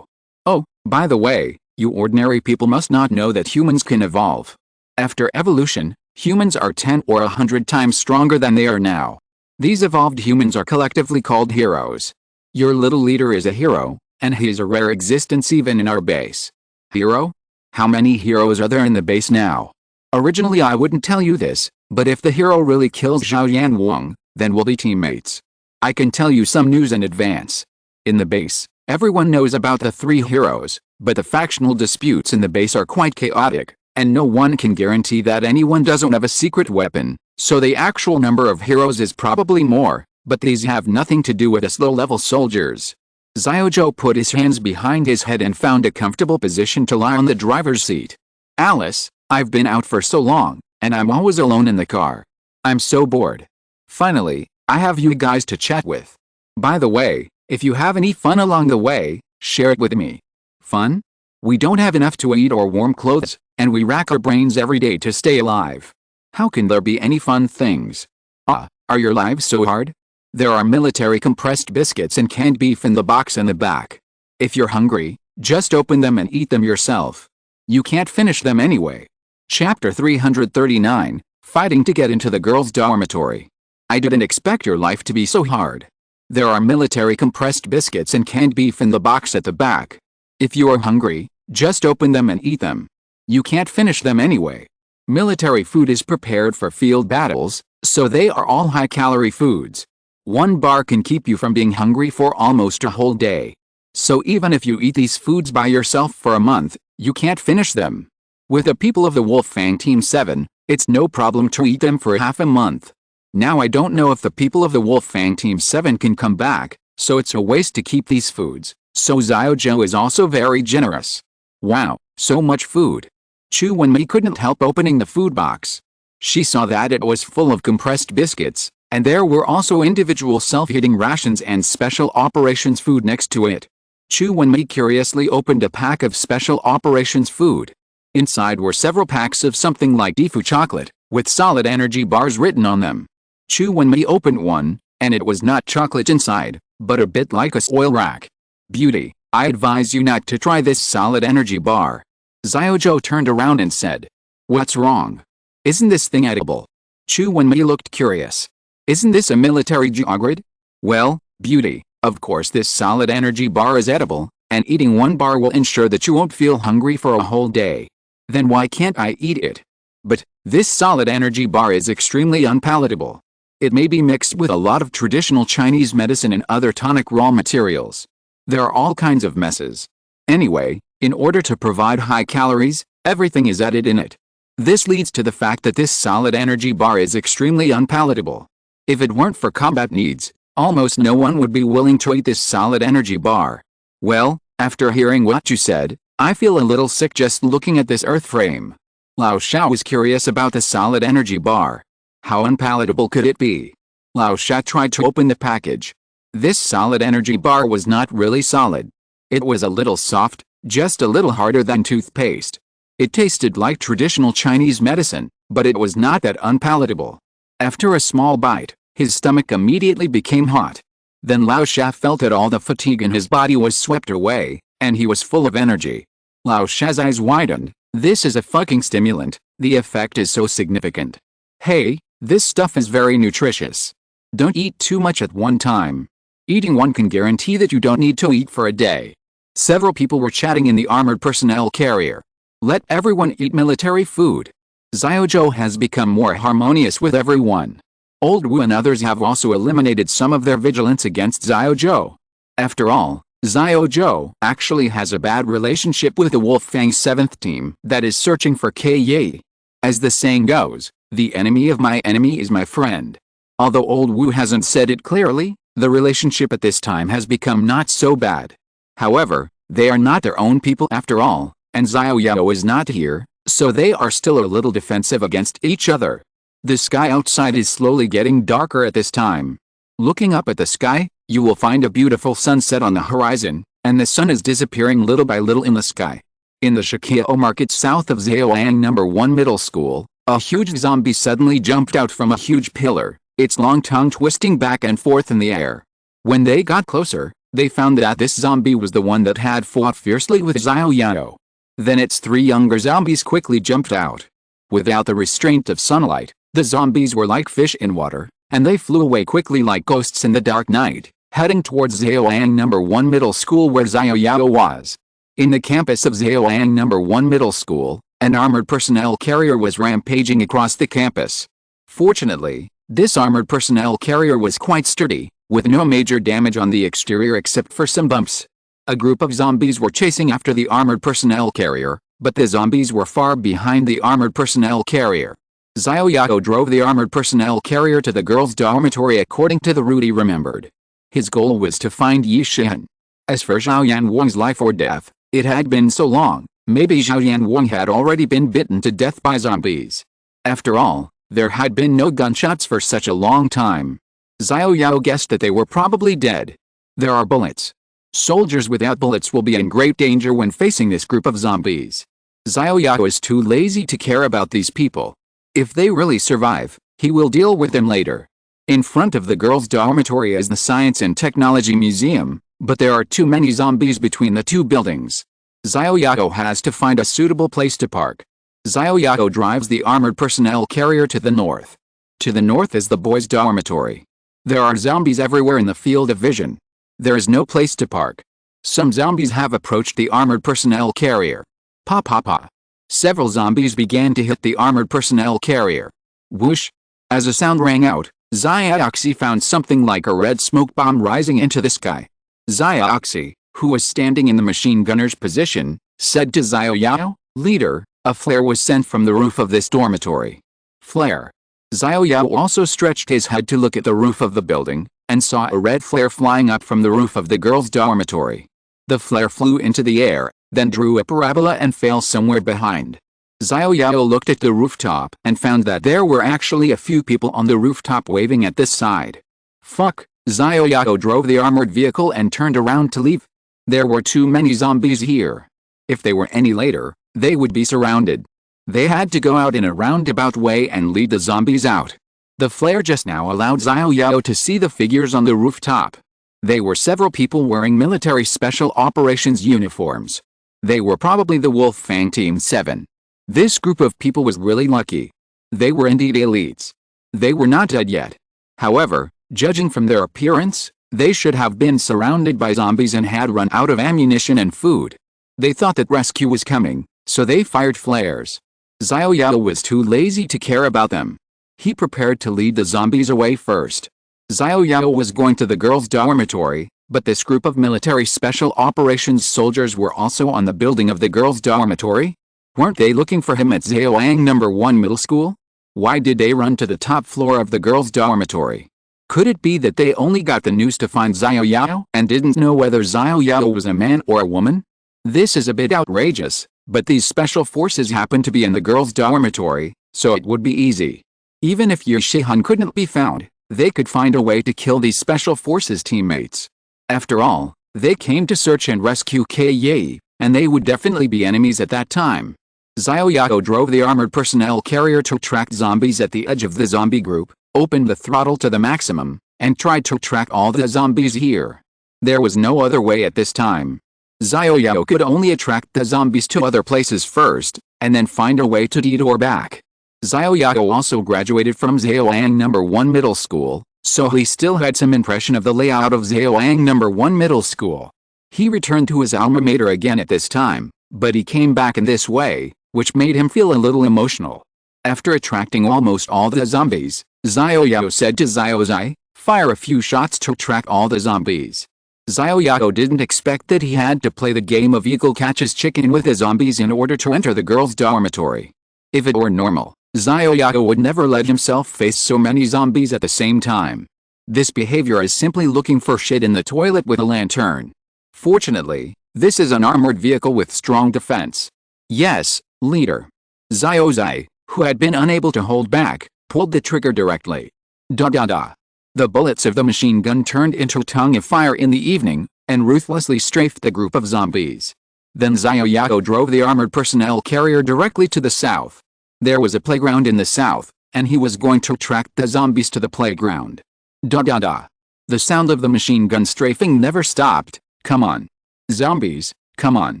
Oh, by the way, you ordinary people must not know that humans can evolve. After evolution, humans are 10 or 100 times stronger than they are now. These evolved humans are collectively called heroes. Your little leader is a hero, and he is a rare existence even in our base. Hero? How many heroes are there in the base now? Originally I wouldn't tell you this, but if the hero really kills Xiao Yanwang, then we'll be teammates. I can tell you some news in advance. In the base, everyone knows about the 3 heroes, but the factional disputes in the base are quite chaotic, and no one can guarantee that anyone doesn't have a secret weapon, so the actual number of heroes is probably more, but these have nothing to do with us low-level soldiers. Xiao Zhou put his hands behind his head and found a comfortable position to lie on the driver's seat. Alice, I've been out for so long, and I'm always alone in the car. I'm so bored. Finally, I have you guys to chat with. By the way, if you have any fun along the way, share it with me. Fun? We don't have enough to eat or warm clothes, and we rack our brains every day to stay alive. How can there be any fun things? Are your lives so hard? There are military compressed biscuits and canned beef in the box in the back. If you're hungry, just open them and eat them yourself. You can't finish them anyway. Chapter 339, Fighting to get into the girls' dormitory. I didn't expect your life to be so hard. There are military compressed biscuits and canned beef in the box at the back. If you are hungry, just open them and eat them. You can't finish them anyway. Military food is prepared for field battles, so they are all high-calorie foods. 1 bar can keep you from being hungry for almost a whole day. So even if you eat these foods by yourself for a month, you can't finish them. With the people of the Wolfang Team 7, it's no problem to eat them for half a month. Now I don't know if the people of the Wolfang Team 7 can come back, so it's a waste to keep these foods, so Xiao Zhou is also very generous. Wow, so much food. Chu Wenmei couldn't help opening the food box. She saw that it was full of compressed biscuits, And there were also individual self-heating rations and special operations food next to it. Chu Wenmei curiously opened a pack of special operations food. Inside were several packs of something like Defu chocolate, with solid energy bars written on them. Chu Wenmei opened one, and it was not chocolate inside, but a bit like a oil rack. Beauty, I advise you not to try this solid energy bar. Xiao Zhou turned around and said. What's wrong? Isn't this thing edible? Chu Wenmei looked curious. Isn't this a military geogrid? Well, Beauty, of course this solid energy bar is edible, and eating one bar will ensure that you won't feel hungry for a whole day. Then why can't I eat it? But, this solid energy bar is extremely unpalatable. It may be mixed with a lot of traditional Chinese medicine and other tonic raw materials. There are all kinds of messes. Anyway, in order to provide high calories, everything is added in it. This leads to the fact that this solid energy bar is extremely unpalatable. If it weren't for combat needs, almost no one would be willing to eat this solid energy bar. Well, after hearing what you said, I feel a little sick just looking at this earth frame. Lao Xiao was curious about the solid energy bar. How unpalatable could it be? Lao Xiao tried to open the package. This solid energy bar was not really solid. It was a little soft, just a little harder than toothpaste. It tasted like traditional Chinese medicine, but it was not that unpalatable. After a small bite, his stomach immediately became hot. Then Lao Xiao felt that all the fatigue in his body was swept away, and he was full of energy. Lao Xiao's eyes widened. This is a fucking stimulant, the effect is so significant. Hey, this stuff is very nutritious. Don't eat too much at one time. Eating one can guarantee that you don't need to eat for a day. Several people were chatting in the armored personnel carrier. Let everyone eat military food. Xiao Zhou has become more harmonious with everyone. Old Wu and others have also eliminated some of their vigilance against Xiao Zhou. After all, Xiao Zhou actually has a bad relationship with the Wolfang 7th team that is searching for Ye. As the saying goes, the enemy of my enemy is my friend. Although Old Wu hasn't said it clearly, the relationship at this time has become not so bad. However, they are not their own people after all, and Xiao Yao is not here, so they are still a little defensive against each other. The sky outside is slowly getting darker at this time. Looking up at the sky, you will find a beautiful sunset on the horizon, and the sun is disappearing little by little in the sky. In the Xiao market south of Zhaoyang No. 1 Middle School, a huge zombie suddenly jumped out from a huge pillar, its long tongue twisting back and forth in the air. When they got closer, they found that this zombie was the one that had fought fiercely with Xiao Yao. Then its three younger zombies quickly jumped out. Without the restraint of sunlight, the zombies were like fish in water, and they flew away quickly like ghosts in the dark night, heading towards Zhaoyang No. 1 Middle School where Xiao Yao was. In the campus of Zhaoyang No. 1 Middle School, an armored personnel carrier was rampaging across the campus. Fortunately, this armored personnel carrier was quite sturdy, with no major damage on the exterior except for some bumps. A group of zombies were chasing after the armored personnel carrier, but the zombies were far behind the armored personnel carrier. Xiao Yao drove the armored personnel carrier to the girls' dormitory according to the route he remembered. His goal was to find Yi Shen. As for Zhao Yanwang's life or death, it had been so long, maybe Zhao Yanwang had already been bitten to death by zombies. After all, there had been no gunshots for such a long time. Xiao Yao guessed that they were probably dead. There are bullets. Soldiers without bullets will be in great danger when facing this group of zombies. Xiao Yao is too lazy to care about these people. If they really survive, he will deal with them later. In front of the girls' dormitory is the Science and Technology Museum, but there are too many zombies between the two buildings. Xiao Yao has to find a suitable place to park. Xiao Yao drives the armored personnel carrier to the north. To the north is the boys' dormitory. There are zombies everywhere in the field of vision. There is no place to park. Some zombies have approached the armored personnel carrier. Pa pa pa. Several zombies began to hit the armored personnel carrier. Whoosh! As a sound rang out, Xiaoxi found something like a red smoke bomb rising into the sky. Xiaoxi, who was standing in the machine gunner's position, said to Xiao Yao, "Leader, a flare was sent from the roof of this dormitory." Flare. Xiao Yao also stretched his head to look at the roof of the building, and saw a red flare flying up from the roof of the girls' dormitory. The flare flew into the air, then drew a parabola and fell somewhere behind. Xiao Yao looked at the rooftop and found that there were actually a few people on the rooftop waving at this side. Fuck, Xiao Yao drove the armored vehicle and turned around to leave. There were too many zombies here. If they were any later, they would be surrounded. They had to go out in a roundabout way and lead the zombies out. The flare just now allowed Xiao Yao to see the figures on the rooftop. They were several people wearing military special operations uniforms. They were probably the Wolf Fang Team 7. This group of people was really lucky. They were indeed elites. They were not dead yet. However, judging from their appearance, they should have been surrounded by zombies and had run out of ammunition and food. They thought that rescue was coming, so they fired flares. Xiao Yao was too lazy to care about them. He prepared to lead the zombies away first. Xiao Yao was going to the girls' dormitory, but this group of military special operations soldiers were also on the building of the girls' dormitory. Weren't they looking for him at Zhaoyang No. 1 middle school? Why did they run to the top floor of the girls' dormitory? Could it be that they only got the news to find Xiao Yao and didn't know whether Xiao Yao was a man or a woman? This is a bit outrageous, but these special forces happen to be in the girls' dormitory, so it would be easy. Even if Yu Shihan couldn't be found, they could find a way to kill these special forces teammates. After all, they came to search and rescue Kaye, and they would definitely be enemies at that time. Xiao Yao drove the armored personnel carrier to track zombies at the edge of the zombie group, opened the throttle to the maximum, and tried to track all the zombies here. There was no other way at this time. Xiao Yao could only attract the zombies to other places first, and then find a way to detour back. Xiao Yao also graduated from Zhaoyang No. 1 middle school, so he still had some impression of the layout of Zhaoyang No. 1 middle school. He returned to his alma mater again at this time, but he came back in this way, which made him feel a little emotional. After attracting almost all the zombies, Xiao Yao said to Xiao Zai, "Fire a few shots to track all the zombies." Xiao Yao didn't expect that he had to play the game of eagle catches chicken with the zombies in order to enter the girls' dormitory. If it were normal, Xiao Yao would never let himself face so many zombies at the same time. This behavior is simply looking for shit in the toilet with a lantern. Fortunately, this is an armored vehicle with strong defense. Yes, leader. Xiao Zai, who had been unable to hold back, pulled the trigger directly. Da-da-da. The bullets of the machine gun turned into a tongue of fire in the evening, and ruthlessly strafed the group of zombies. Then Xiao Yao drove the armored personnel carrier directly to the south. There was a playground in the south, and he was going to track the zombies to the playground. Da-da-da. The sound of the machine gun strafing never stopped. Come on. Zombies, come on.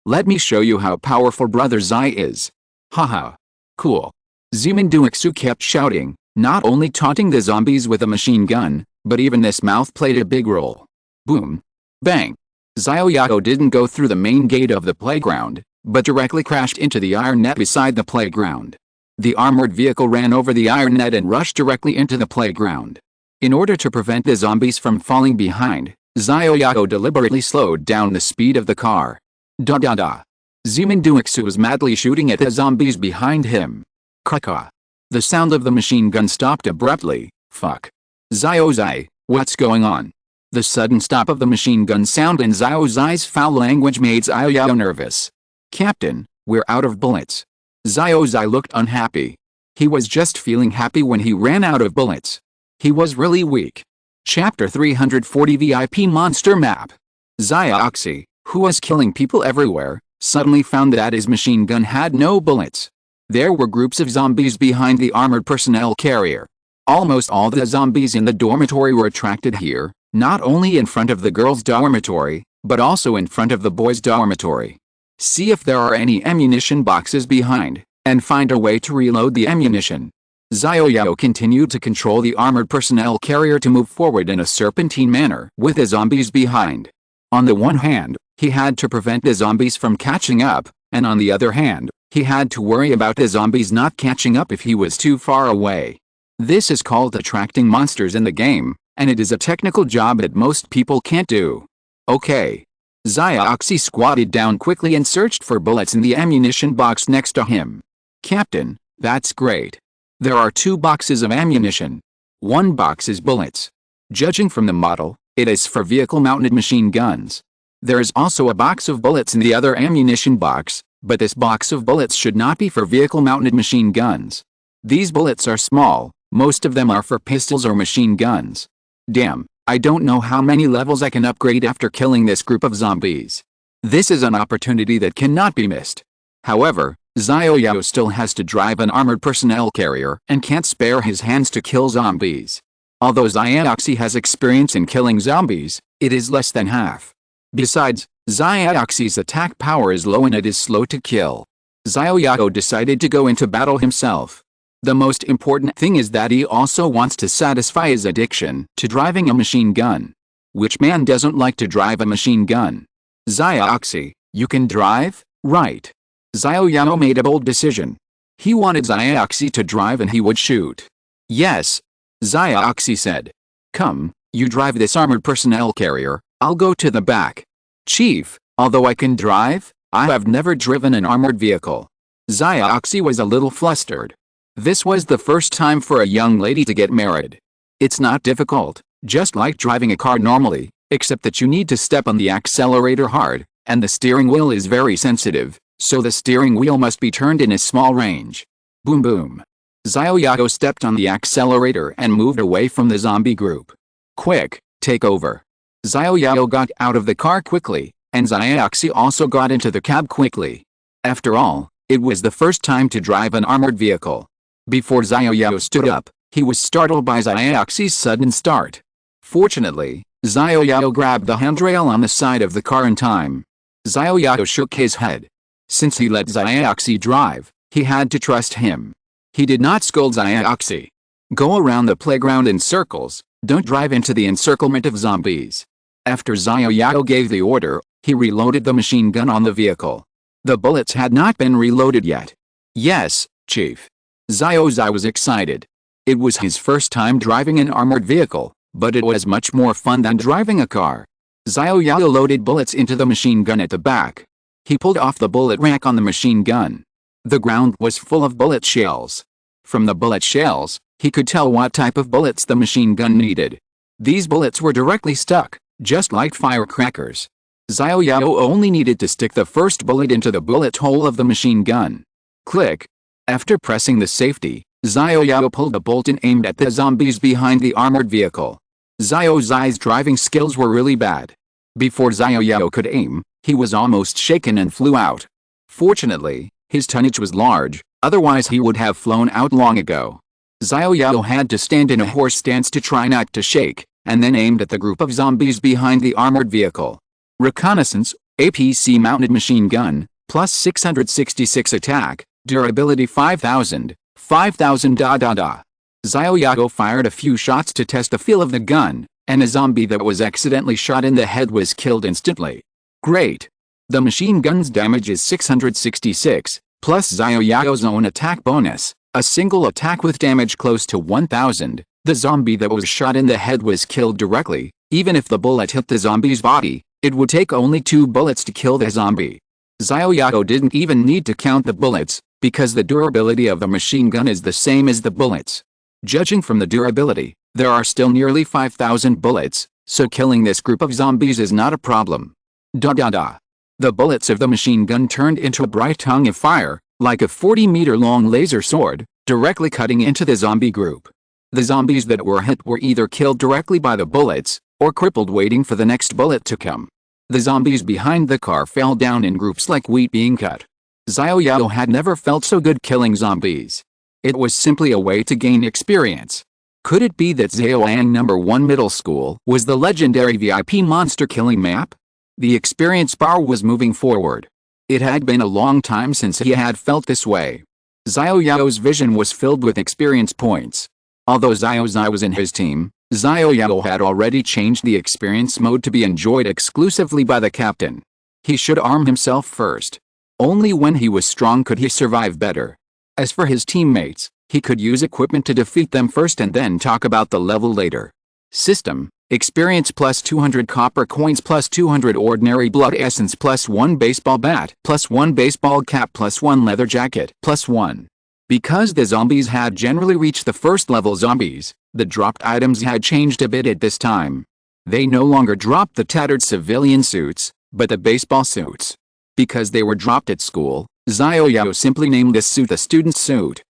Let me show you how powerful Brother Zai is. Haha. Cool. Zimin Duixu kept shouting, not only taunting the zombies with a machine gun, but even this mouth played a big role. Boom. Bang. Xiao Yao didn't go through the main gate of the playground, but directly crashed into the iron net beside the playground. The armored vehicle ran over the iron net and rushed directly into the playground. In order to prevent the zombies from falling behind, Xiao Yao deliberately slowed down the speed of the car. Da-da-da. Zimin Duixu was madly shooting at the zombies behind him. Caw. The sound of the machine gun stopped abruptly. Fuck. Xiao Zai, what's going on? The sudden stop of the machine gun sound in Xiao Zai's foul language made Xiao Yao nervous. Captain, we're out of bullets. Xiao Zai looked unhappy. He was just feeling happy when he ran out of bullets. He was really weak. Chapter 340 VIP Monster Map. Xiaoxi, who was killing people everywhere, suddenly found that his machine gun had no bullets. There were groups of zombies behind the armored personnel carrier. Almost all the zombies in the dormitory were attracted here, not only in front of the girls' dormitory, but also in front of the boys' dormitory. See if there are any ammunition boxes behind, and find a way to reload the ammunition. Xiao Yao continued to control the armored personnel carrier to move forward in a serpentine manner with the zombies behind. On the one hand, he had to prevent the zombies from catching up, and on the other hand, he had to worry about the zombies not catching up if he was too far away. This is called attracting monsters in the game, and it is a technical job that most people can't do. Okay. Xiaoxi squatted down quickly and searched for bullets in the ammunition box next to him. Captain, that's great. There are 2 boxes of ammunition. 1 box is bullets. Judging from the model, it is for vehicle-mounted machine guns. There is also a box of bullets in the other ammunition box, But this box of bullets should not be for vehicle-mounted machine guns. These bullets are small, most of them are for pistols or machine guns. Damn, I don't know how many levels I can upgrade after killing this group of zombies. This is an opportunity that cannot be missed. However, Xiao Yao still has to drive an armored personnel carrier and can't spare his hands to kill zombies. Although Xiaoxi has experience in killing zombies, it is less than half. Besides, Xiaoxi's attack power is low and it is slow to kill. Xiao Yao decided to go into battle himself. The most important thing is that he also wants to satisfy his addiction to driving a machine gun. Which man doesn't like to drive a machine gun? Xiaoxi, you can drive, right? Xiao Yao made a bold decision. He wanted Xiaoxi to drive and he would shoot. Yes, Xiaoxi said. Come, you drive this armored personnel carrier, I'll go to the back. Chief, although I can drive, I have never driven an armored vehicle. Xiaoxi was a little flustered. This was the first time for a young lady to get married. It's not difficult, just like driving a car normally, except that you need to step on the accelerator hard, and the steering wheel is very sensitive, so the steering wheel must be turned in a small range. Boom boom. Xiao Yao stepped on the accelerator and moved away from the zombie group. Quick, take over. Xiao Yao got out of the car quickly, and Xiaoxi also got into the cab quickly. After all, it was the first time to drive an armored vehicle. Before Xiao Yao stood up, he was startled by Xiaoxi's sudden start. Fortunately, Xiao Yao grabbed the handrail on the side of the car in time. Xiao Yao shook his head. Since he let Xiaoxi drive, he had to trust him. He did not scold Xiaoxi. Go around the playground in circles, don't drive into the encirclement of zombies. After Xiao Yao gave the order, he reloaded the machine gun on the vehicle. The bullets had not been reloaded yet. Yes, Chief. Xiao Zai was excited. It was his first time driving an armored vehicle, but it was much more fun than driving a car. Xiao Yao loaded bullets into the machine gun at the back. He pulled off the bullet rack on the machine gun. The ground was full of bullet shells. From the bullet shells, he could tell what type of bullets the machine gun needed. These bullets were directly stuck, just like firecrackers. Xiao Yao only needed to stick the first bullet into the bullet hole of the machine gun. Click. After pressing the safety, Xiao Yao pulled a bolt and aimed at the zombies behind the armored vehicle. Xiao Zai's driving skills were really bad. Before Xiao Yao could aim, he was almost shaken and flew out. Fortunately, his tonnage was large, otherwise he would have flown out long ago. Xiao Yao had to stand in a horse stance to try not to shake, and then aimed at the group of zombies behind the armored vehicle. Reconnaissance, APC mounted machine gun, plus 666 attack, durability 5000, 5000 . Xiao Yao fired a few shots to test the feel of the gun, and a zombie that was accidentally shot in the head was killed instantly. Great. The machine gun's damage is 666, plus Xiao Yao's own attack bonus, a single attack with damage close to 1000. The zombie that was shot in the head was killed directly. Even if the bullet hit the zombie's body, it would take only 2 bullets to kill the zombie. Xiao Yao didn't even need to count the bullets, because the durability of the machine gun is the same as the bullets. Judging from the durability, there are still nearly 5000 bullets, so killing this group of zombies is not a problem. The bullets of the machine gun turned into a bright tongue of fire, like a 40-meter-long laser sword, directly cutting into the zombie group. The zombies that were hit were either killed directly by the bullets, or crippled waiting for the next bullet to come. The zombies behind the car fell down in groups like wheat being cut. Xiao Yao had never felt so good killing zombies. It was simply a way to gain experience. Could it be that Zhaoyang No. 1 Middle School was the legendary VIP monster killing map? The experience bar was moving forward. It had been a long time since he had felt this way. Xiao Yao's vision was filled with experience points. Although Xiao Zai was in his team, Xiao Yao had already changed the experience mode to be enjoyed exclusively by the captain. He should arm himself first. Only when he was strong could he survive better. As for his teammates, he could use equipment to defeat them first and then talk about the level later. System: experience plus 200 copper coins plus 200 ordinary blood essence plus 1 baseball bat plus 1 baseball cap plus 1 leather jacket plus 1. Because the zombies had generally reached the first level zombies, the dropped items had changed a bit at this time. They no longer dropped the tattered civilian suits, but the baseball suits. Because they were dropped at school, Xiao Yao simply named this suit the student suit.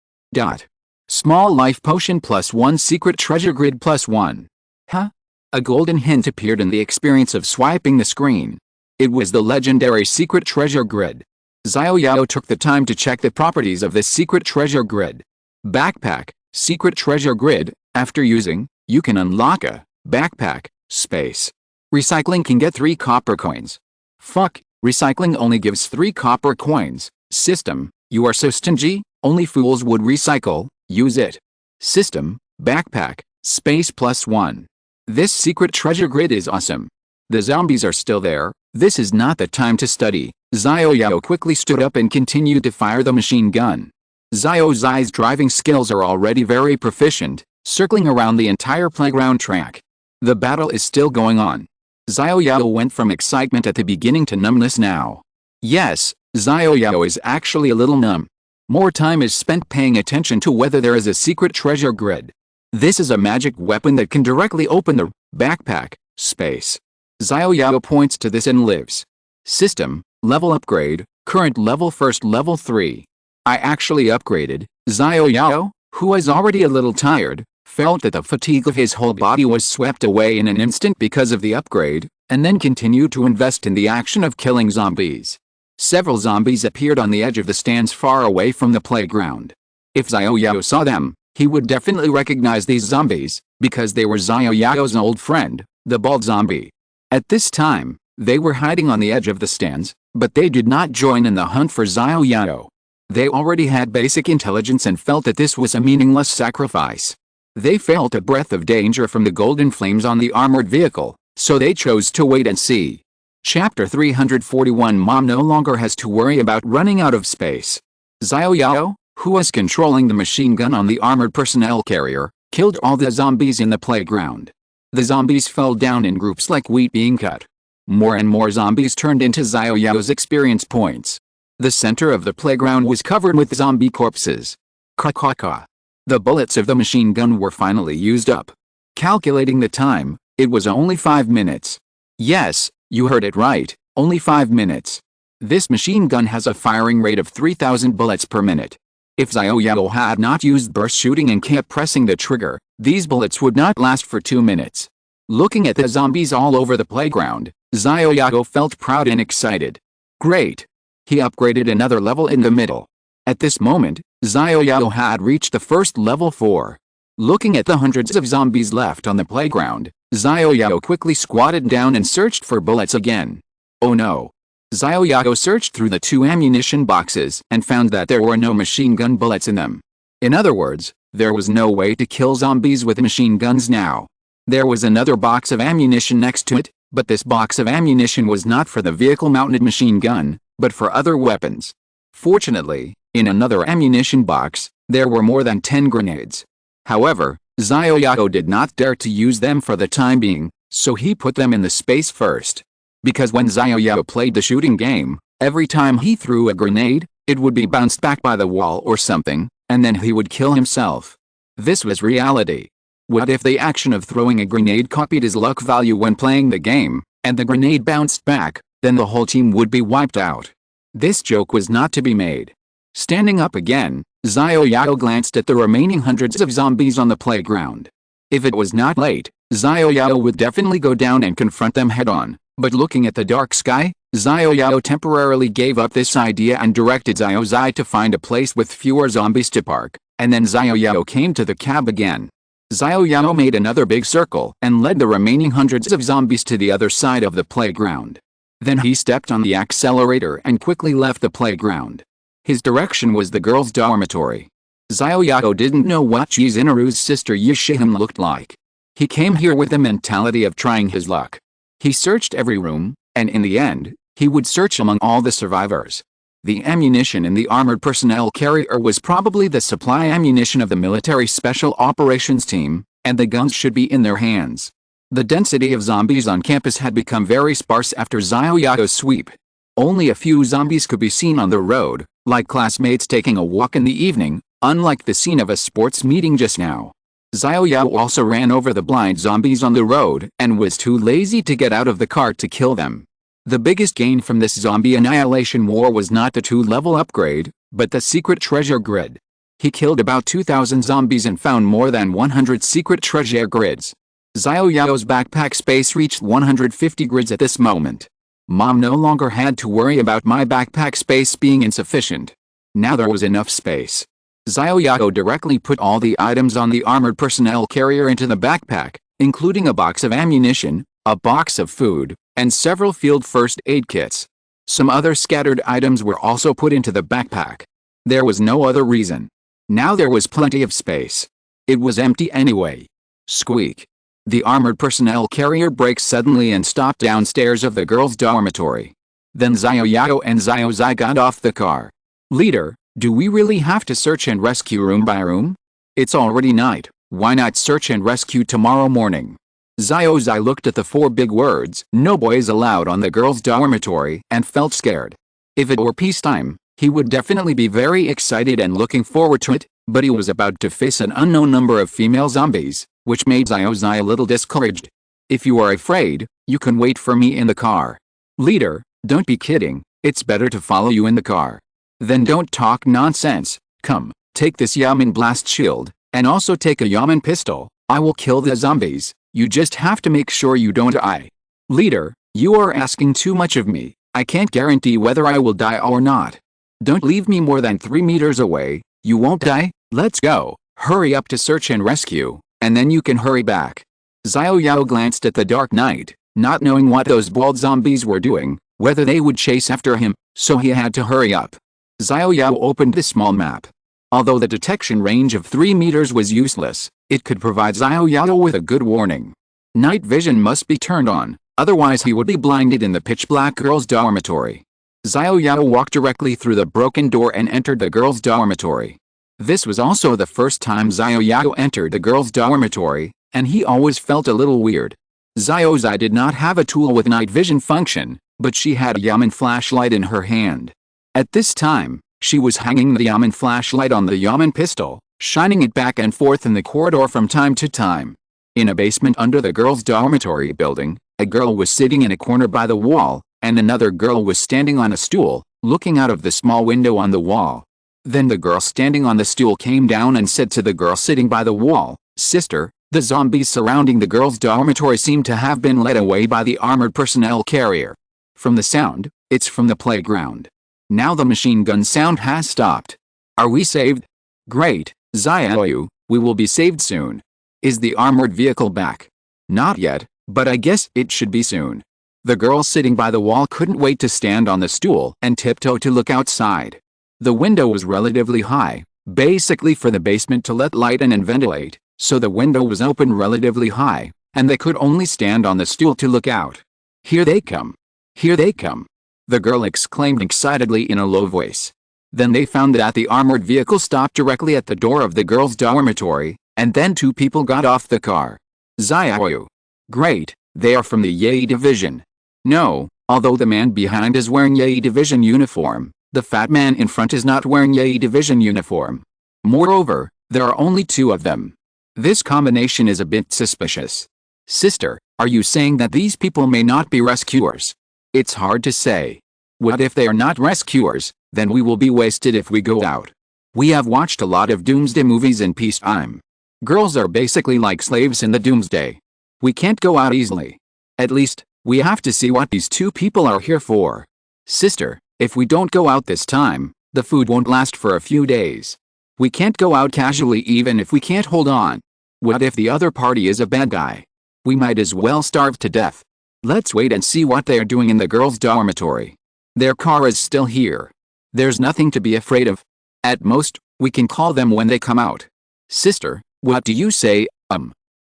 Small life potion +1 secret treasure grid +1. Huh? A golden hint appeared in the experience of swiping the screen. It was the legendary secret treasure grid. Xiao Yao took the time to check the properties of this secret treasure grid. Backpack, secret treasure grid. After using, you can unlock a backpack space. Recycling can get 3 copper coins. Fuck, recycling only gives 3 copper coins. System, you are so stingy, only fools would recycle, use it. System, backpack, space +1. This secret treasure grid is awesome. The zombies are still there, this is not the time to study. Xiao Yao quickly stood up and continued to fire the machine gun. Xiao Zai's driving skills are already very proficient, circling around the entire playground track. The battle is still going on. Xiao Yao went from excitement at the beginning to numbness now. Yes, Xiao Yao is actually a little numb. More time is spent paying attention to whether there is a secret treasure grid. This is a magic weapon that can directly open the backpack space. Xiao Yao points to this and lives. System, level upgrade, current level first level 3. I actually upgraded. Xiao Yao, who was already a little tired, felt that the fatigue of his whole body was swept away in an instant because of the upgrade, and then continued to invest in the action of killing zombies. Several zombies appeared on the edge of the stands far away from the playground. If Xiao Yao saw them, he would definitely recognize these zombies, because they were Xiao Yao's old friend, the bald zombie. At this time, they were hiding on the edge of the stands, but they did not join in the hunt for Xiao Yao. They already had basic intelligence and felt that this was a meaningless sacrifice. They felt a breath of danger from the golden flames on the armored vehicle, so they chose to wait and see. Chapter 341. Mom no longer has to worry about running out of space. Xiao Yao, who was controlling the machine gun on the armored personnel carrier, killed all the zombies in the playground. The zombies fell down in groups like wheat being cut. More and more zombies turned into Xiao Yao's experience points. The center of the playground was covered with zombie corpses. Ka. The bullets of the machine gun were finally used up. Calculating the time, it was only 5 minutes. Yes, you heard it right, only 5 minutes. This machine gun has a firing rate of 3,000 bullets per minute. If Xiao Yao had not used burst shooting and kept pressing the trigger, these bullets would not last for 2 minutes. Looking at the zombies all over the playground, Xiao Yao felt proud and excited. Great! He upgraded another level in the middle. At this moment, Xiao Yao had reached the first level 4. Looking at the hundreds of zombies left on the playground, Xiao Yao quickly squatted down and searched for bullets again. Oh no! Xiao Yao searched through the 2 ammunition boxes and found that there were no machine gun bullets in them. In other words, there was no way to kill zombies with machine guns now. There was another box of ammunition next to it, but this box of ammunition was not for the vehicle-mounted machine gun, but for other weapons. Fortunately, in another ammunition box, there were more than 10 grenades. However, Xiao Yao did not dare to use them for the time being, so he put them in the space first. Because when Xiao Yao played the shooting game, every time he threw a grenade, it would be bounced back by the wall or something, and then he would kill himself. This was reality. What if the action of throwing a grenade copied his luck value when playing the game, and the grenade bounced back, then the whole team would be wiped out. This joke was not to be made. Standing up again, Xiao Yao glanced at the remaining hundreds of zombies on the playground. If it was not late, Xiao Yao would definitely go down and confront them head-on, but looking at the dark sky, Xiao Yao temporarily gave up this idea and directed Xiao Zai to find a place with fewer zombies to park, and then Xiao Yao came to the cab again. Xiao Yao made another big circle and led the remaining hundreds of zombies to the other side of the playground. Then he stepped on the accelerator and quickly left the playground. His direction was the girls' dormitory. Xiao Yao didn't know what Chizinaru's sister Yishihim looked like. He came here with the mentality of trying his luck. He searched every room, and in the end, he would search among all the survivors. The ammunition in the armored personnel carrier was probably the supply ammunition of the military special operations team, and the guns should be in their hands. The density of zombies on campus had become very sparse after Xiao Yao's sweep. Only a few zombies could be seen on the road, like classmates taking a walk in the evening, unlike the scene of a sports meeting just now. Xiao Yao also ran over the blind zombies on the road and was too lazy to get out of the car to kill them. The biggest gain from this zombie annihilation war was not the 2-level upgrade, but the secret treasure grid. He killed about 2,000 zombies and found more than 100 secret treasure grids. Xiao Yao's backpack space reached 150 grids at this moment. Mom no longer had to worry about my backpack space being insufficient. Now there was enough space. Xiao Yao directly put all the items on the armored personnel carrier into the backpack, including a box of ammunition, a box of food, and several field first aid kits. Some other scattered items were also put into the backpack. There was no other reason. Now there was plenty of space. It was empty anyway. Squeak. The armored personnel carrier braked suddenly and stopped downstairs of the girls' dormitory. Then Xiao Yao and Xiao Zai got off the car. Leader, do we really have to search and rescue room by room? It's already night, why not search and rescue tomorrow morning? Xiao Zai looked at the 4 big words, "No boys allowed" on the girls' dormitory, and felt scared. If it were peacetime, he would definitely be very excited and looking forward to it, but he was about to face an unknown number of female zombies, which made Xiao Zai a little discouraged. If you are afraid, you can wait for me in the car. Leader, don't be kidding, it's better to follow you in the car. Then don't talk nonsense, come, take this Yamen blast shield, and also take a Yamen pistol. I will kill the zombies, you just have to make sure you don't die. Leader, you are asking too much of me, I can't guarantee whether I will die or not. Don't leave me more than 3 meters away, you won't die, let's go, hurry up to search and rescue, and then you can hurry back. Xiao Yao glanced at the dark night, not knowing what those bald zombies were doing, whether they would chase after him, so he had to hurry up. Xiao Yao opened the small map. Although the detection range of 3 meters was useless, it could provide Xiao Yao with a good warning. Night vision must be turned on, otherwise he would be blinded in the pitch-black girls' dormitory. Xiao Yao walked directly through the broken door and entered the girls' dormitory. This was also the first time Xiao Yao entered the girls' dormitory, and he always felt a little weird. Xiao Zai did not have a tool with night vision function, but she had a Yamen flashlight in her hand. At this time, she was hanging the Yamen flashlight on the Yamen pistol, shining it back and forth in the corridor from time to time. In a basement under the girls' dormitory building, a girl was sitting in a corner by the wall, and another girl was standing on a stool, looking out of the small window on the wall. Then the girl standing on the stool came down and said to the girl sitting by the wall, "Sister, the zombies surrounding the girls' dormitory seem to have been led away by the armored personnel carrier. From the sound, it's from the playground. Now the machine gun sound has stopped. Are we saved? Great, Xiao, we will be saved soon. Is the armored vehicle back? Not yet, but I guess it should be soon." The girl sitting by the wall couldn't wait to stand on the stool and tiptoe to look outside. The window was relatively high, basically for the basement to let light in and ventilate, so the window was open relatively high, and they could only stand on the stool to look out. "Here they come! Here they come!" the girl exclaimed excitedly in a low voice. Then they found that the armored vehicle stopped directly at the door of the girls' dormitory, and then 2 people got off the car. Xiao. Great, they are from the Yi division. No, although the man behind is wearing Yi division uniform, the fat man in front is not wearing Yi division uniform. Moreover, there are only 2 of them. This combination is a bit suspicious. Sister, are you saying that these people may not be rescuers? It's hard to say. What if they are not rescuers, then we will be wasted if we go out. We have watched a lot of doomsday movies in peacetime. Girls are basically like slaves in the doomsday. We can't go out easily. At least, we have to see what these 2 people are here for. Sister, if we don't go out this time, the food won't last for a few days. We can't go out casually even if we can't hold on. What if the other party is a bad guy? We might as well starve to death. Let's wait and see what they are doing in the girls' dormitory. Their car is still here. There's nothing to be afraid of. At most, we can call them when they come out. Sister, what do you say?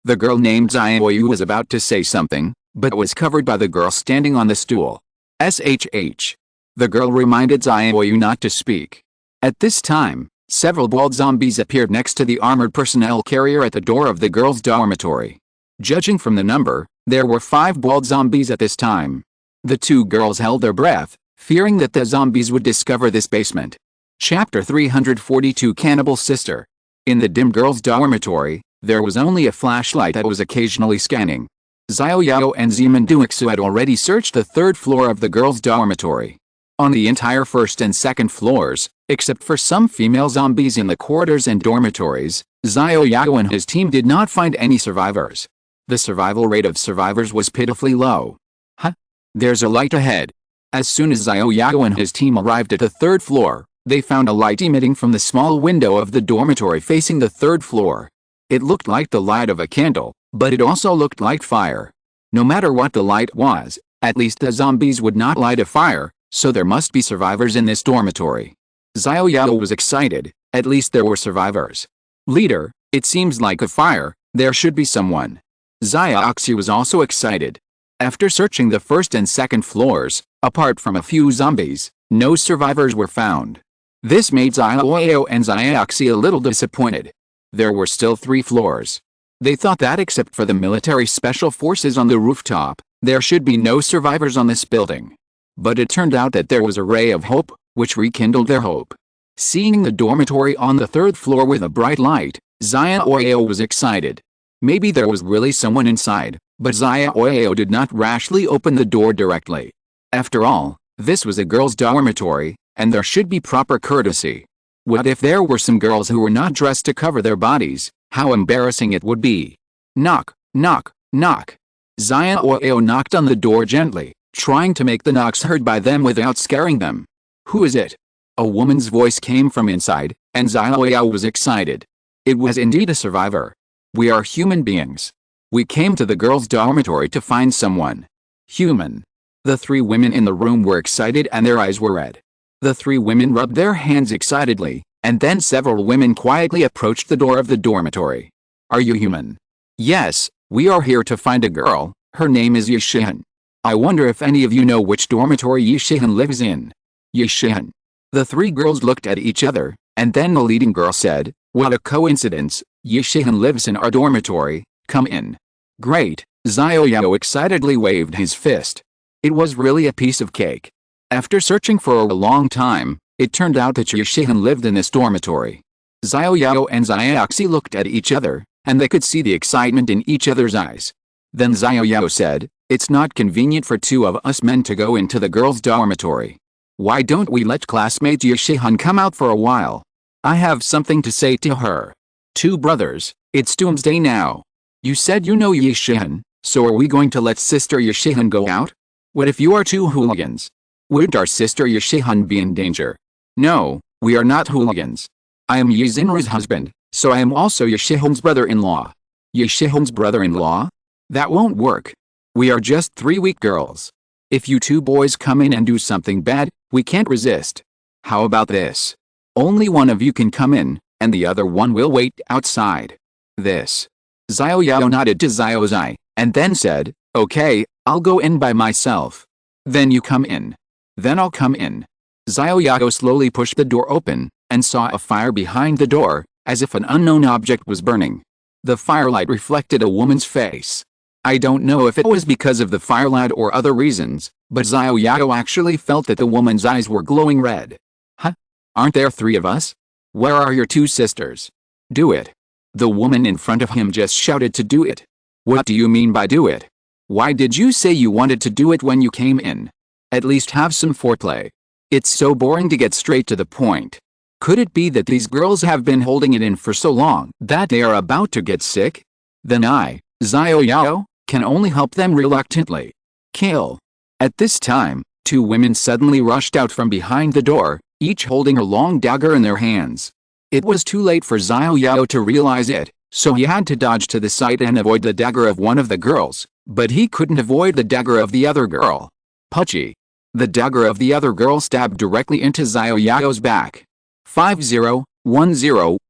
The girl named Xiao was about to say something, but was covered by the girl standing on the stool. SHH. The girl reminded Xiao not to speak. At this time, several bald zombies appeared next to the armored personnel carrier at the door of the girls' dormitory. Judging from the number, there were 5 bald zombies at this time. The 2 girls held their breath, fearing that the zombies would discover this basement. Chapter 342 Cannibal Sister. In the dim girls' dormitory, there was only a flashlight that was occasionally scanning. Xiao Yao and Zimenduixu had already searched the third floor of the girls' dormitory. On the entire first and second floors, except for some female zombies in the corridors and dormitories, Xiao Yao and his team did not find any survivors. The survival rate of survivors was pitifully low. Huh? There's a light ahead. As soon as Xiao Yao and his team arrived at the third floor, they found a light emitting from the small window of the dormitory facing the third floor. It looked like the light of a candle, but it also looked like fire. No matter what the light was, at least the zombies would not light a fire, so there must be survivors in this dormitory. Xiao Yao was excited, at least there were survivors. Leader, it seems like a fire, there should be someone. Xiaoxi was also excited. After searching the first and second floors, apart from a few zombies, no survivors were found. This made Xiao Yao and Xiaoxi a little disappointed. There were still 3 floors. They thought that except for the military special forces on the rooftop, there should be no survivors on this building. But it turned out that there was a ray of hope, which rekindled their hope. Seeing the dormitory on the 3rd floor with a bright light, Xiao Yao was excited. Maybe there was really someone inside, but Xiao Yao did not rashly open the door directly. After all, this was a girls' dormitory, and there should be proper courtesy. What if there were some girls who were not dressed to cover their bodies? How embarrassing it would be. Knock, knock, knock. Xiao Yao knocked on the door gently, trying to make the knocks heard by them without scaring them. Who is it? A woman's voice came from inside, and Xiao Yao was excited. It was indeed a survivor. We are human beings. We came to the girls' dormitory to find someone. Human. The 3 women in the room were excited and their eyes were red. The 3 women rubbed their hands excitedly, and then several women quietly approached the door of the dormitory. Are you human? Yes, we are here to find a girl. Her name is Yishihan. I wonder if any of you know which dormitory Yishihan lives in. Yishihan. The 3 girls looked at each other, and then the leading girl said, what a coincidence, Yishihan lives in our dormitory, come in. Great, Xiao Yao excitedly waved his fist. It was really a piece of cake. After searching for a long time, it turned out that Yishihan lived in this dormitory. Xiao Yao and Xiaoxi looked at each other, and they could see the excitement in each other's eyes. Then Xiao Yao said, it's not convenient for 2 of us men to go into the girls' dormitory. Why don't we let classmate Yishihan come out for a while? I have something to say to her. 2 brothers, it's doomsday now. You said you know Yishihan, so are we going to let sister Yishihan go out? What if you are 2 hooligans? Wouldn't our sister Yishihan be in danger? No, we are not hooligans. I am Yizinru's husband, so I am also Yishihan's brother-in-law. Yishihan's brother-in-law? That won't work. We are just 3 weak girls. If you 2 boys come in and do something bad, we can't resist. How about this? Only one of you can come in, and the other one will wait outside. This. Xiao Yao nodded to Xiao Zai, and then said, okay, I'll go in by myself. Then you come in. Then I'll come in. Xiao Yao slowly pushed the door open, and saw a fire behind the door, as if an unknown object was burning. The firelight reflected a woman's face. I don't know if it was because of the firelight or other reasons, but Xiao Yao actually felt that the woman's eyes were glowing red. Huh? Aren't there 3 of us? Where are your 2 sisters? Do it. The woman in front of him just shouted to do it. What do you mean by do it? Why did you say you wanted to do it when you came in? At least have some foreplay. It's so boring to get straight to the point. Could it be that these girls have been holding it in for so long that they are about to get sick? Then I, Xiao Yao, can only help them reluctantly. Kill. At this time, 2 women suddenly rushed out from behind the door, each holding a long dagger in their hands. It was too late for Xiao Yao to realize it, so he had to dodge to the side and avoid the dagger of one of the girls, but he couldn't avoid the dagger of the other girl. Puchy. The dagger of the other girl stabbed directly into Xiao Yao's back. 50, 10, 10.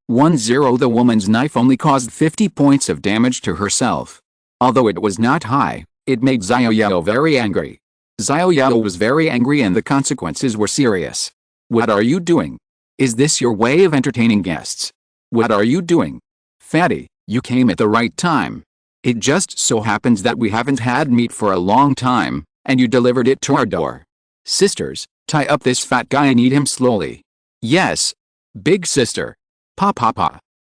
The woman's knife only caused 50 points of damage to herself. Although it was not high, it made Xiao Yao very angry. Xiao Yao was very angry and the consequences were serious. What are you doing? Is this your way of entertaining guests? What are you doing? Fatty, you came at the right time. It just so happens that we haven't had meat for a long time, and you delivered it to our door. Sisters, tie up this fat guy and eat him slowly. Yes. Big sister. Pa.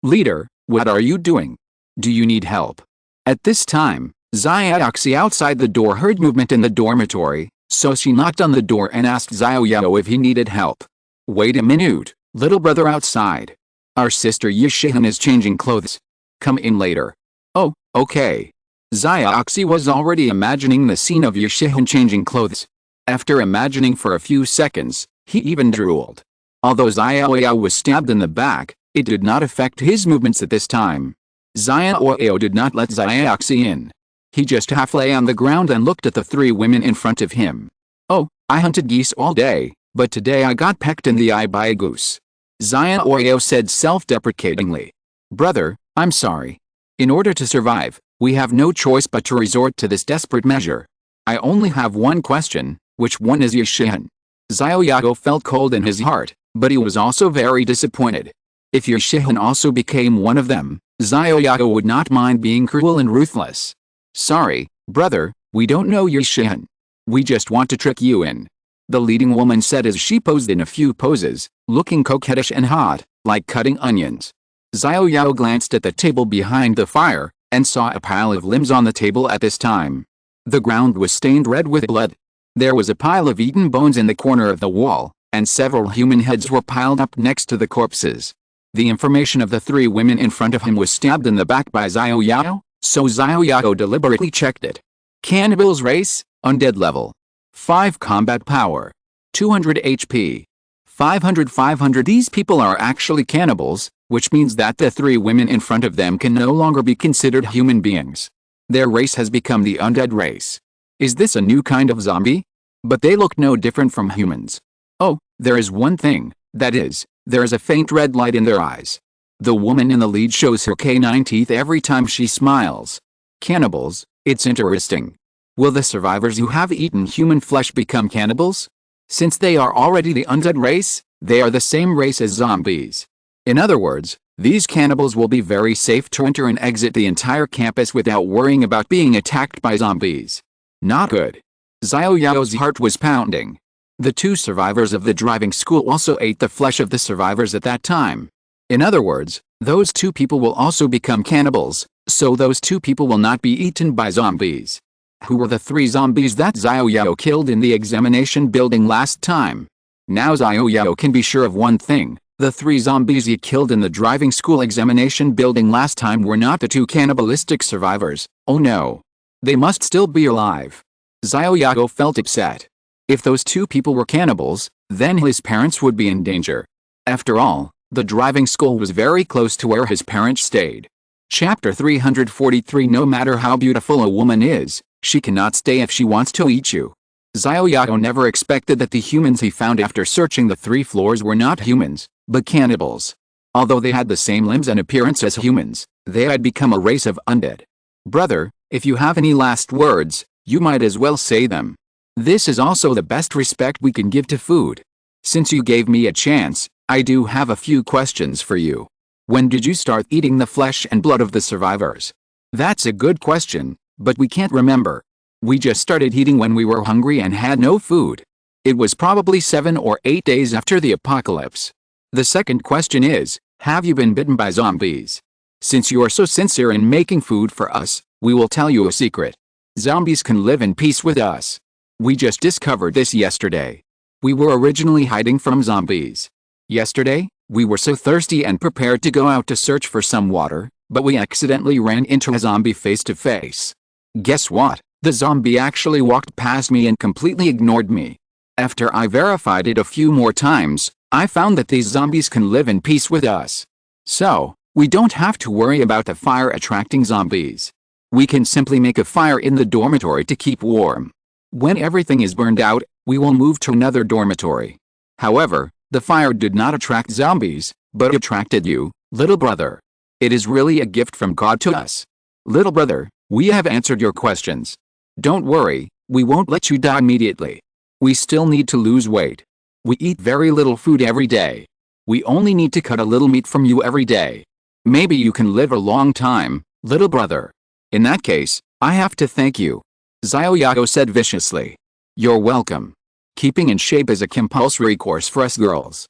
Leader, what are you doing? Do you need help? At this time, Xiao outside the door heard movement in the dormitory, so she knocked on the door and asked Xiao Yao if he needed help. Wait a minute, little brother outside. Our sister Yishihan is changing clothes. Come in later. Oh, okay. Xiao was already imagining the scene of Yishihan changing clothes. After imagining for a few seconds, he even drooled. Although Xiao Yao was stabbed in the back, it did not affect his movements at this time. Xiao Yao did not let Xiao in. He just half lay on the ground and looked at the three women in front of him. Oh, I hunted geese all day, but today I got pecked in the eye by a goose. Xiao Yao said self-deprecatingly. Brother, I'm sorry. In order to survive, we have no choice but to resort to this desperate measure. I only have one question, which one is Yishihan? Xiao Yao felt cold in his heart, but he was also very disappointed. If Yishihan also became one of them, Xiao Yao would not mind being cruel and ruthless. Sorry, brother, we don't know Yishihan. We just want to trick you in. The leading woman said as she posed in a few poses, looking coquettish and hot, like cutting onions. Xiao Yao glanced at the table behind the fire, and saw a pile of limbs on the table at this time. The ground was stained red with blood. There was a pile of eaten bones in the corner of the wall, and several human heads were piled up next to the corpses. The information of the three women in front of him was stabbed in the back by Xiao Yao, so Xiao Yao deliberately checked it. Cannibals race, undead level. 5 combat power. 200 HP. 500. These people are actually cannibals, which means that the three women in front of them can no longer be considered human beings. Their race has become the undead race. Is this a new kind of zombie? But they look no different from humans. Oh, there is one thing, that is, there is a faint red light in their eyes. The woman in the lead shows her canine teeth every time she smiles. Cannibals, it's interesting. Will the survivors who have eaten human flesh become cannibals? Since they are already the undead race, they are the same race as zombies. In other words, these cannibals will be very safe to enter and exit the entire campus without worrying about being attacked by zombies. Not good. Xiao Yao's heart was pounding. The two survivors of the driving school also ate the flesh of the survivors at that time. In other words, those two people will also become cannibals, so those two people will not be eaten by zombies. Who were the three zombies that Xiao Yao killed in the examination building last time? Now Xiao Yao can be sure of one thing. The three zombies he killed in the driving school examination building last time were not the two cannibalistic survivors. Oh no. They must still be alive. Xiao Yao felt upset. If those two people were cannibals, then his parents would be in danger. After all, the driving school was very close to where his parents stayed. Chapter 343. No matter how beautiful a woman is, she cannot stay if she wants to eat you. Xiao Yao never expected that the humans he found after searching the 3 floors were not humans, but cannibals. Although they had the same limbs and appearance as humans, they had become a race of undead. Brother, if you have any last words, you might as well say them. This is also the best respect we can give to food. Since you gave me a chance, I do have a few questions for you. When did you start eating the flesh and blood of the survivors? That's a good question, but we can't remember. We just started eating when we were hungry and had no food. It was probably 7 or 8 days after the apocalypse. The second question is, have you been bitten by zombies? Since you are so sincere in making food for us, we will tell you a secret. Zombies can live in peace with us. We just discovered this yesterday. We were originally hiding from zombies. Yesterday, we were so thirsty and prepared to go out to search for some water, but we accidentally ran into a zombie face to face. Guess what? The zombie actually walked past me and completely ignored me. After I verified it a few more times, I found that these zombies can live in peace with us. So, we don't have to worry about the fire attracting zombies. We can simply make a fire in the dormitory to keep warm. When everything is burned out, we will move to another dormitory. However, the fire did not attract zombies, but attracted you, little brother. It is really a gift from God to us. Little brother, we have answered your questions. Don't worry, we won't let you die immediately. We still need to lose weight. We eat very little food every day. We only need to cut a little meat from you every day. Maybe you can live a long time, little brother. In that case, I have to thank you. Xiao Yao said viciously. You're welcome. Keeping in shape is a compulsory course for us girls.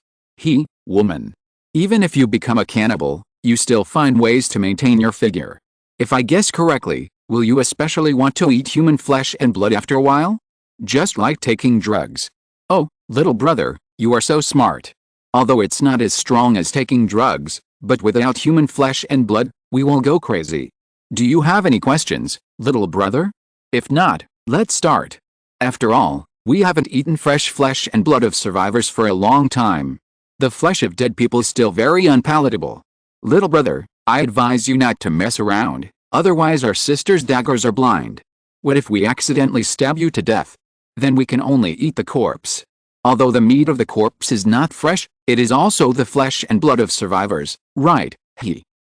Woman. Even if you become a cannibal, you still find ways to maintain your figure. If I guess correctly, Will you especially want to eat human flesh and blood after a while? Just like taking drugs. Oh, little brother, you are so smart. Although it's not as strong as taking drugs, but without human flesh and blood, we will go crazy. Do you have any questions, little brother? If not, let's start. After all, we haven't eaten fresh flesh and blood of survivors for a long time. The flesh of dead people is still very unpalatable. Little brother, I advise you not to mess around, otherwise our sister's daggers are blind. What if we accidentally stab you to death? Then we can only eat the corpse. Although the meat of the corpse is not fresh, it is also the flesh and blood of survivors, right?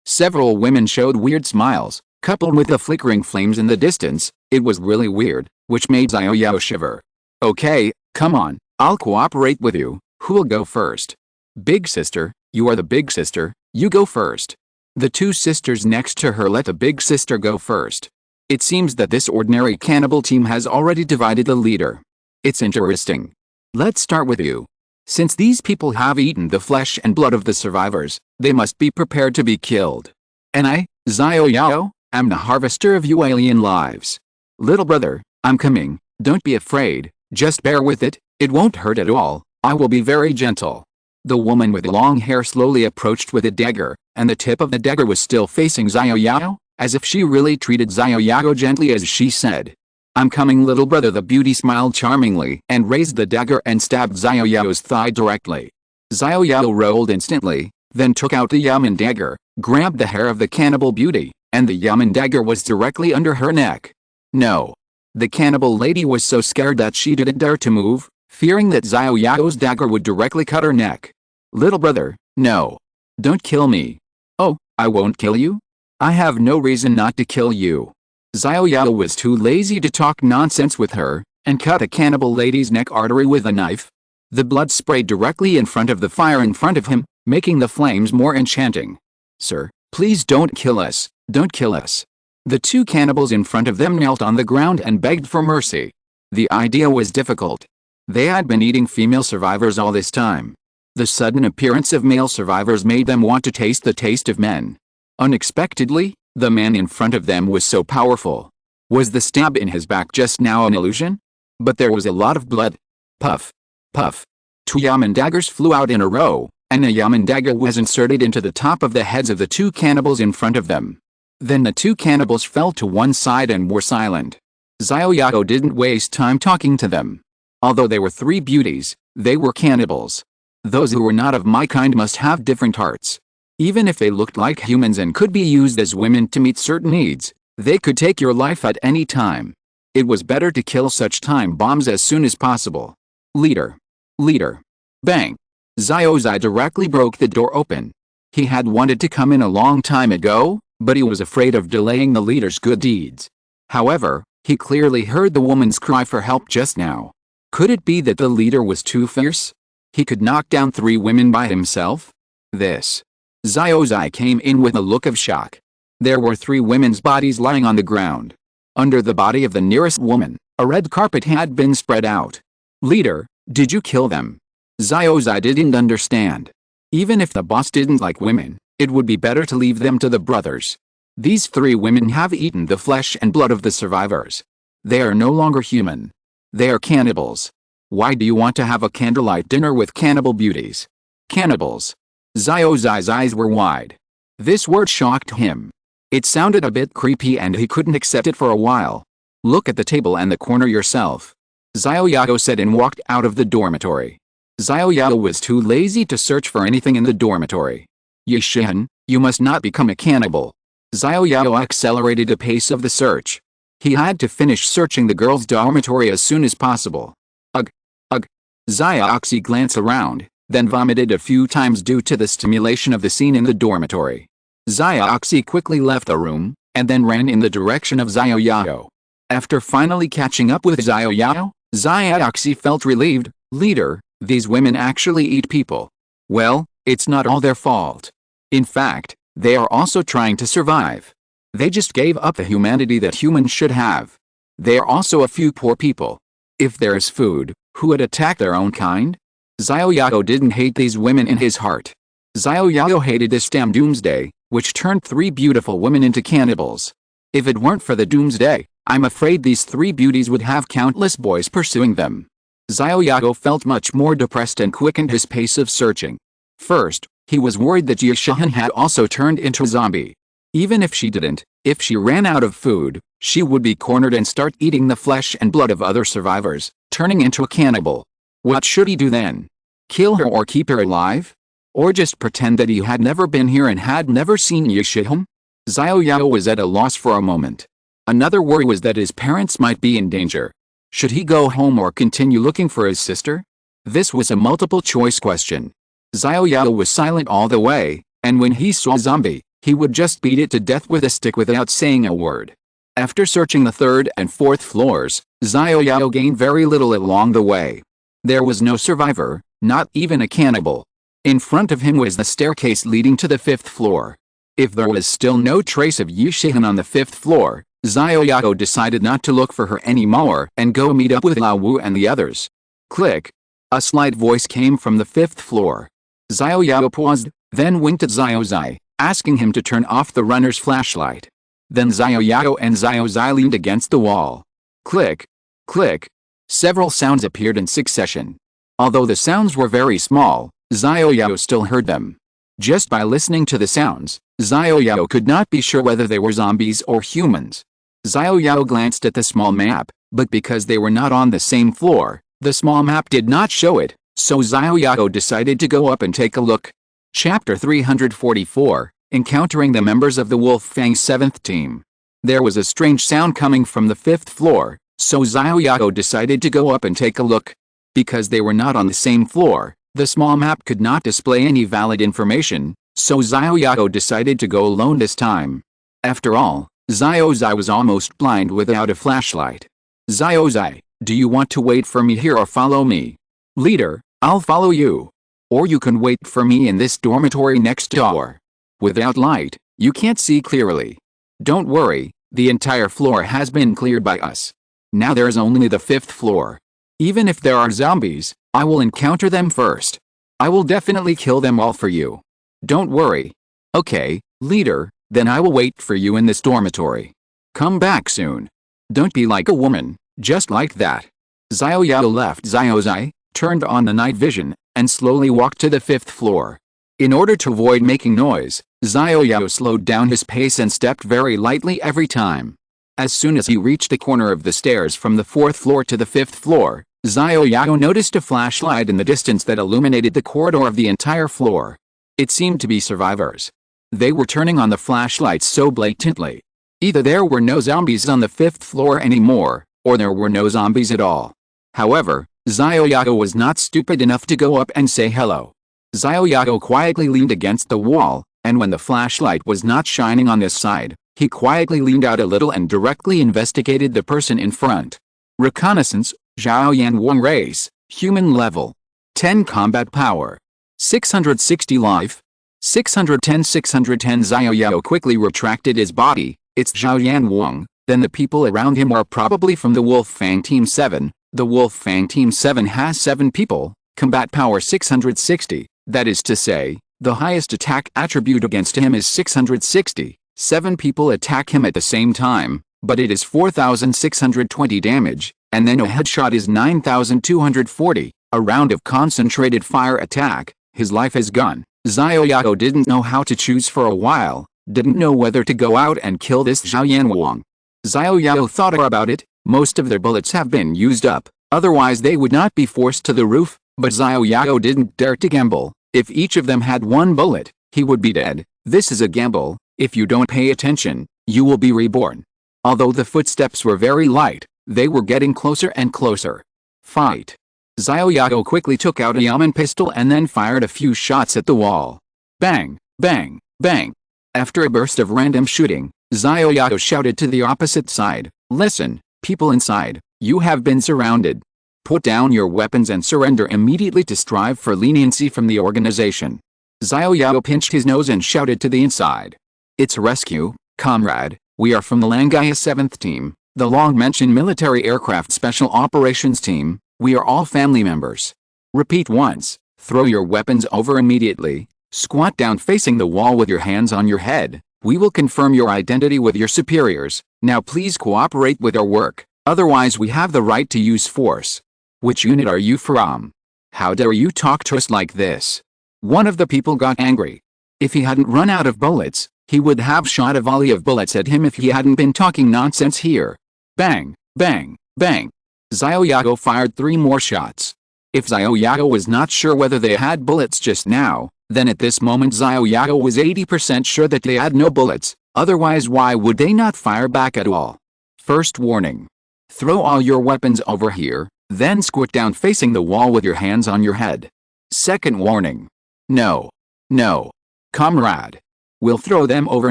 Several women showed weird smiles, coupled with the flickering flames in the distance. It was really weird, which made Xiao Yao shiver. Okay, come on, I'll cooperate with you. Who'll go first? Big sister, you are the big sister, you go first. The two sisters next to her let the big sister go first. It seems that this ordinary cannibal team has already divided the leader. It's interesting. Let's start with you. Since these people have eaten the flesh and blood of the survivors, they must be prepared to be killed. And I, Xiao Yao, am the harvester of you alien lives. Little brother, I'm coming, don't be afraid, just bear with it, it won't hurt at all, I will be very gentle. The woman with the long hair slowly approached with a dagger, and the tip of the dagger was still facing Xiao Yao, as if she really treated Xiao Yao gently as she said. I'm coming, little brother. The beauty smiled charmingly and raised the dagger and stabbed Xiao Yao's thigh directly. Xiao Yao rolled instantly, then took out the yamen dagger, grabbed the hair of the cannibal beauty, and the yamen dagger was directly under her neck. No. The cannibal lady was so scared that she didn't dare to move, fearing that Xiao Yao's dagger would directly cut her neck. Little brother, no. Don't kill me. Oh, I won't kill you? I have no reason not to kill you. Xiao Yao was too lazy to talk nonsense with her, and cut a cannibal lady's neck artery with a knife. The blood sprayed directly in front of the fire in front of him, making the flames more enchanting. Sir, please don't kill us, don't kill us. The two cannibals in front of them knelt on the ground and begged for mercy. The idea was difficult. They had been eating female survivors all this time. The sudden appearance of male survivors made them want to taste the taste of men. Unexpectedly, the man in front of them was so powerful. Was the stab in his back just now an illusion? But there was a lot of blood. Puff. Puff. Two yamen daggers flew out in a row, and a yamen dagger was inserted into the top of the heads of the two cannibals in front of them. Then the two cannibals fell to one side and were silent. Xiao Yao didn't waste time talking to them. Although they were three beauties, they were cannibals. Those who were not of my kind must have different hearts. Even if they looked like humans and could be used as women to meet certain needs, they could take your life at any time. It was better to kill such time bombs as soon as possible. Leader. Leader. Bang. Xiao Zai directly broke the door open. He had wanted to come in a long time ago, but he was afraid of delaying the leader's good deeds. However, he clearly heard the woman's cry for help just now. Could it be that the leader was too fierce? He could knock down three women by himself? Xiao Zai came in with a look of shock. There were three women's bodies lying on the ground. Under the body of the nearest woman, a red carpet had been spread out. Leader, did you kill them? Xiao Zai didn't understand. Even if the boss didn't like women, it would be better to leave them to the brothers. These three women have eaten the flesh and blood of the survivors. They are no longer human. They are cannibals. Why do you want to have a candlelight dinner with cannibal beauties? Cannibals. Xiao Zai's eyes were wide. This word shocked him. It sounded a bit creepy and he couldn't accept it for a while. Look at the table and the corner yourself. Xiao Yao said and walked out of the dormitory. Xiao Yao was too lazy to search for anything in the dormitory. Yishin, you must not become a cannibal. Xiao Yao accelerated the pace of the search. He had to finish searching the girls' dormitory as soon as possible. Ugh. Ugh. Xiaoxi glanced around, then vomited a few times due to the stimulation of the scene in the dormitory. Xiaoxi quickly left the room, and then ran in the direction of Xiao Yao. After finally catching up with Xiao Yao, Xiaoxi felt relieved. Leader, these women actually eat people. Well, it's not all their fault. In fact, they are also trying to survive. They just gave up the humanity that humans should have. They are also a few poor people. If there is food, who would attack their own kind? Xiao Yao didn't hate these women in his heart. Xiao Yao hated this damn doomsday, which turned three beautiful women into cannibals. If it weren't for the doomsday, I'm afraid these three beauties would have countless boys pursuing them. Xiao Yao felt much more depressed and quickened his pace of searching. First, he was worried that Yishan had also turned into a zombie. Even if she didn't, if she ran out of food, she would be cornered and start eating the flesh and blood of other survivors, turning into a cannibal. What should he do then? Kill her or keep her alive? Or just pretend that he had never been here and had never seen Yishan? Xiao Yao was at a loss for a moment. Another worry was that his parents might be in danger. Should he go home or continue looking for his sister? This was a multiple-choice question. Xiao Yao was silent all the way, and when he saw a zombie, he would just beat it to death with a stick without saying a word. After searching the third and fourth floors, Xiao Yao gained very little along the way. There was no survivor, not even a cannibal. In front of him was the staircase leading to the fifth floor. If there was still no trace of Yishan on the fifth floor, Xiao Yao decided not to look for her anymore and go meet up with Lao Wu and the others. Click. A slight voice came from the fifth floor. Xiao Yao paused, then winked at Xiao Zai, asking him to turn off the runner's flashlight. Then Xiao Yao and Xiao Zai leaned against the wall. Click. Click. Several sounds appeared in succession. Although the sounds were very small, Xiao Yao still heard them. Just by listening to the sounds, Xiao Yao could not be sure whether they were zombies or humans. Xiao Yao glanced at the small map, but because they were not on the same floor, the small map did not show it, so Xiao Yao decided to go up and take a look. Chapter 344, Encountering the members of the Wolfang 7th team. There was a strange sound coming from the 5th floor, so Xiao Yao decided to go up and take a look. Because they were not on the same floor, the small map could not display any valid information, so Xiao Yao decided to go alone this time. After all, Xiao Zai was almost blind without a flashlight. Xiao Zai, do you want to wait for me here or follow me? Leader, I'll follow you. Or you can wait for me in this dormitory next door. Without light, you can't see clearly. Don't worry, the entire floor has been cleared by us. Now there's only the 5th floor. Even if there are zombies, I will encounter them first. I will definitely kill them all for you. Don't worry. Okay, leader, then I will wait for you in this dormitory. Come back soon. Don't be like a woman, just like that. Xiao Yao left Xiao Zai, turned on the night vision, and slowly walked to the 5th floor. In order to avoid making noise, Xiao Yao slowed down his pace and stepped very lightly every time. As soon as he reached the corner of the stairs from the 4th floor to the 5th floor, Xiao Yao noticed a flashlight in the distance that illuminated the corridor of the entire floor. It seemed to be survivors. They were turning on the flashlights so blatantly. Either there were no zombies on the 5th floor anymore, or there were no zombies at all. However, Xiao Yao was not stupid enough to go up and say hello. Xiao Yao quietly leaned against the wall, and when the flashlight was not shining on this side, he quietly leaned out a little and directly investigated the person in front. Reconnaissance, Zhao Yan Wang race, human level. 10 combat power. 660 life. 610 Xiao Yao quickly retracted his body. It's Zhao Yan Wang. Then the people around him are probably from the Wolfang Team 7. The Wolfang Team 7 has 7 people, combat power 660, that is to say, the highest attack attribute against him is 660. 7 people attack him at the same time, but it is 4,620 damage, and then a headshot is 9,240, a round of concentrated fire attack, his life is gone. Xiao Yao didn't know how to choose for a while, didn't know whether to go out and kill this Zhao Yan Wang. Xiao Yao thought about it. Most of their bullets have been used up, otherwise they would not be forced to the roof, but Xiao Yao didn't dare to gamble. If each of them had 1 bullet, he would be dead. This is a gamble. If you don't pay attention, you will be reborn. Although the footsteps were very light, they were getting closer and closer. Fight. Xiao Yao quickly took out a Yamen pistol and then fired a few shots at the wall. Bang, bang, bang. After a burst of random shooting, Xiao Yao shouted to the opposite side, "Listen, people inside, you have been surrounded. Put down your weapons and surrender immediately to strive for leniency from the organization." Xiao Yao pinched his nose and shouted to the inside. "It's rescue, comrade. We are from the Langaya 7th Team, the long-mentioned military aircraft special operations team. We are all family members. Repeat once, throw your weapons over immediately, squat down facing the wall with your hands on your head, We will confirm your identity with your superiors. Now please cooperate with our work, otherwise we have the right to use force. Which unit are you from? How dare you talk to us like this? One of the people got angry. If he hadn't run out of bullets, he would have shot a volley of bullets at him if he hadn't been talking nonsense here. Bang, bang, bang. Xiao Yao fired 3 more shots. If Xiao Yao was not sure whether they had bullets just now, then at this moment Xiao Yao was 80% sure that they had no bullets, otherwise why would they not fire back at all? First warning. Throw all your weapons over here, then squat down facing the wall with your hands on your head. Second warning. No. No. Comrade. We'll throw them over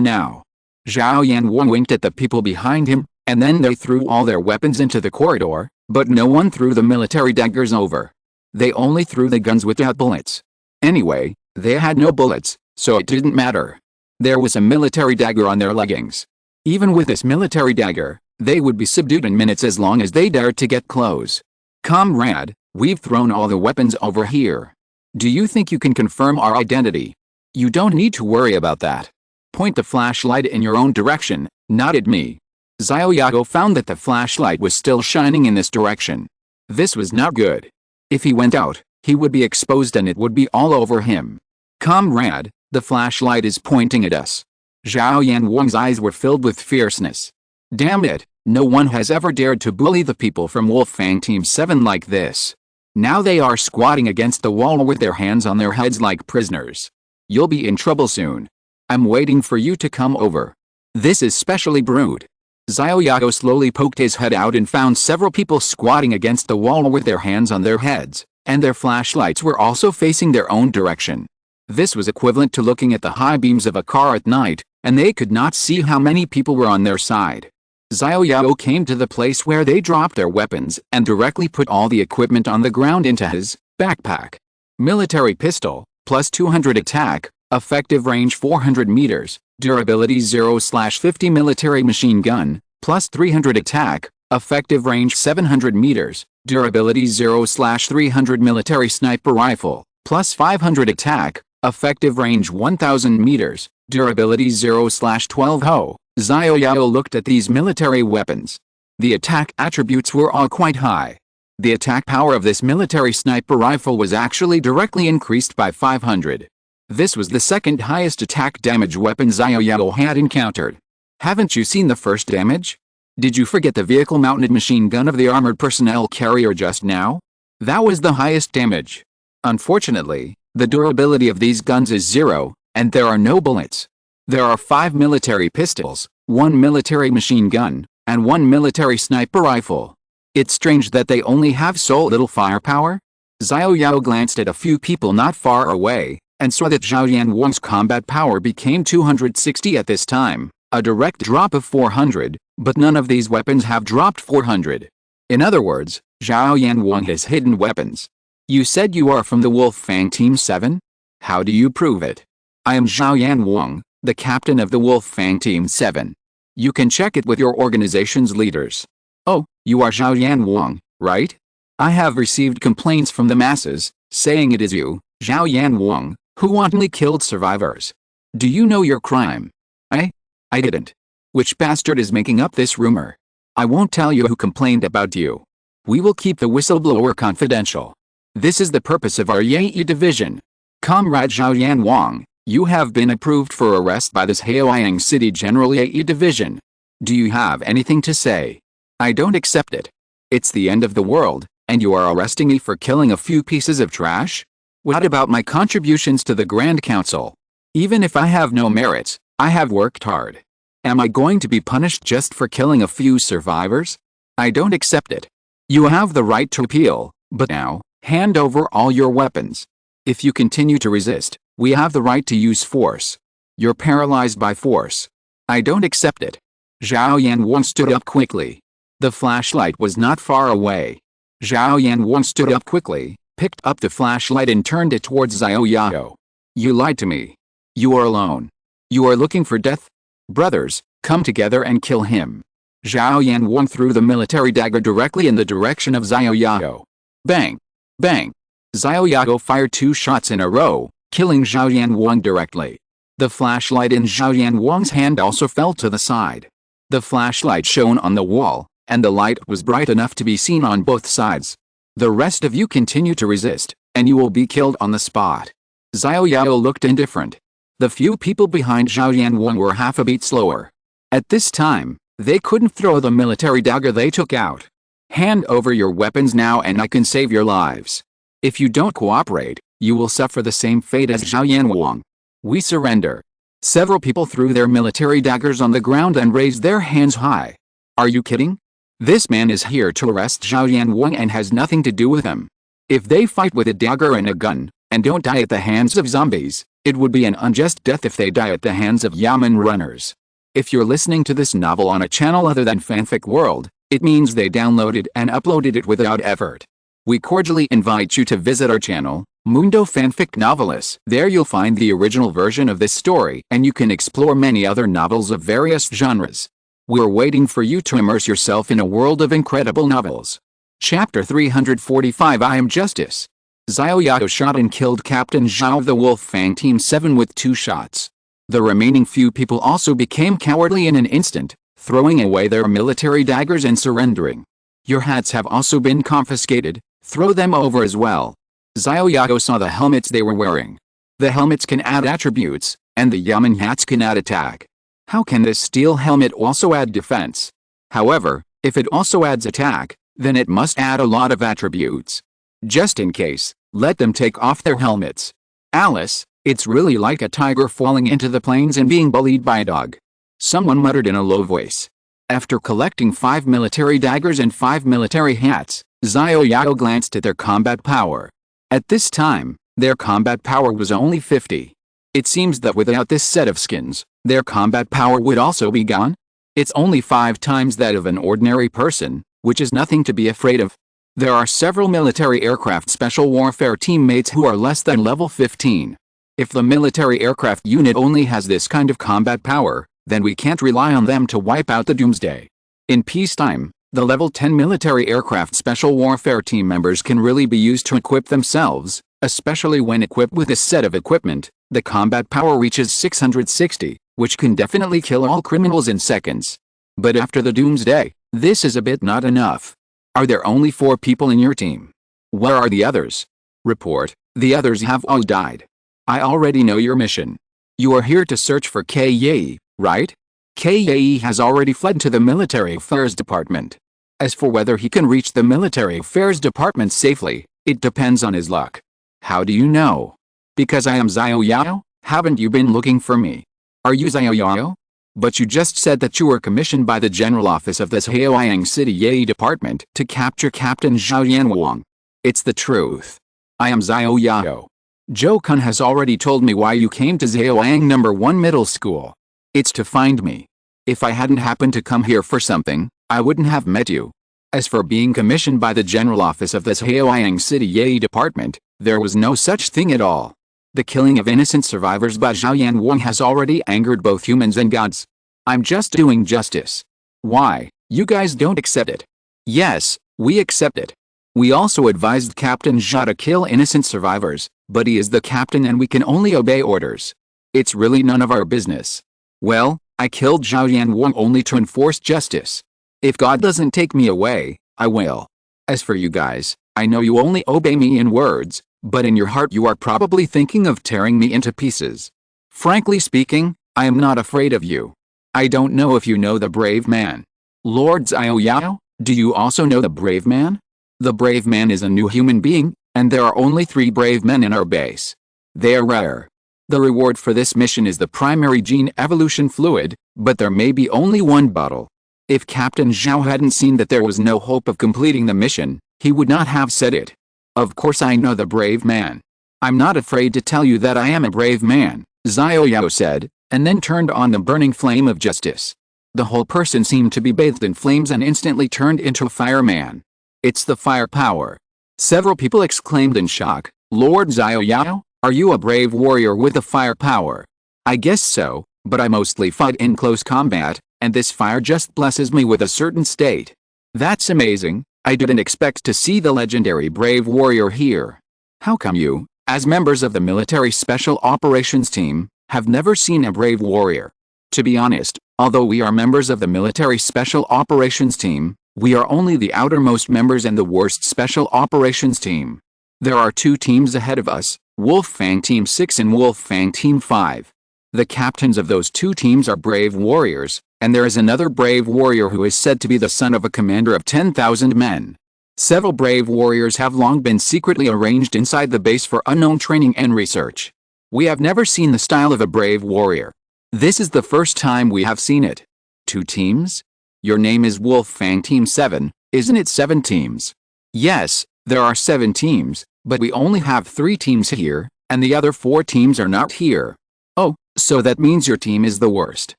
now. Zhao Yanwang winked at the people behind him, and then they threw all their weapons into the corridor, but no one threw the military daggers over. They only threw the guns without bullets. Anyway, they had no bullets, so it didn't matter. There was a military dagger on their leggings. Even with this military dagger, they would be subdued in minutes as long as they dared to get close. Comrade, we've thrown all the weapons over here. Do you think you can confirm our identity? You don't need to worry about that. Point the flashlight in your own direction, not at me. Xiao Yao found that the flashlight was still shining in this direction. This was not good. If he went out, he would be exposed and it would be all over him. Comrade, the flashlight is pointing at us. Zhao Yanwang's eyes were filled with fierceness. Damn it, no one has ever dared to bully the people from Wolfang Team 7 like this. Now they are squatting against the wall with their hands on their heads like prisoners. You'll be in trouble soon. I'm waiting for you to come over. This is specially brewed. Xiao Yao slowly poked his head out and found several people squatting against the wall with their hands on their heads, and their flashlights were also facing their own direction. This was equivalent to looking at the high beams of a car at night, and they could not see how many people were on their side. Xiao Yao came to the place where they dropped their weapons and directly put all the equipment on the ground into his backpack. Military pistol, plus 200 attack, effective range 400 meters, durability 0/50 military machine gun, plus 300 attack, effective range 700 meters, durability 0/300 military sniper rifle, plus 500 attack, effective range 1000 meters, durability 0/12 ho. Xiao Yao looked at these military weapons. The attack attributes were all quite high. The attack power of this military sniper rifle was actually directly increased by 500. This was the second highest attack damage weapon Xiao Yao had encountered. Haven't you seen the first damage? Did you forget the vehicle-mounted machine gun of the armored personnel carrier just now? That was the highest damage. Unfortunately, the durability of these guns is 0, and there are no bullets. There are 5 military pistols, 1 military machine gun, and 1 military sniper rifle. It's strange that they only have so little firepower. Xiao Yao glanced at a few people not far away, and saw that Zhao Yanwang's combat power became 260 at this time, a direct drop of 400, but none of these weapons have dropped 400. In other words, Zhao Yanwang has hidden weapons. You said you are from the Wolfang Team 7? How do you prove it? I am Zhao Yanwang, the captain of the Wolfang Team 7. You can check it with your organization's leaders. Oh, you are Zhao Yanwang, right? I have received complaints from the masses, saying it is you, Zhao Yanwang, who wantonly killed survivors. Do you know your crime? I didn't. Which bastard is making up this rumor? I won't tell you who complained about you. We will keep the whistleblower confidential. This is the purpose of our Yi division. Comrade Zhao Yanwang, you have been approved for arrest by this Haoyang City General Yi division. Do you have anything to say? I don't accept it. It's the end of the world, and you are arresting me for killing a few pieces of trash? What about my contributions to the Grand Council? Even if I have no merits, I have worked hard. Am I going to be punished just for killing a few survivors? I don't accept it. You have the right to appeal, but now, hand over all your weapons. If you continue to resist, we have the right to use force. You're paralyzed by force. I don't accept it. Zhao Yanwang stood up quickly. The flashlight was not far away. Zhao Yanwang stood up quickly, picked up the flashlight and turned it towards Xiao Yao. You lied to me. You are alone. You are looking for death? Brothers, come together and kill him. Zhao Yanwang threw the military dagger directly in the direction of Xiao Yao. Bang! Bang! Xiao Yao fired 2 shots in a row, killing Zhao Yanwang directly. The The flashlight in Xiao Wang's hand also fell to the side. The flashlight shone on the wall, and the light was bright enough to be seen on both sides. The rest of you continue to resist, and you will be killed on the spot. Xiao Yao looked indifferent. The few people behind Xiao Wang were half a beat slower. At this time, they couldn't throw the military dagger they took out. Hand over your weapons now and I can save your lives. If you don't cooperate, you will suffer the same fate as Xiao Wang. We surrender. Several people threw their military daggers on the ground and raised their hands high. Are you kidding? This man is here to arrest Xiao Wang and has nothing to do with him. If they fight with a dagger and a gun, and don't die at the hands of zombies, it would be an unjust death if they die at the hands of Yamen runners. If you're listening to this novel on a channel other than Fanfic World, it means they downloaded and uploaded it without effort. We cordially invite you to visit our channel, Mundo Fanfic Novelists. There you'll find the original version of this story and you can explore many other novels of various genres. We're waiting for you to immerse yourself in a world of incredible novels. Chapter 345 I Am Justice. Xiao Yao shot and killed Captain Zhao of the Wolf Fang Team 7 with 2 shots. The remaining few people also became cowardly in an instant, throwing away their military daggers and surrendering. Your hats have also been confiscated, throw them over as well. Xiao Yao saw the helmets they were wearing. The helmets can add attributes, and the Yamen hats can add attack. How can this steel helmet also add defense? However, if it also adds attack, then it must add a lot of attributes. Just in case, let them take off their helmets. Alice, it's really like a tiger falling into the plains and being bullied by a dog. Someone muttered in a low voice. After collecting 5 military daggers and 5 military hats, Xiao Yao glanced at their combat power. At this time, their combat power was only 50. It seems that without this set of skins, their combat power would also be gone. It's only 5 times that of an ordinary person, which is nothing to be afraid of. There are several military aircraft special warfare teammates who are less than level 15. If the military aircraft unit only has this kind of combat power, then we can't rely on them to wipe out the doomsday. In peacetime, the level 10 military aircraft special warfare team members can really be used to equip themselves, especially when equipped with this set of equipment. The combat power reaches 660, which can definitely kill all criminals in seconds. But after the doomsday, this is a bit not enough. Are there only 4 people in your team? Where are the others? Report, the others have all died. I already know your mission. You are here to search for Kaye, right? Kaye has already fled to the military affairs department. As for whether he can reach the military affairs department safely, it depends on his luck. How do you know? Because I am Xiao Yao? Haven't you been looking for me? Are you Xiao Yao? But you just said that you were commissioned by the General Office of the Zheoyang City Yi Department to capture Captain Xiao Wang. It's the truth. I am Xiao Yao. Zhou Kun has already told me why you came to Zheoyang No. 1 Middle School. It's to find me. If I hadn't happened to come here for something, I wouldn't have met you. As for being commissioned by the General Office of the Zheoyang City Yi Department, there was no such thing at all. The killing of innocent survivors by Xiao Wang has already angered both humans and gods. I'm just doing justice. Why, you guys don't accept it? Yes, we accept it. We also advised Captain Zhao to kill innocent survivors, but he is the captain and we can only obey orders. It's really none of our business. Well, I killed Xiao Wang only to enforce justice. If God doesn't take me away, I will. As for you guys, I know you only obey me in words, but in your heart you are probably thinking of tearing me into pieces. Frankly speaking, I am not afraid of you. I don't know if you know the brave man. Lord Xiao Yao, do you also know the brave man? The brave man is a new human being, and there are only 3 brave men in our base. They are rare. The reward for this mission is the primary gene evolution fluid, but there may be only 1 bottle. If Captain Zhao hadn't seen that there was no hope of completing the mission, he would not have said it. Of course I know the brave man. I'm not afraid to tell you that I am a brave man, Xiao Yao said, and then turned on the burning flame of justice. The whole person seemed to be bathed in flames and instantly turned into a fireman. It's the fire power. Several people exclaimed in shock, Lord Xiao Yao, are you a brave warrior with the fire power? I guess so, but I mostly fight in close combat, and this fire just blesses me with a certain state. That's amazing. I didn't expect to see the legendary brave warrior here. How come you, as members of the military special operations team, have never seen a brave warrior. To be honest, although we are members of the military special operations team, we are only the outermost members and the worst special operations team. There are 2 teams ahead of us, Wolfang Team 6 and Wolfang Team 5. The captains of those 2 teams are brave warriors, and there is another brave warrior who is said to be the son of a commander of 10,000 men. Several brave warriors have long been secretly arranged inside the base for unknown training and research. We have never seen the style of a brave warrior. This is the first time we have seen it. 2 teams? Your name is Wolfang Team 7, isn't it 7 teams? Yes, there are 7 teams, but we only have 3 teams here, and the other 4 teams are not here. Oh, so that means your team is the worst.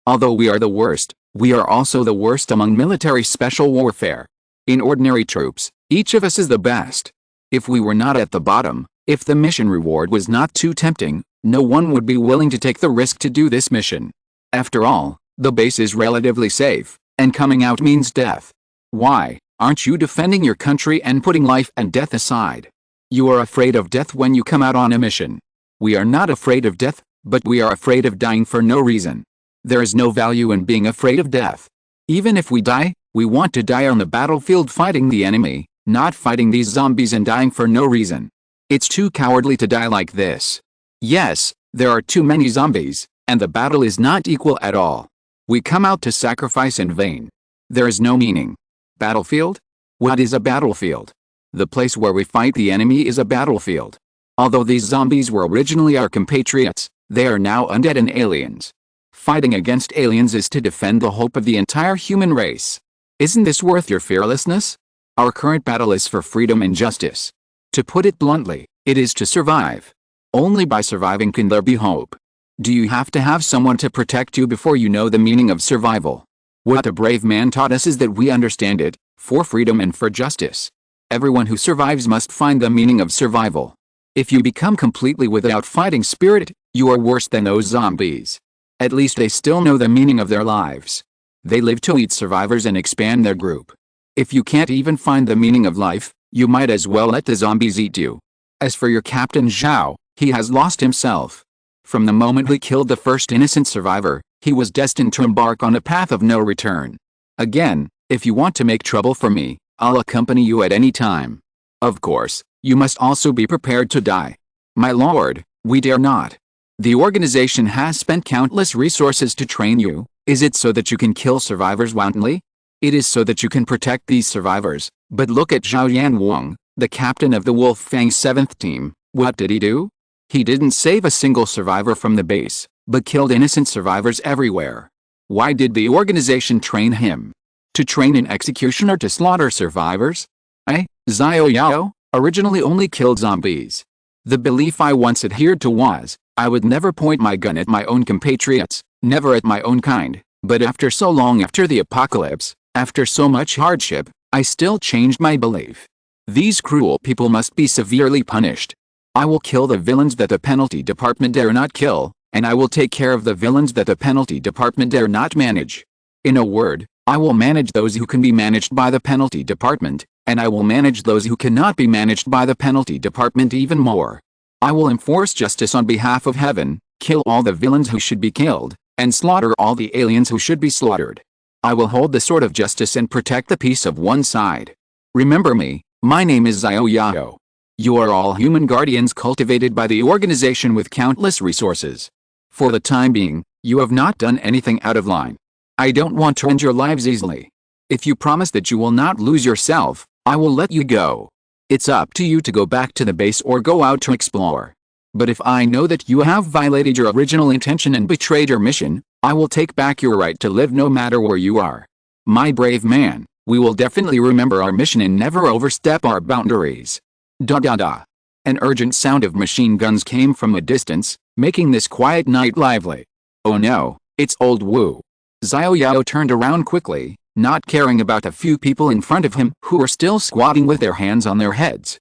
Although we are the worst, we are also the worst among military special warfare. In ordinary troops, each of us is the best. If we were not at the bottom, if the mission reward was not too tempting, no one would be willing to take the risk to do this mission. After all, the base is relatively safe, and coming out means death. Why, aren't you defending your country and putting life and death aside? You are afraid of death when you come out on a mission. We are not afraid of death, but we are afraid of dying for no reason. There is no value in being afraid of death. Even if we die, we want to die on the battlefield fighting the enemy, not fighting these zombies and dying for no reason. It's too cowardly to die like this. Yes, there are too many zombies, and the battle is not equal at all. We come out to sacrifice in vain. There is no meaning. Battlefield? What is a battlefield? The place where we fight the enemy is a battlefield. Although these zombies were originally our compatriots, they are now undead and aliens. Fighting against aliens is to defend the hope of the entire human race. Isn't this worth your fearlessness? Our current battle is for freedom and justice. To put it bluntly, it is to survive. Only by surviving can there be hope. Do you have to have someone to protect you before you know the meaning of survival? What a brave man taught us is that we understand it, for freedom and for justice. Everyone who survives must find the meaning of survival. If you become completely without fighting spirit, you are worse than those zombies. At least they still know the meaning of their lives. They live to eat survivors and expand their group. If you can't even find the meaning of life, you might as well let the zombies eat you. As for your captain Xiao, he has lost himself. From the moment he killed the first innocent survivor, he was destined to embark on a path of no return. Again, if you want to make trouble for me, I'll accompany you at any time. Of course, you must also be prepared to die. My lord, we dare not. The organization has spent countless resources to train you. Is it so that you can kill survivors wantonly? It is so that you can protect these survivors. But look at Xiao Yao, the captain of the Wolfang 7th team. What did he do? He didn't save a single survivor from the base, but killed innocent survivors everywhere. Why did the organization train him? To train an executioner to slaughter survivors? Xiao Yao originally only killed zombies. The belief I once adhered to was, I would never point my gun at my own compatriots, never at my own kind, but after so long after the apocalypse, after so much hardship, I still changed my belief. These cruel people must be severely punished. I will kill the villains that the penalty department dare not kill, and I will take care of the villains that the penalty department dare not manage. In a word, I will manage those who can be managed by the penalty department, and I will manage those who cannot be managed by the penalty department even more. I will enforce justice on behalf of heaven, kill all the villains who should be killed, and slaughter all the aliens who should be slaughtered. I will hold the sword of justice and protect the peace of one side. Remember me, my name is Xiao Yao. You are all human guardians cultivated by the organization with countless resources. For the time being, you have not done anything out of line. I don't want to end your lives easily. If you promise that you will not lose yourself, I will let you go. It's up to you to go back to the base or go out to explore. But if I know that you have violated your original intention and betrayed your mission, I will take back your right to live no matter where you are. My brave man, we will definitely remember our mission and never overstep our boundaries. Da da da. An urgent sound of machine guns came from a distance, making this quiet night lively. Oh no, it's old Wu. Xiao Yao turned around quickly, not caring about the few people in front of him who were still squatting with their hands on their heads.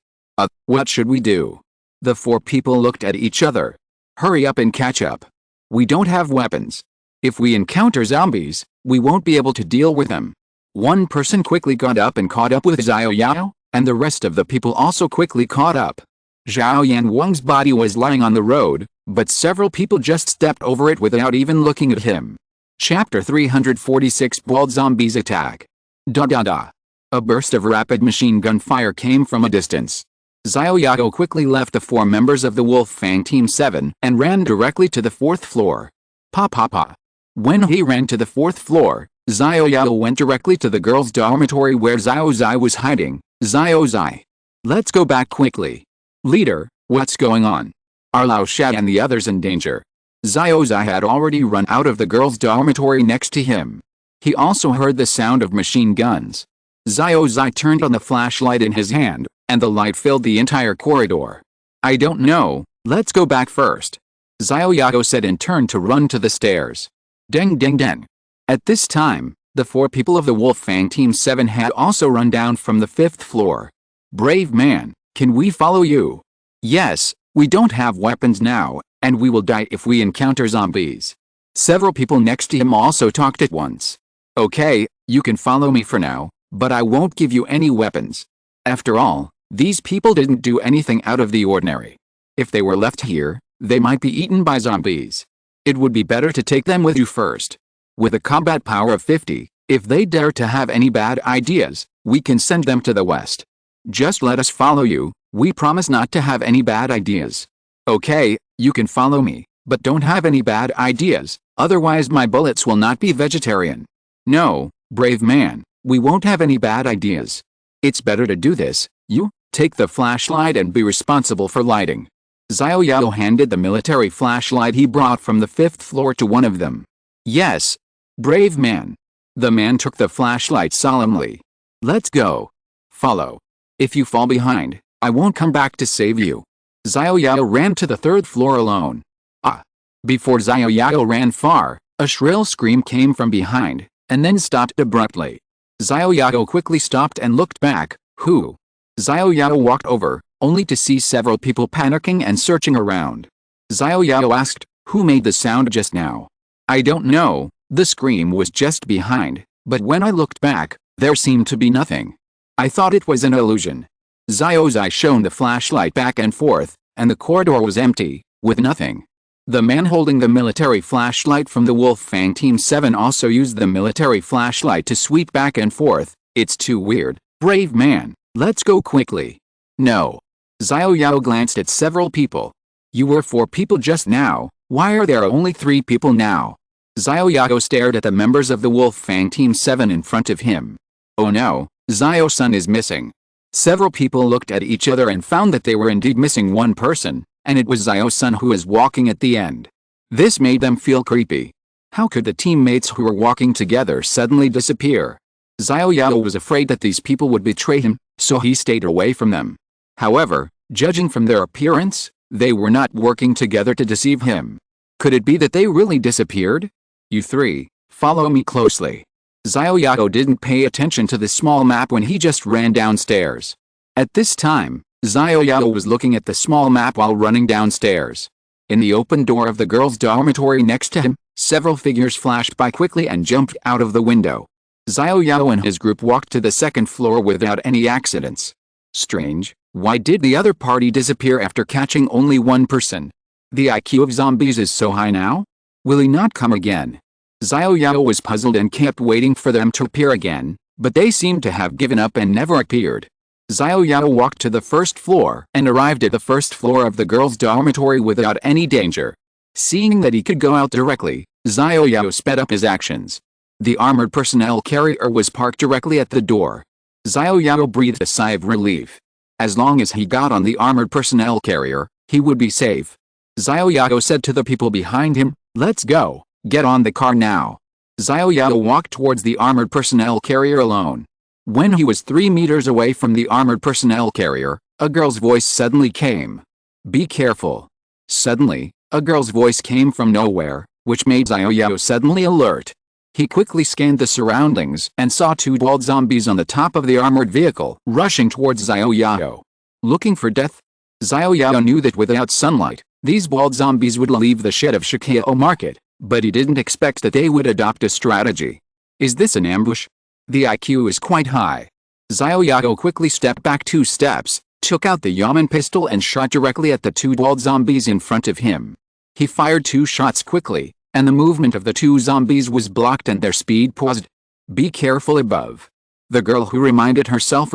What should we do? The 4 people looked at each other. Hurry up and catch up. We don't have weapons. If we encounter zombies, we won't be able to deal with them. One person quickly got up and caught up with Xiao Yao, and the rest of the people also quickly caught up. Xiao Yanwang's body was lying on the road, but several people just stepped over it without even looking at him. Chapter 346 Bald Zombies Attack. Da da da. A burst of rapid machine gun fire came from a distance. Xiao Yao quickly left the 4 members of the Wolf Fang Team 7 and ran directly to the 4th floor. Pa pa pa. When he ran to the 4th floor, Xiao Yao went directly to the girls' dormitory where Xiao Zai was hiding. Xiao Zai. Let's go back quickly. Leader, what's going on? Are Lao Sha and the others in danger? Xiao Zai had already run out of the girls' dormitory next to him. He also heard the sound of machine guns. Xiao Zai turned on the flashlight in his hand, and the light filled the entire corridor. I don't know, let's go back first. Xiao Yao said and turned to run to the stairs. Deng deng deng. At this time, the 4 people of the Wolf Fang Team 7 had also run down from the 5th floor. Brave man, can we follow you? Yes, we don't have weapons now, and we will die if we encounter zombies. Several people next to him also talked at once. Okay, you can follow me for now, but I won't give you any weapons. After all, these people didn't do anything out of the ordinary. If they were left here, they might be eaten by zombies. It would be better to take them with you first. With a combat power of 50, if they dare to have any bad ideas, we can send them to the west. Just let us follow you, we promise not to have any bad ideas. Okay, you can follow me, but don't have any bad ideas, otherwise my bullets will not be vegetarian. No, brave man, we won't have any bad ideas. It's better to do this. You, take the flashlight and be responsible for lighting. Xiao Yao handed the military flashlight he brought from the 5th floor to one of them. Yes. Brave man. The man took the flashlight solemnly. Let's go. Follow. If you fall behind, I won't come back to save you. Xiao Yao ran to the 3rd floor alone. Ah! Before Xiao Yao ran far, a shrill scream came from behind, and then stopped abruptly. Xiao Yao quickly stopped and looked back. Who? Xiao Yao walked over, only to see several people panicking and searching around. Xiao Yao asked, who made the sound just now? I don't know, the scream was just behind, but when I looked back, there seemed to be nothing. I thought it was an illusion. Xiao Zai shone the flashlight back and forth, and the corridor was empty, with nothing. The man holding the military flashlight from the Wolf Fang Team 7 also used the military flashlight to sweep back and forth. It's too weird. Brave man, let's go quickly. No. Xiao Yao glanced at several people. You were 4 people just now, why are there only 3 people now? Xiao Yao stared at the members of the Wolf Fang Team 7 in front of him. Oh no, Xiao-san is missing. Several people looked at each other and found that they were indeed missing one person, and it was Xiao-san who was walking at the end. This made them feel creepy. How could the teammates who were walking together suddenly disappear? Xiao Yao was afraid that these people would betray him, so he stayed away from them. However, judging from their appearance, they were not working together to deceive him. Could it be that they really disappeared? You 3, follow me closely. Xiao Yao didn't pay attention to the small map when he just ran downstairs. At this time, Xiao Yao was looking at the small map while running downstairs. In the open door of the girls' dormitory next to him, several figures flashed by quickly and jumped out of the window. Xiao Yao and his group walked to the 2nd floor without any accidents. Strange, why did the other party disappear after catching only one person? The IQ of zombies is so high now? Will he not come again? Xiao Yao was puzzled and kept waiting for them to appear again, but they seemed to have given up and never appeared. Xiao Yao walked to the 1st floor and arrived at the 1st floor of the girls' dormitory without any danger. Seeing that he could go out directly, Xiao Yao sped up his actions. The armored personnel carrier was parked directly at the door. Xiao Yao breathed a sigh of relief. As long as he got on the armored personnel carrier, he would be safe. Xiao Yao said to the people behind him, let's go, get on the car now. Xiao Yao walked towards the armored personnel carrier alone. When he was 3 meters away from the armored personnel carrier, a girl's voice suddenly came. Be careful. Suddenly, a girl's voice came from nowhere, which made Xiao Yao suddenly alert. He quickly scanned the surroundings and saw 2 bald zombies on the top of the armored vehicle, rushing towards Xiao Yao. Looking for death? Xiao Yao knew that without sunlight, these bald zombies would leave the shed of Xiao Market, but he didn't expect that they would adopt a strategy. Is this an ambush? The IQ is quite high. Xiao Yao quickly stepped back 2 steps, took out the Yaman pistol and shot directly at the two bald zombies in front of him. He fired 2 shots quickly, and the movement of the 2 zombies was blocked and their speed paused. Be careful above. The girl who reminded herself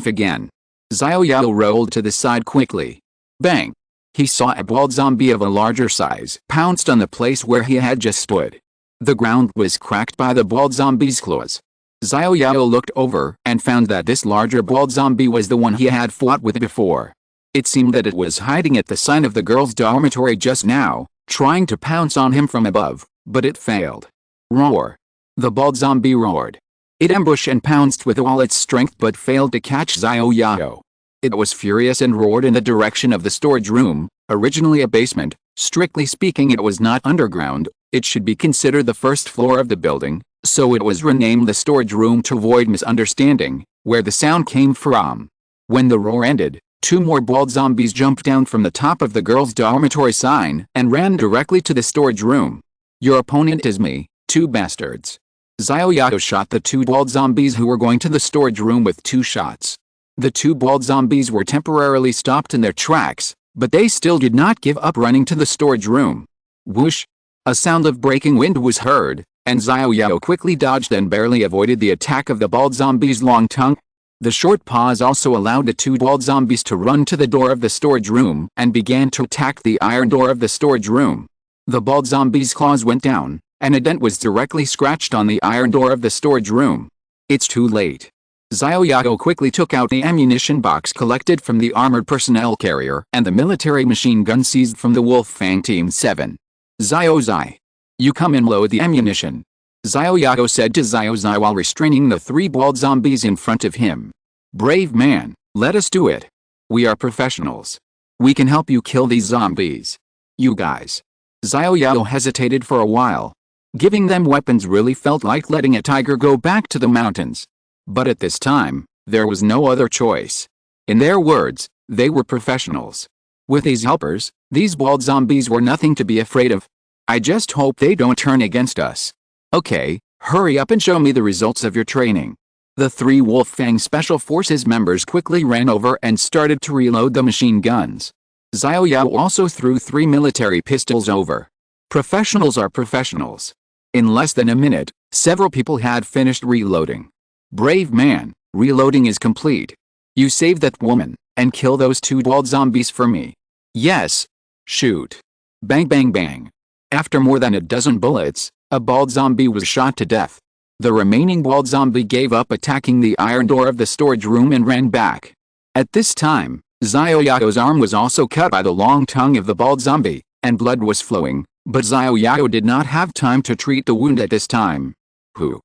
again. Xiao Yao rolled to the side quickly. Bang! He saw a bald zombie of a larger size pounced on the place where he had just stood. The ground was cracked by the bald zombie's claws. Xiao Yao looked over and found that this larger bald zombie was the one he had fought with before. It seemed that it was hiding at the sign of the girls' dormitory just now, trying to pounce on him from above, but it failed. Roar! The bald zombie roared. It ambushed and pounced with all its strength but failed to catch Xiao Yao. It was furious and roared in the direction of the storage room, originally a basement. Strictly speaking, it was not underground. It should be considered the first floor of the building, so it was renamed the storage room to avoid misunderstanding where the sound came from. When the roar ended, 2 more bald zombies jumped down from the top of the girls' dormitory sign and ran directly to the storage room. Your opponent is me, 2 bastards. Xiao Yao shot the 2 bald zombies who were going to the storage room with 2 shots. The 2 bald zombies were temporarily stopped in their tracks, but they still did not give up running to the storage room. Whoosh! A sound of breaking wind was heard, and Xiao Yao quickly dodged and barely avoided the attack of the bald zombie's long tongue. The short pause also allowed the 2 bald zombies to run to the door of the storage room and began to attack the iron door of the storage room. The bald zombie's claws went down, and a dent was directly scratched on the iron door of the storage room. It's too late. Xiao Yao quickly took out the ammunition box collected from the armored personnel carrier and the military machine gun seized from the Wolfang Team 7. Xiao Zai. You come and load the ammunition. Xiao Yao said to Xiao Zai while restraining the 3 bald zombies in front of him. Brave man, let us do it. We are professionals. We can help you kill these zombies. You guys. Xiao Yao hesitated for a while. Giving them weapons really felt like letting a tiger go back to the mountains. But at this time, there was no other choice. In their words, they were professionals. With these helpers, these bald zombies were nothing to be afraid of. I just hope they don't turn against us. Okay, hurry up and show me the results of your training. The 3 Wolfang Special Forces members quickly ran over and started to reload the machine guns. Xiao Yao also threw 3 military pistols over. Professionals are professionals. In less than a minute, several people had finished reloading. Brave man, reloading is complete. You save that woman, and kill those 2 bald zombies for me. Yes. Shoot. Bang bang bang. After more than a dozen bullets, a bald zombie was shot to death. The remaining bald zombie gave up attacking the iron door of the storage room and ran back. At this time, Xiao Yao's arm was also cut by the long tongue of the bald zombie, and blood was flowing, but Xiao Yao did not have time to treat the wound at this time. Who?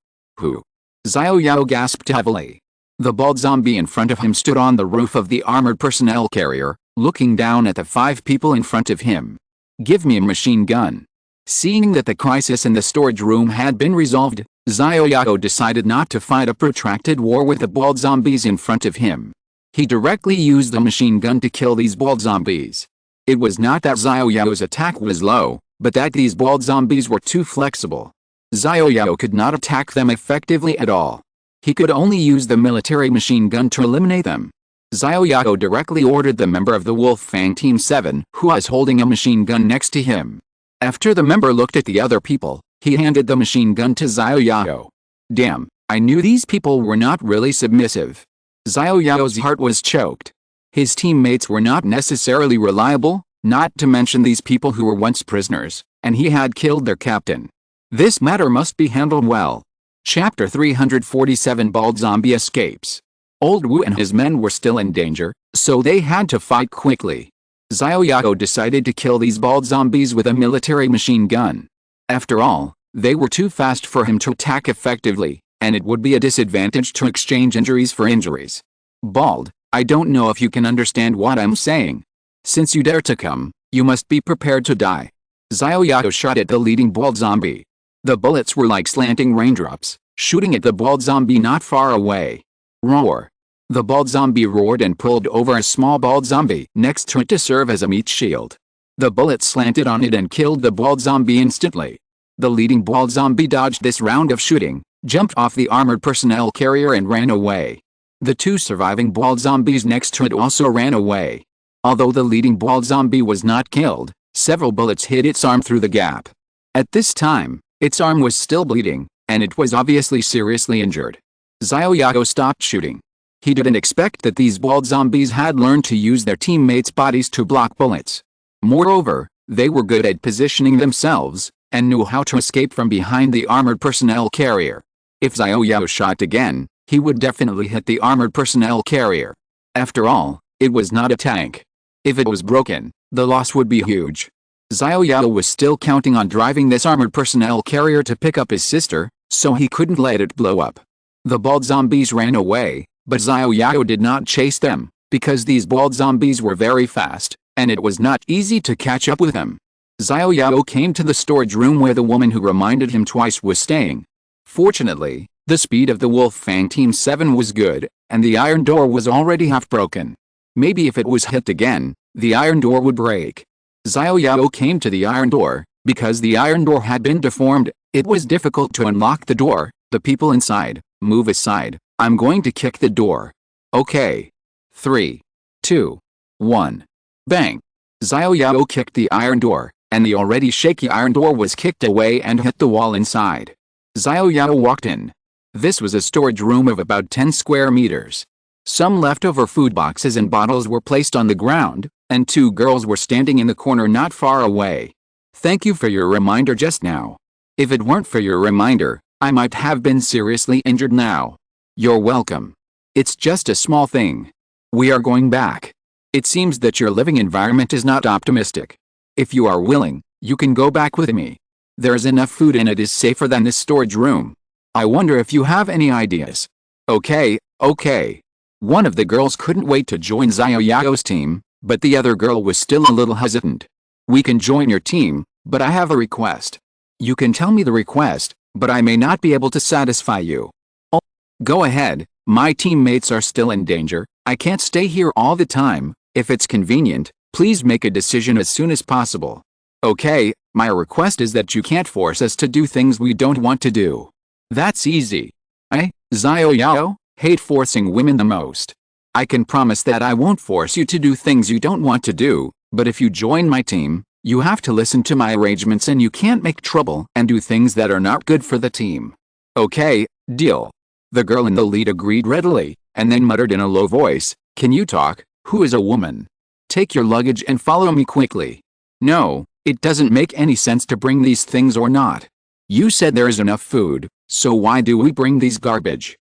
Xiao Yao gasped heavily. The bald zombie in front of him stood on the roof of the armored personnel carrier, looking down at the 5 people in front of him. Give me a machine gun. Seeing that the crisis in the storage room had been resolved, Xiao Yao decided not to fight a protracted war with the bald zombies in front of him. He directly used the machine gun to kill these bald zombies. It was not that Xiao Yao's attack was low, but that these bald zombies were too flexible. Xiao Yao could not attack them effectively at all. He could only use the military machine gun to eliminate them. Xiao Yao directly ordered the member of the Wolfang Team 7 who was holding a machine gun next to him. After the member looked at the other people, he handed the machine gun to Xiao Yao. Damn, I knew these people were not really submissive. Xiao Yao's heart was choked. His teammates were not necessarily reliable, not to mention these people who were once prisoners, and he had killed their captain. This matter must be handled well. Chapter 347 Bald Zombie Escapes. Old Wu and his men were still in danger, so they had to fight quickly. Xiao Yao decided to kill these bald zombies with a military machine gun. After all, they were too fast for him to attack effectively, and it would be a disadvantage to exchange injuries for injuries. Bald, I don't know if you can understand what I'm saying. Since you dare to come, you must be prepared to die. Xiao Yao shot at the leading bald zombie. The bullets were like slanting raindrops, shooting at the bald zombie not far away. Roar. The bald zombie roared and pulled over a small bald zombie next to it to serve as a meat shield. The bullet slanted on it and killed the bald zombie instantly. The leading bald zombie dodged this round of shooting, jumped off the armored personnel carrier and ran away. The two surviving bald zombies next to it also ran away. Although the leading bald zombie was not killed, several bullets hit its arm through the gap. At this time, its arm was still bleeding, and it was obviously seriously injured. Xiao Yao stopped shooting. He didn't expect that these bald zombies had learned to use their teammates' bodies to block bullets. Moreover, they were good at positioning themselves, and knew how to escape from behind the armored personnel carrier. If Xiao Yao shot again, he would definitely hit the armored personnel carrier. After all, it was not a tank. If it was broken, the loss would be huge. Xiao Yao was still counting on driving this armored personnel carrier to pick up his sister, so he couldn't let it blow up. The bald zombies ran away, but Xiao Yao did not chase them, because these bald zombies were very fast, and it was not easy to catch up with them. Xiao Yao came to the storage room where the woman who reminded him twice was staying. Fortunately, the speed of the Wolf Fang Team 7 was good, and the iron door was already half broken. Maybe if it was hit again, the iron door would break. Xiao Yao came to the iron door. Because the iron door had been deformed, it was difficult to unlock the door. The people inside, move aside. I'm going to kick the door. Okay. 3, 2, 1. Bang. Xiao Yao kicked the iron door, and the already shaky iron door was kicked away and hit the wall inside. Xiao Yao walked in. This was a storage room of about 10 square meters. Some leftover food boxes and bottles were placed on the ground, and two girls were standing in the corner not far away. Thank you for your reminder just now. If it weren't for your reminder, I might have been seriously injured now. You're welcome. It's just a small thing. We are going back. It seems that your living environment is not optimistic. If you are willing, you can go back with me. There's enough food and it is safer than this storage room. I wonder if you have any ideas. Okay. One of the girls couldn't wait to join Xiao Yao's team, but the other girl was still a little hesitant. We can join your team, but I have a request. You can tell me the request, but I may not be able to satisfy you. Oh, go ahead, my teammates are still in danger. I can't stay here all the time. If it's convenient, please make a decision as soon as possible. Okay, my request is that you can't force us to do things we don't want to do. That's easy. Xiao Yao, hate forcing women the most. I can promise that I won't force you to do things you don't want to do, but if you join my team, you have to listen to my arrangements and you can't make trouble and do things that are not good for the team. Okay, deal. The girl in the lead agreed readily, and then muttered in a low voice, "Can you talk? Who is a woman? Take your luggage and follow me quickly." No, it doesn't make any sense to bring these things or not. You said there is enough food, so why do we bring these garbage?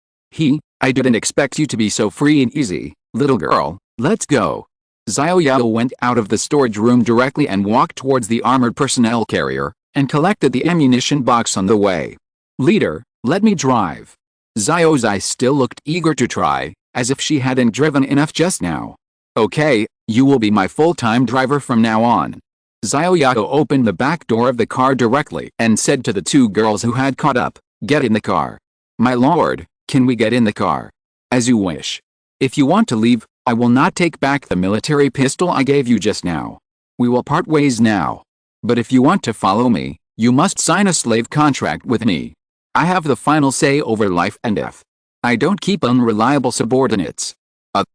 I didn't expect you to be so free and easy, little girl, let's go. Xiao Yao went out of the storage room directly and walked towards the armored personnel carrier, and collected the ammunition box on the way. Leader, let me drive. Xiao's eyes still looked eager to try, as if she hadn't driven enough just now. Okay, you will be my full-time driver from now on. Xiao Yao opened the back door of the car directly and said to the two girls who had caught up, "Get in the car." My lord, can we get in the car? As you wish. If you want to leave, I will not take back the military pistol I gave you just now. We will part ways now. But if you want to follow me, you must sign a slave contract with me. I have the final say over life and death. I don't keep unreliable subordinates.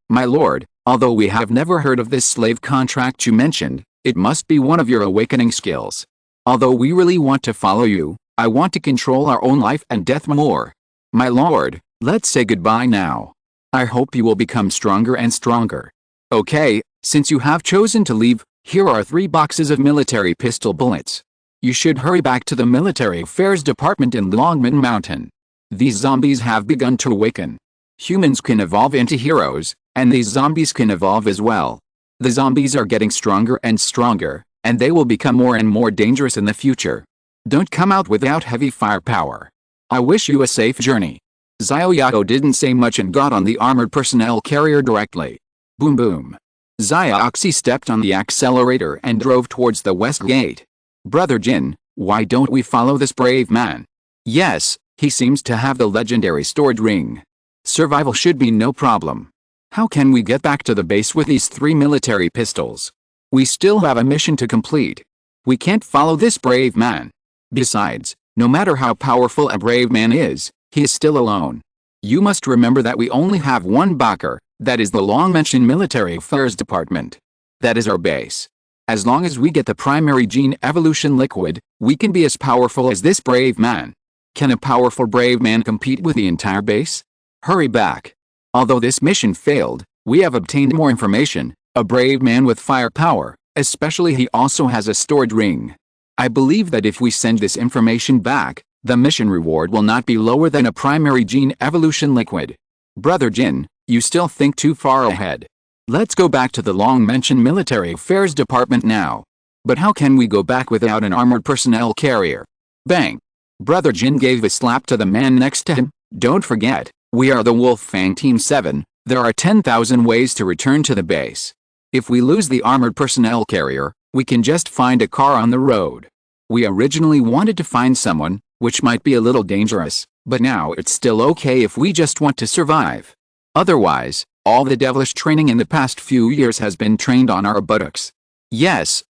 My lord, although we have never heard of this slave contract you mentioned, it must be one of your awakening skills. Although we really want to follow you, I want to control our own life and death more. My lord, let's say goodbye now. I hope you will become stronger and stronger. Okay, since you have chosen to leave, here are 3 boxes of military pistol bullets. You should hurry back to the military affairs department in Longman Mountain. These zombies have begun to awaken. Humans can evolve into heroes, and these zombies can evolve as well. The zombies are getting stronger and stronger, and they will become more and more dangerous in the future. Don't come out without heavy firepower. I wish you a safe journey. Xiao Yao didn't say much and got on the armored personnel carrier directly. Boom boom. Xiaoxi stepped on the accelerator and drove towards the west gate. Brother Jin, why don't we follow this brave man? Yes, he seems to have the legendary storage ring. Survival should be no problem. How can we get back to the base with these 3 military pistols? We still have a mission to complete. We can't follow this brave man. Besides, no matter how powerful a brave man is, he is still alone. You must remember that we only have one backer, that is the long-mentioned military affairs department. That is our base. As long as we get the primary gene evolution liquid, we can be as powerful as this brave man. Can a powerful brave man compete with the entire base? Hurry back. Although this mission failed, we have obtained more information. A brave man with firepower, especially he also has a stored ring. I believe that if we send this information back, the mission reward will not be lower than a primary gene evolution liquid. Brother Jin, you still think too far ahead. Let's go back to the long-mentioned military affairs department now. But how can we go back without an armored personnel carrier? Bang! Brother Jin gave a slap to the man next to him. Don't forget, we are the Wolf Fang Team 7. There are 10,000 ways to return to the base. If we lose the armored personnel carrier, we can just find a car on the road. We originally wanted to find someone, which might be a little dangerous, but now it's still okay if we just want to survive. Otherwise, all the devilish training in the past few years has been trained on our buttocks. Yes,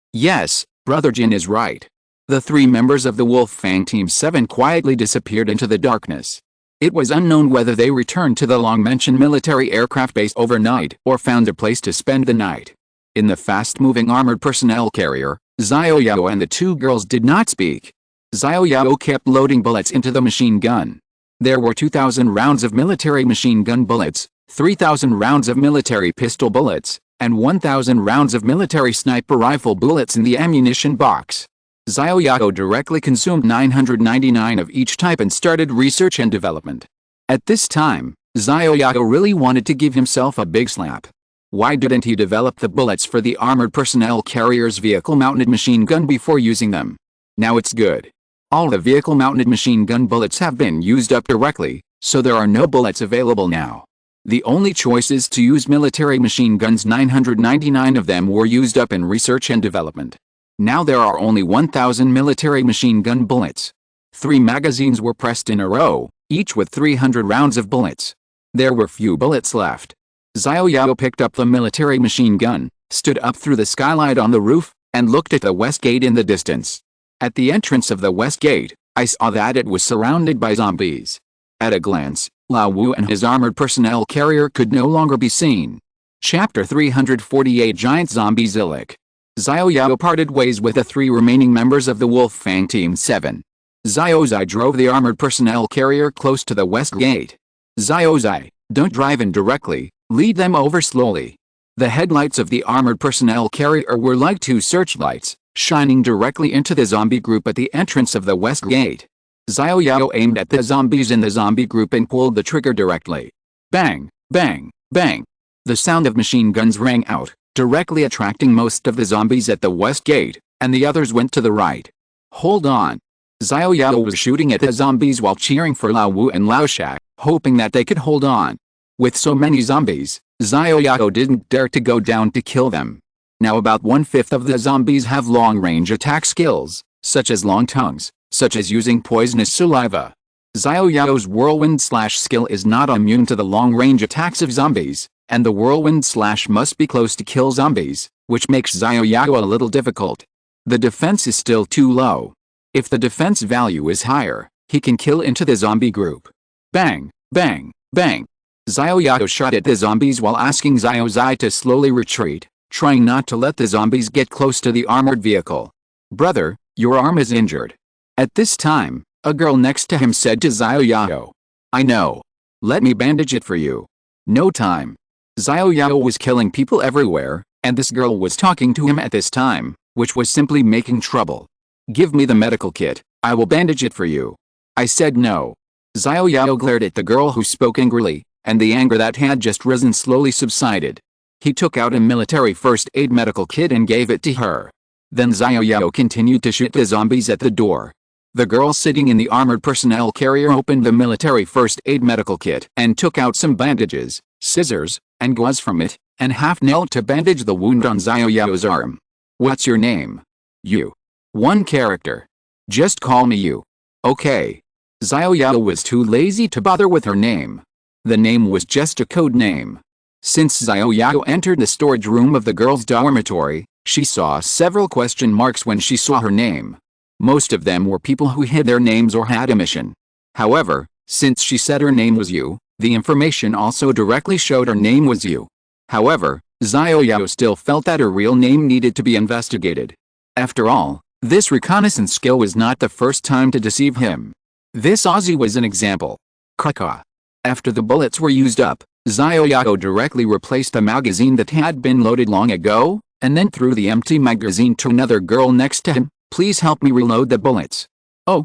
Brother Jin is right. The 3 members of the Wolf Fang Team 7 quietly disappeared into the darkness. It was unknown whether they returned to the long-mentioned military aircraft base overnight or found a place to spend the night. In the fast-moving armored personnel carrier, Xiao Yao and the 2 girls did not speak. Xiao Yao kept loading bullets into the machine gun. There were 2,000 rounds of military machine gun bullets, 3,000 rounds of military pistol bullets, and 1,000 rounds of military sniper rifle bullets in the ammunition box. Xiao Yao directly consumed 999 of each type and started research and development. At this time, Xiao Yao really wanted to give himself a big slap. Why didn't he develop the bullets for the armored personnel carrier's vehicle-mounted machine gun before using them? Now it's good. All the vehicle-mounted machine gun bullets have been used up directly, so there are no bullets available now. The only choice is to use military machine guns. 999 of them were used up in research and development. Now there are only 1,000 military machine gun bullets. 3 magazines were pressed in a row, each with 300 rounds of bullets. There were few bullets left. Xiao Yao picked up the military machine gun, stood up through the skylight on the roof, and looked at the west gate in the distance. At the entrance of the west gate, I saw that it was surrounded by zombies. At a glance, Lao Wu and his armored personnel carrier could no longer be seen. Chapter 348 Giant Zombie Zillick. Xiao Yao parted ways with the 3 remaining members of the Wolf Fang Team 7. Xiao Zai drove the armored personnel carrier close to the west gate. Xiao Zai, don't drive in directly, lead them over slowly. The headlights of the armored personnel carrier were like 2 searchlights, shining directly into the zombie group at the entrance of the west gate. Xiao Yao aimed at the zombies in the zombie group and pulled the trigger directly. Bang, bang, bang. The sound of machine guns rang out, directly attracting most of the zombies at the west gate, and the others went to the right. Hold on. Xiao Yao was shooting at the zombies while cheering for Lao Wu and Lao Shak, hoping that they could hold on. With so many zombies, Xiao Yao didn't dare to go down to kill them. Now about 1/5 of the zombies have long-range attack skills, such as long tongues, such as using poisonous saliva. Xiao Yao's whirlwind slash skill is not immune to the long-range attacks of zombies, and the whirlwind slash must be close to kill zombies, which makes Xiao Yao a little difficult. The defense is still too low. If the defense value is higher, he can kill into the zombie group. Bang, bang, bang. Xiao Yao shot at the zombies while asking Xiao Zai to slowly retreat, trying not to let the zombies get close to the armored vehicle. Brother, your arm is injured. At this time, a girl next to him said to Xiao Yao. I know. Let me bandage it for you. No time. Xiao Yao was killing people everywhere, and this girl was talking to him at this time, which was simply making trouble. Give me the medical kit, I will bandage it for you. I said no. Xiao Yao glared at the girl who spoke angrily, and the anger that had just risen slowly subsided. He took out a military first aid medical kit and gave it to her. Then Xiao Yao continued to shoot the zombies at the door. The girl sitting in the armored personnel carrier opened the military first aid medical kit and took out some bandages, scissors, and gauze from it, and half-knelt to bandage the wound on Xiao Yao's arm. What's your name? You. One character. Just call me you. Okay. Xiao Yao was too lazy to bother with her name. The name was just a code name. Since Xiao Yao entered the storage room of the girls' dormitory, she saw several question marks when she saw her name. Most of them were people who hid their names or had a mission. However, since she said her name was Yu, The information also directly showed her name was Yu. However, Xiao Yao still felt that her real name needed to be investigated. After all, this reconnaissance skill was not the first time to deceive him. This Aussie was an example. Caca. After the bullets were used up, Xiao Yao directly replaced the magazine that had been loaded long ago, and then threw the empty magazine to another girl next to him. Please help me reload the bullets. Oh.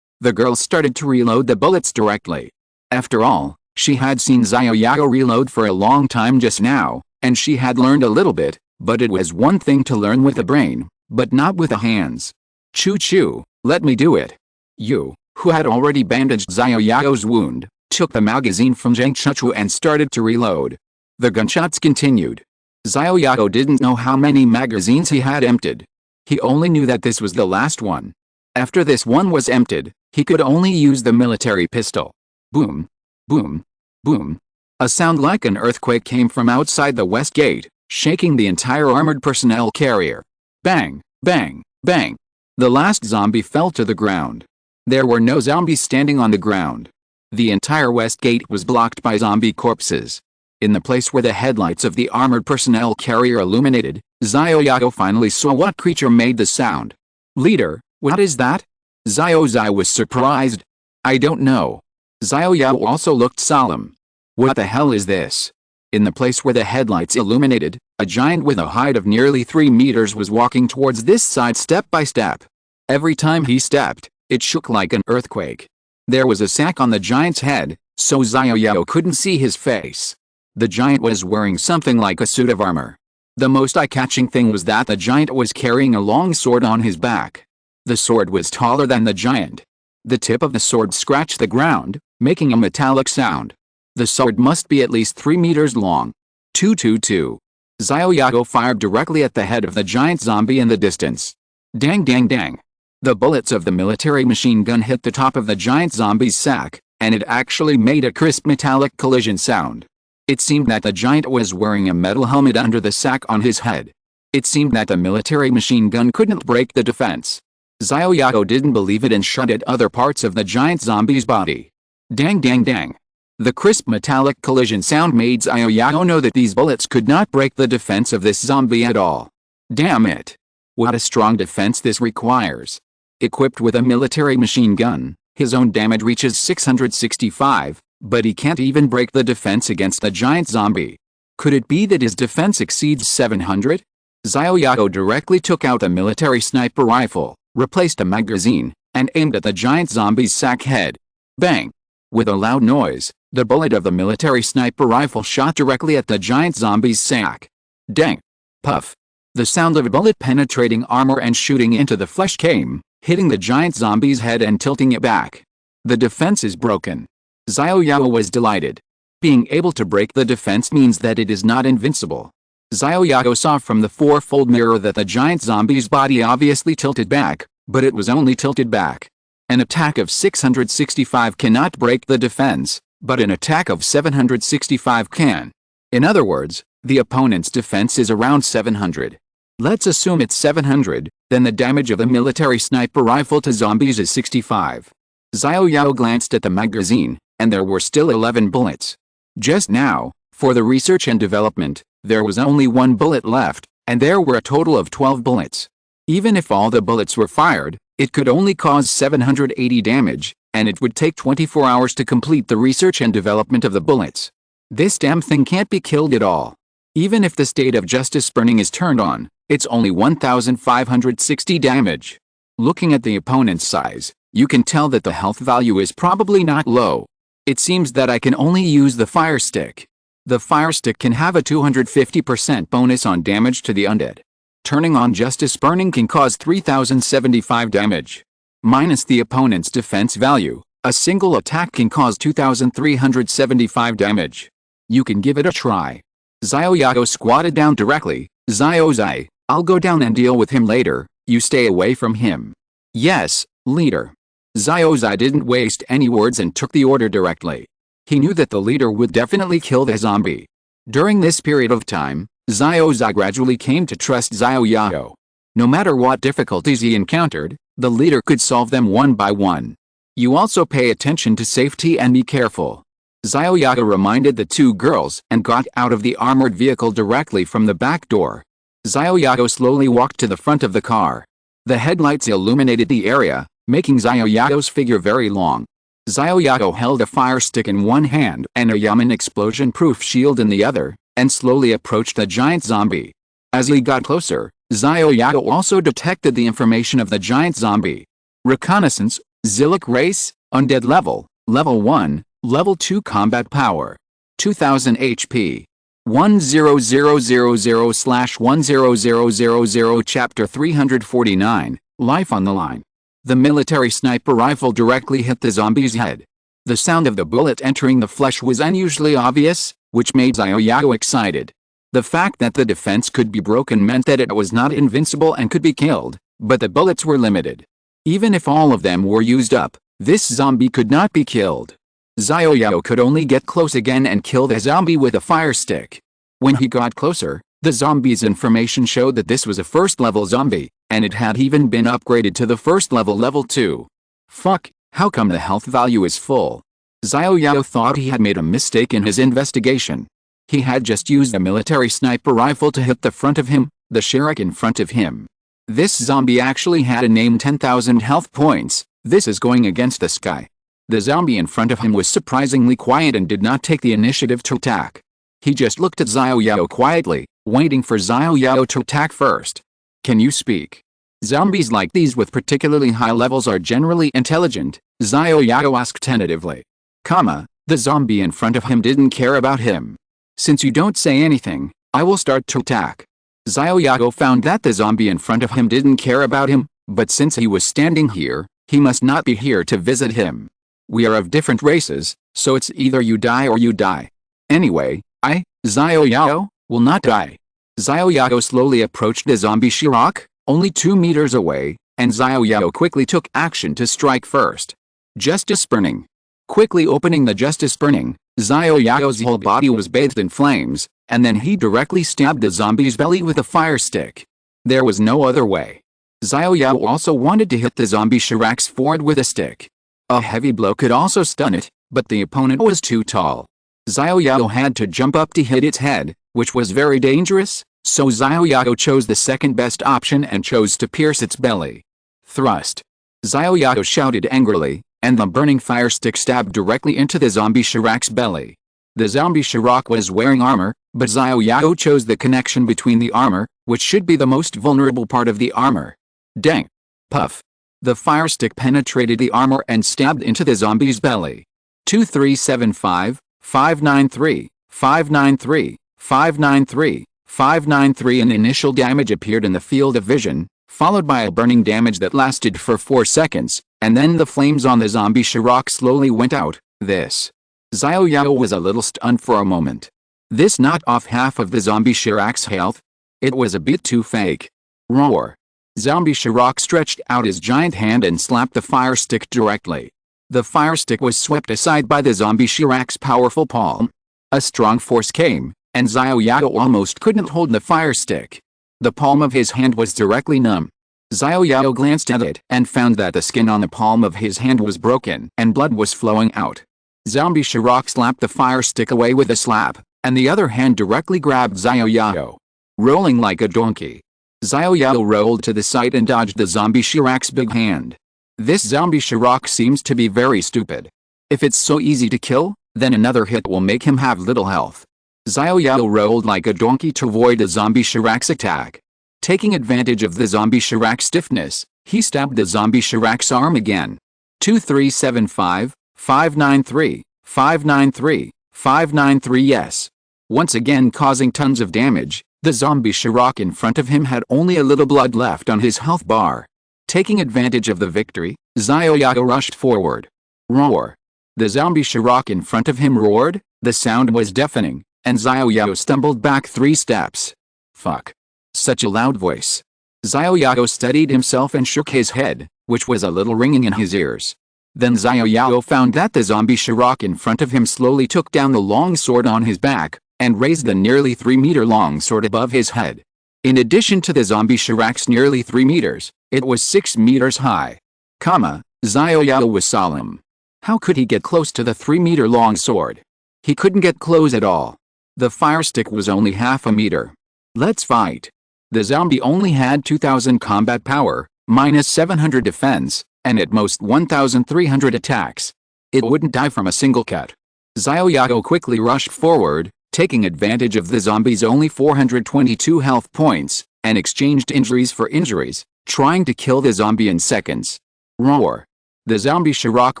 The girl started to reload the bullets directly. After all, she had seen Xiao Yao reload for a long time just now, and she had learned a little bit, but it was one thing to learn with the brain, but not with the hands. Choo-choo, let me do it. Yu, who had already bandaged Xiao Yao's wound, took the magazine from Zhang Chuchu and started to reload. The gunshots continued. Xiao Yao didn't know how many magazines he had emptied. He only knew that this was the last one. After this one was emptied, he could only use the military pistol. Boom, boom, boom. A sound like an earthquake came from outside the west gate, shaking the entire armored personnel carrier. Bang, bang, bang. The last zombie fell to the ground. There were no zombies standing on the ground. The entire west gate was blocked by zombie corpses. In the place where the headlights of the armored personnel carrier illuminated, Xiao Yao finally saw what creature made the sound. Leader, what is that? Xiao Zai was surprised. I don't know. Xiao Yao also looked solemn. What the hell is this? In the place where the headlights illuminated, a giant with a height of nearly 3 meters was walking towards this side step by step. Every time he stepped, it shook like an earthquake. There was a sack on the giant's head, so Xiao Yao couldn't see his face. The giant was wearing something like a suit of armor. The most eye-catching thing was that the giant was carrying a long sword on his back. The sword was taller than the giant. The tip of the sword scratched the ground, making a metallic sound. The sword must be at least 3 meters long. 222. Xiao Yao fired directly at the head of the giant zombie in the distance. Dang dang dang. The bullets of the military machine gun hit the top of the giant zombie's sack, and it actually made a crisp metallic collision sound. It seemed that the giant was wearing a metal helmet under the sack on his head. It seemed that the military machine gun couldn't break the defense. Xiao Yao didn't believe it and shot at other parts of the giant zombie's body. Dang dang dang. The crisp metallic collision sound made Xiao Yao know that these bullets could not break the defense of this zombie at all. Damn it. What a strong defense this requires. Equipped with a military machine gun, his own damage reaches 665, but he can't even break the defense against the giant zombie. Could it be that his defense exceeds 700? Xiao Yao directly took out a military sniper rifle, replaced a magazine, and aimed at the giant zombie's sack head. Bang! With a loud noise, the bullet of the military sniper rifle shot directly at the giant zombie's sack. Dang! Puff! The sound of a bullet penetrating armor and shooting into the flesh came, hitting the giant zombie's head and tilting it back. The defense is broken. Xiao Yao was delighted. Being able to break the defense means that it is not invincible. Xiao Yao saw from the fourfold mirror that the giant zombie's body obviously tilted back, but it was only tilted back. An attack of 665 cannot break the defense, but an attack of 765 can. In other words, the opponent's defense is around 700. Let's assume it's 700, then the damage of a military sniper rifle to zombies is 65. Xiao Yao glanced at the magazine, and there were still 11 bullets. Just now, for the research and development, there was only 1 bullet left, and there were a total of 12 bullets. Even if all the bullets were fired, it could only cause 780 damage, and it would take 24 hours to complete the research and development of the bullets. This damn thing can't be killed at all. Even if the state of justice burning is turned on, it's only 1,560 damage. Looking at the opponent's size, you can tell that the health value is probably not low. It seems that I can only use the fire stick. The fire stick can have a 250% bonus on damage to the undead. Turning on justice burning can cause 3,075 damage. Minus the opponent's defense value, a single attack can cause 2,375 damage. You can give it a try. Xiao Yao squatted down directly. Xiao Zai, I'll go down and deal with him later, you stay away from him. Yes, leader. Xiao Zai didn't waste any words and took the order directly. He knew that the leader would definitely kill the zombie. During this period of time, Xiao Zai gradually came to trust Xiao Yao. No matter what difficulties he encountered, the leader could solve them one by one. You also pay attention to safety and be careful. Xiao Yao reminded the two girls and got out of the armored vehicle directly from the back door. Xiao Yao slowly walked to the front of the car. The headlights illuminated the area, making Xiao Yao's figure very long. Xiao Yao held a fire stick in one hand and a Yamen explosion-proof shield in the other, and slowly approached the giant zombie. As he got closer, Xiao Yao also detected the information of the giant zombie. Reconnaissance, Zilliq race, undead level, level 1, level 2 combat power. 2000 HP. 10000/10000 Chapter 349, Life on the Line. The military sniper rifle directly hit the zombie's head. The sound of the bullet entering the flesh was unusually obvious, which made Xiao Yao excited. The fact that the defense could be broken meant that it was not invincible and could be killed, but the bullets were limited. Even if all of them were used up, this zombie could not be killed. Xiao Yao could only get close again and kill the zombie with a fire stick. When he got closer, the zombie's information showed that this was a first-level zombie, and it had even been upgraded to the first level, level 2. Fuck, how come the health value is full? Xiao Yao thought he had made a mistake in his investigation. He had just used a military sniper rifle to hit the front of him, the Sherrick in front of him. This zombie actually had a named 10,000 health points. This is going against the sky. The zombie in front of him was surprisingly quiet and did not take the initiative to attack. He just looked at Xiao Yao quietly, waiting for Xiao Yao to attack first. Can you speak? Zombies like these with particularly high levels are generally intelligent, Xiao Yao asked tentatively. The zombie in front of him didn't care about him. Since you don't say anything, I will start to attack. Xiao Yao found that the zombie in front of him didn't care about him, but since he was standing here, he must not be here to visit him. We are of different races, so it's either you die or you die. Anyway, I, Xiao Yao, will not die. Xiao Yao slowly approached the zombie Sherrick, only 2 meters away, and Xiao Yao quickly took action to strike first. Justice Burning. Quickly opening the Justice Burning, Xiao Yao's whole body was bathed in flames, and then he directly stabbed the zombie's belly with a fire stick. There was no other way. Xiao Yao also wanted to hit the zombie Sherrick's forehead with a stick. A heavy blow could also stun it, but the opponent was too tall. Xiao Yao had to jump up to hit its head, which was very dangerous, so Xiao Yao chose the second best option and chose to pierce its belly. Thrust. Xiao Yao shouted angrily, and the burning fire stick stabbed directly into the zombie Sherrick's belly. The zombie Sherrick was wearing armor, but Xiao Yao chose the connection between the armor, which should be the most vulnerable part of the armor. Dang. Puff. The fire stick penetrated the armor and stabbed into the zombie's belly. 2375, 593, 593, 593, 593. An initial damage appeared in the field of vision, followed by a burning damage that lasted for 4 seconds, and then the flames on the zombie Sherrick slowly went out. Xiao Yao was a little stunned for a moment. This knocked off half of the zombie Sherrick's health. It was a bit too fake. Roar. Zombie Sherrick stretched out his giant hand and slapped the fire stick directly. The fire stick was swept aside by the zombie Sherrick's powerful palm. A strong force came, and Xiao Yao almost couldn't hold the fire stick. The palm of his hand was directly numb. Xiao Yao glanced at it and found that the skin on the palm of his hand was broken and blood was flowing out. Zombie Sherrick slapped the fire stick away with a slap, and the other hand directly grabbed Xiao Yao. Rolling like a donkey, Xiao Yao rolled to the side and dodged the zombie Sherrick's big hand. This zombie Sherrick seems to be very stupid. If it's so easy to kill, then another hit will make him have little health. Xiao Yao rolled like a donkey to avoid the zombie Sherrick's attack. Taking advantage of the zombie Sherrick's stiffness, he stabbed the zombie Sherrick's arm again. 2375, 593, 593, 593. Yes. Once again causing tons of damage, the zombie Sherrick in front of him had only a little blood left on his health bar. Taking advantage of the victory, Xiao Yao rushed forward. Roar. The zombie Sherrick in front of him roared, the sound was deafening, and Xiao Yao stumbled back 3 steps. Fuck. Such a loud voice. Xiao Yao steadied himself and shook his head, which was a little ringing in his ears. Then Xiao Yao found that the zombie Sherrick in front of him slowly took down the long sword on his back, and raised the nearly 3-meter-long sword above his head. In addition to the zombie Sherrick's nearly 3 meters, it was 6 meters high. Xiao Yao was solemn. How could he get close to the 3-meter-long sword? He couldn't get close at all. The fire stick was only half a meter. Let's fight. The zombie only had 2000 combat power, minus 700 defense, and at most 1300 attacks. It wouldn't die from a single cut. Xiao Yao quickly rushed forward, taking advantage of the zombie's only 422 health points, and exchanged injuries for injuries, trying to kill the zombie in seconds. Roar. The zombie Shirok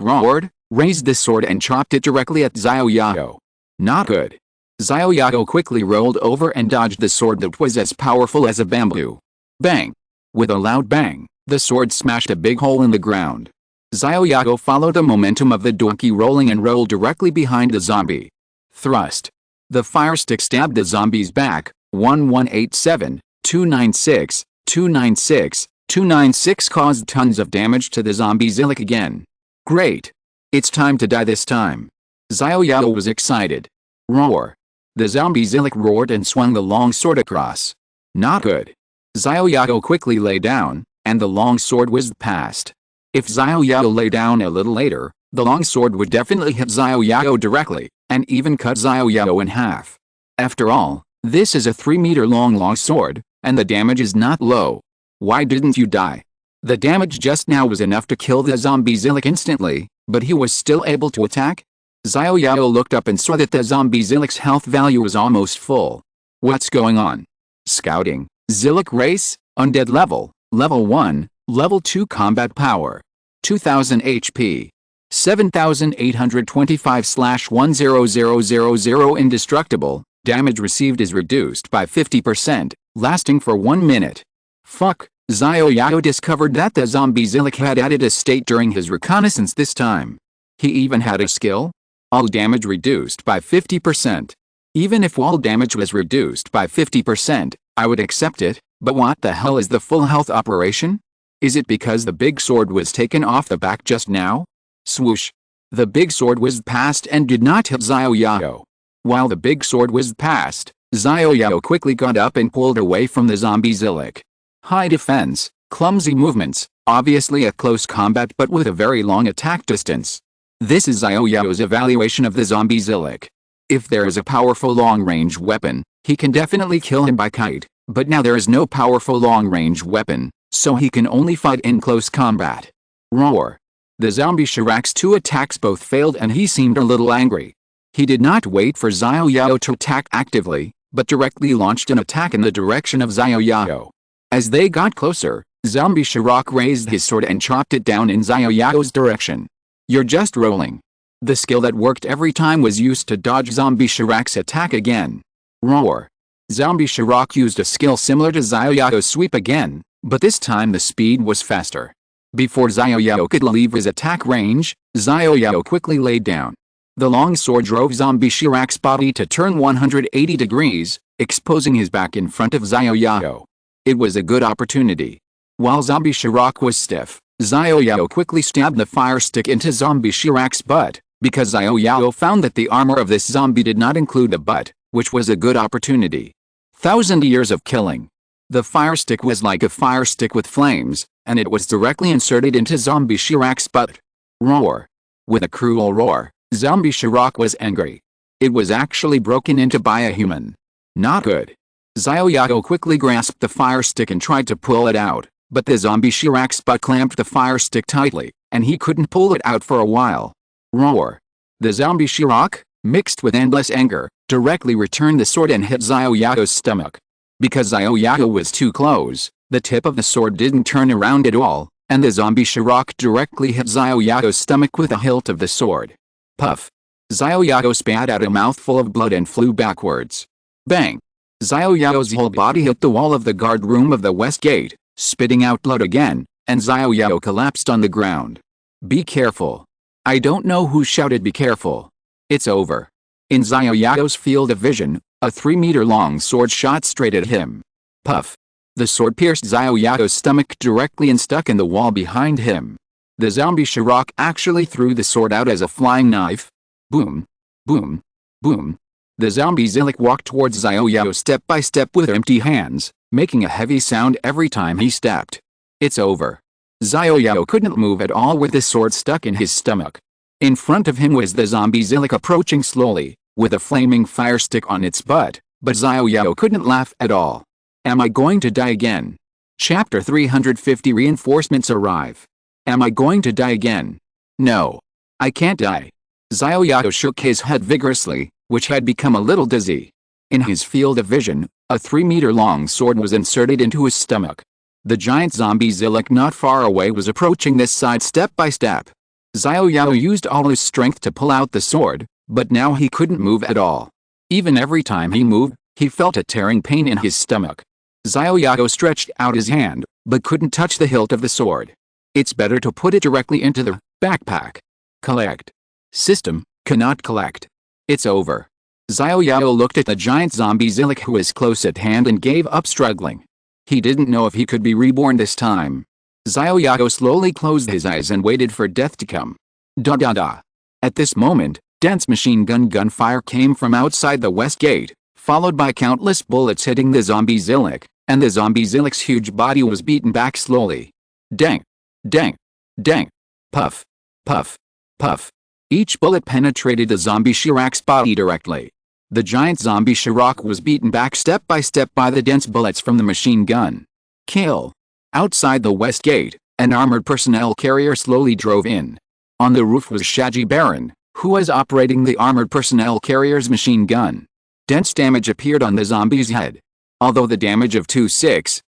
roared, raised the sword and chopped it directly at Xiao Yao. Not good. Xiao Yao quickly rolled over and dodged the sword that was as powerful as a bamboo. Bang! With a loud bang, the sword smashed a big hole in the ground. Xiao Yao followed the momentum of the donkey rolling and rolled directly behind the zombie. Thrust. The fire stick stabbed the zombie's back. 1187, 296, 296, 296 caused tons of damage to the zombie's illic again. Great. It's time to die this time. Xiao Yao was excited. Roar. The zombie's illic roared and swung the long sword across. Not good. Xiao Yao quickly lay down, and the long sword whizzed past. If Xiao Yao lay down a little later, the long sword would definitely hit Xiao Yao directly, and even cut Xiao Yao in half. After all, this is a 3-meter long sword, and the damage is not low. Why didn't you die? The damage just now was enough to kill the zombie's illic instantly, but he was still able to attack? Xiao Yao looked up and saw that the zombie's illic's health value was almost full. What's going on? Scouting, Zillic race, undead level, level 1, level 2 combat power. 2000 HP. 7825/10000 indestructible, damage received is reduced by 50%, lasting for 1 minute. Fuck, Xiao Yao discovered that the zombie's illic had added a state during his reconnaissance this time. He even had a skill? All damage reduced by 50%. Even if all damage was reduced by 50%, I would accept it, but what the hell is the full health operation? Is it because the big sword was taken off the back just now? Swoosh. The big sword whizzed past and did not hit Xiao Yao. While the big sword whizzed past, Xiao Yao quickly got up and pulled away from the zombie's illic. High defense, clumsy movements, obviously a close combat but with a very long attack distance. This is Xiao Yao's evaluation of the zombie's illic. If there is a powerful long-range weapon, he can definitely kill him by kite, but now there is no powerful long-range weapon, so he can only fight in close combat. Roar. The zombie Shirak's 2 attacks both failed and he seemed a little angry. He did not wait for Xiao Yao to attack actively, but directly launched an attack in the direction of Xiao Yao. As they got closer, zombie Shirak raised his sword and chopped it down in Xiao Yao's direction. You're just rolling. The skill that worked every time was used to dodge zombie Shirak's attack again. Roar. Zombie Shirak used a skill similar to Xiao Yao's sweep again, but this time the speed was faster. Before Xiao Yao could leave his attack range, Xiao Yao quickly laid down. The long sword drove zombie Shirak's body to turn 180 degrees, exposing his back in front of Xiao Yao. It was a good opportunity. While zombie Shirak was stiff, Xiao Yao quickly stabbed the fire stick into zombie Shirak's butt, because Xiao Yao found that the armor of this zombie did not include a butt, which was a good opportunity. 1,000 years of killing. The fire stick was like a fire stick with flames, and it was directly inserted into zombie Shirak's butt. Roar. With a cruel roar, zombie Shirak was angry. It was actually broken into by a human. Not good. Xiao Yao quickly grasped the fire stick and tried to pull it out, but the zombie Shirak's butt clamped the fire stick tightly, and he couldn't pull it out for a while. Roar. The zombie Shirak, mixed with endless anger, directly returned the sword and hit Xiao Yao's stomach. Because Xiao Yao was too close, the tip of the sword didn't turn around at all, and the zombie Shirak directly hit Xiao Yao's stomach with the hilt of the sword. Puff. Xiao Yao spat out a mouthful of blood and flew backwards. Bang. Xiao Yao's whole body hit the wall of the guard room of the west gate, spitting out blood again, and Xiao Yao collapsed on the ground. Be careful. I don't know who shouted be careful. It's over. In Xiao Yao's field of vision, a 3-meter long sword shot straight at him. Puff. The sword pierced Xiao Yao's stomach directly and stuck in the wall behind him. The zombie Shirak actually threw the sword out as a flying knife. Boom. Boom. Boom. The zombie Zillic walked towards Xiao Yao step by step with empty hands, making a heavy sound every time he stepped. It's over. Xiao Yao couldn't move at all with the sword stuck in his stomach. In front of him was the zombie Zillic approaching slowly, with a flaming fire stick on its butt, but Xiao Yao couldn't laugh at all. Am I going to die again? Chapter 350 Reinforcements arrive. Am I going to die again? No. I can't die. Xiao Yao shook his head vigorously, which had become a little dizzy. In his field of vision, a 3-meter-long sword was inserted into his stomach. The giant zombie Zillick not far away was approaching this side step by step. Xiao Yao used all his strength to pull out the sword, but now he couldn't move at all. Even every time he moved, he felt a tearing pain in his stomach. Xiao Yao stretched out his hand, but couldn't touch the hilt of the sword. It's better to put it directly into the backpack. Collect. System, cannot collect. It's over. Xiao Yao looked at the giant zombie Zillick who was close at hand and gave up struggling. He didn't know if he could be reborn this time. Xiao Yao slowly closed his eyes and waited for death to come. Da-da-da. At this moment, dense machine gun gunfire came from outside the west gate, followed by countless bullets hitting the zombie Zillick, and the zombie Zillick's huge body was beaten back slowly. Dang. Dang. Dang. Puff. Puff. Puff. Each bullet penetrated the zombie Shirak's body directly. The giant zombie Shirak was beaten back step by step by the dense bullets from the machine gun. Kill. Outside the west gate, an armored personnel carrier slowly drove in. On the roof was Shaji Baron, who was operating the armored personnel carrier's machine gun. Dense damage appeared on the zombie's head. Although the damage of 26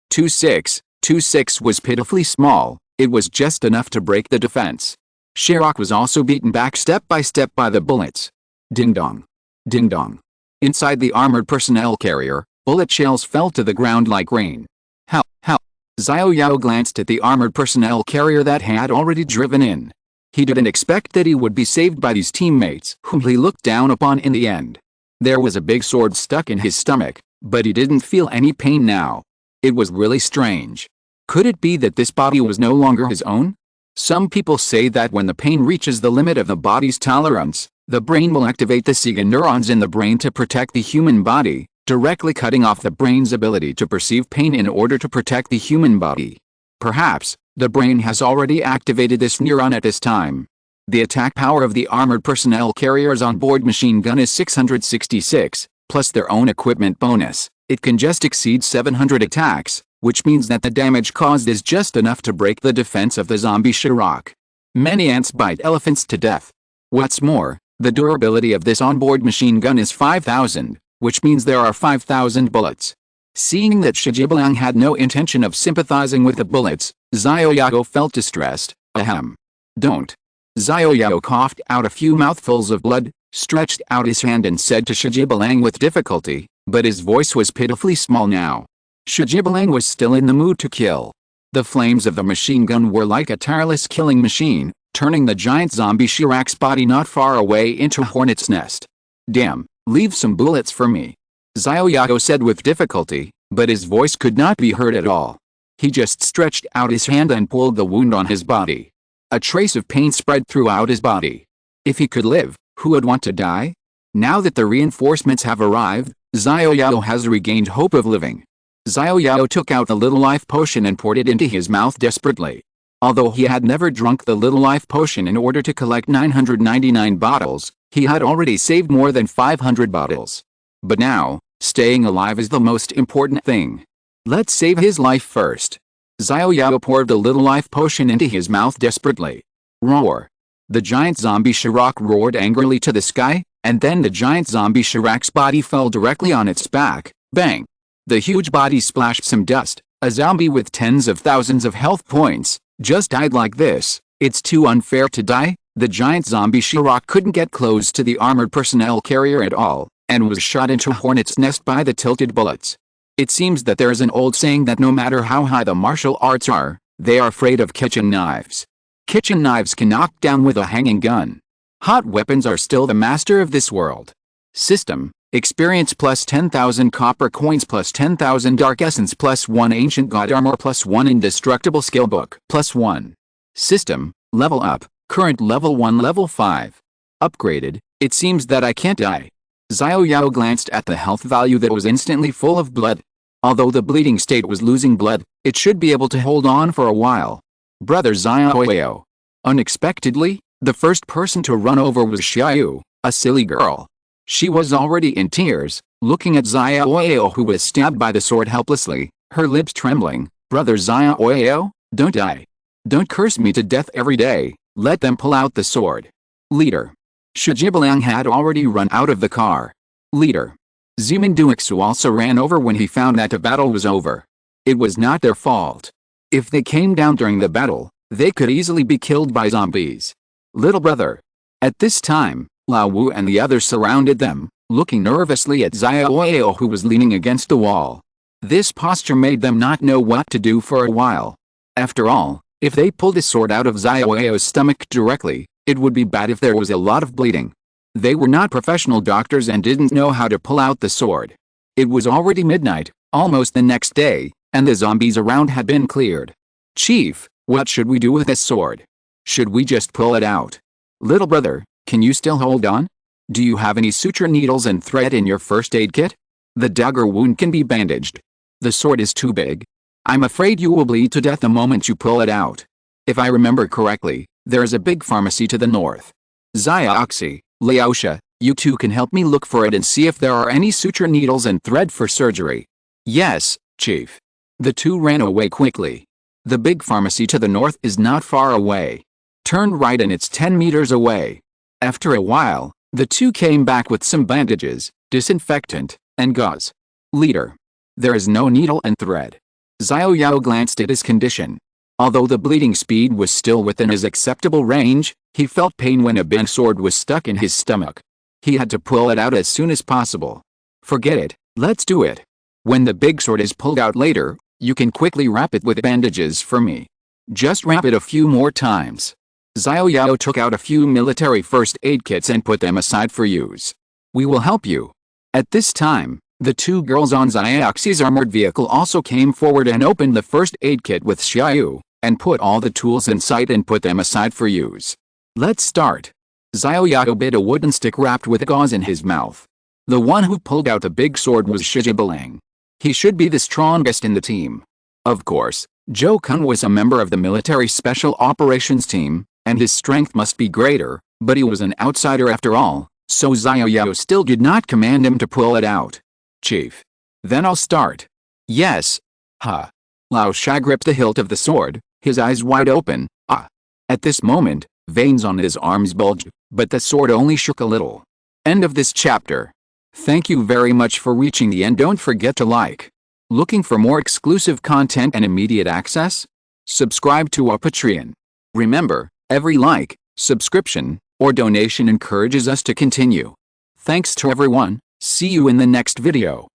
was pitifully small, it was just enough to break the defense. Shirak was also beaten back step by step by the bullets. Ding dong. Ding dong. Inside the armored personnel carrier, bullet shells fell to the ground like rain. How? Xiao Yao glanced at the armored personnel carrier that had already driven in. He didn't expect that he would be saved by these teammates whom he looked down upon in the end. There was a big sword stuck in his stomach, but he didn't feel any pain now. It was really strange. Could it be that this body was no longer his own? Some people say that when the pain reaches the limit of the body's tolerance, the brain will activate the Sega neurons in the brain to protect the human body, directly cutting off the brain's ability to perceive pain in order to protect the human body. Perhaps, the brain has already activated this neuron at this time. The attack power of the armored personnel carrier's onboard machine gun is 666, plus their own equipment bonus. It can just exceed 700 attacks, which means that the damage caused is just enough to break the defense of the zombie Shirak. Many ants bite elephants to death. What's more, the durability of this onboard machine gun is 5,000, which means there are 5,000 bullets. Seeing that Shijibalang had no intention of sympathizing with the bullets, Xiao Yao felt distressed. Ahem. Don't. Xiao Yao coughed out a few mouthfuls of blood, stretched out his hand and said to Shijibalang with difficulty, but his voice was pitifully small now. Shijibalang was still in the mood to kill. The flames of the machine gun were like a tireless killing machine, turning the giant zombie Shirak's body not far away into a hornet's nest. Damn, leave some bullets for me. Xiao Yao said with difficulty, but his voice could not be heard at all. He just stretched out his hand and pulled the wound on his body. A trace of pain spread throughout his body. If he could live, who would want to die? Now that the reinforcements have arrived, Xiao Yao has regained hope of living. Xiao Yao took out the little life potion and poured it into his mouth desperately. Although he had never drunk the little life potion in order to collect 999 bottles, he had already saved more than 500 bottles. But now, staying alive is the most important thing. Let's save his life first. Xiao Yao poured the little life potion into his mouth desperately. Roar. The giant zombie Shirak roared angrily to the sky, and then the giant zombie Shirak's body fell directly on its back. Bang. The huge body splashed some dust. A zombie with tens of thousands of health points just died like this. It's too unfair to die. The giant zombie Shirak couldn't get close to the armored personnel carrier at all, and was shot into a hornet's nest by the tilted bullets. It seems that there is an old saying that no matter how high the martial arts are, they are afraid of kitchen knives. Kitchen knives can knock down with a hanging gun. Hot weapons are still the master of this world. System. Experience plus 10,000 copper coins plus 10,000 dark essence plus 1 ancient god armor plus 1 indestructible skill book plus 1. System. Level up. Current level 1 level 5. Upgraded. It seems that I can't die. Xiao Yao glanced at the health value that was instantly full of blood. Although the bleeding state was losing blood, it should be able to hold on for a while. Brother Xiao Yao. Unexpectedly, the first person to run over was Xiao, a silly girl. She was already in tears, looking at Xiao Yao, who was stabbed by the sword helplessly, her lips trembling. Brother Xiao Yao, don't die. Don't curse me to death every day. Let them pull out the sword. Leader. Shijibalang had already run out of the car. Leader. Ziminduixu also ran over when he found that the battle was over. It was not their fault. If they came down during the battle, they could easily be killed by zombies. Little brother. At this time, Lao Wu and the others surrounded them, looking nervously at Xiao Yao, who was leaning against the wall. This posture made them not know what to do for a while. After all, if they pulled the sword out of Xiao Yao's stomach directly, it would be bad if there was a lot of bleeding. They were not professional doctors and didn't know how to pull out the sword. It was already midnight, almost the next day, and the zombies around had been cleared. Chief, what should we do with this sword? Should we just pull it out? Little brother, can you still hold on? Do you have any suture needles and thread in your first aid kit? The dagger wound can be bandaged. The sword is too big. I'm afraid you will bleed to death the moment you pull it out. If I remember correctly, there is a big pharmacy to the north. Xiaoxi, Liaosha, you two can help me look for it and see if there are any suture needles and thread for surgery. Yes, Chief. The two ran away quickly. The big pharmacy to the north is not far away. Turn right and it's 10 meters away. After a while, the two came back with some bandages, disinfectant, and gauze. Leader. There is no needle and thread. Xiao Yao glanced at his condition. Although the bleeding speed was still within his acceptable range, he felt pain when a bent sword was stuck in his stomach. He had to pull it out as soon as possible. Forget it, let's do it. When the big sword is pulled out later, you can quickly wrap it with bandages for me. Just wrap it a few more times. Xiao Yao took out a few military first aid kits and put them aside for use. We will help you. At this time, the two girls on Xiaoxi's armored vehicle also came forward and opened the first aid kit with Xiao, and put all the tools in sight and put them aside for use. Let's start. Xiao Yao bit a wooden stick wrapped with gauze in his mouth. The one who pulled out the big sword was Shijibalang. He should be the strongest in the team. Of course, Zhou Kun was a member of the military special operations team, and his strength must be greater, but he was an outsider after all, so Xiao Yao still did not command him to pull it out. Chief. Then I'll start. Yes. Ha. Lao Shai gripped the hilt of the sword, his eyes wide open. Ah. At this moment, veins on his arms bulged, but the sword only shook a little. End of this chapter. Thank you very much for reaching the end. Don't forget to like. Looking for more exclusive content and immediate access? Subscribe to our Patreon. Remember, every like, subscription, or donation encourages us to continue. Thanks to everyone. See you in the next video.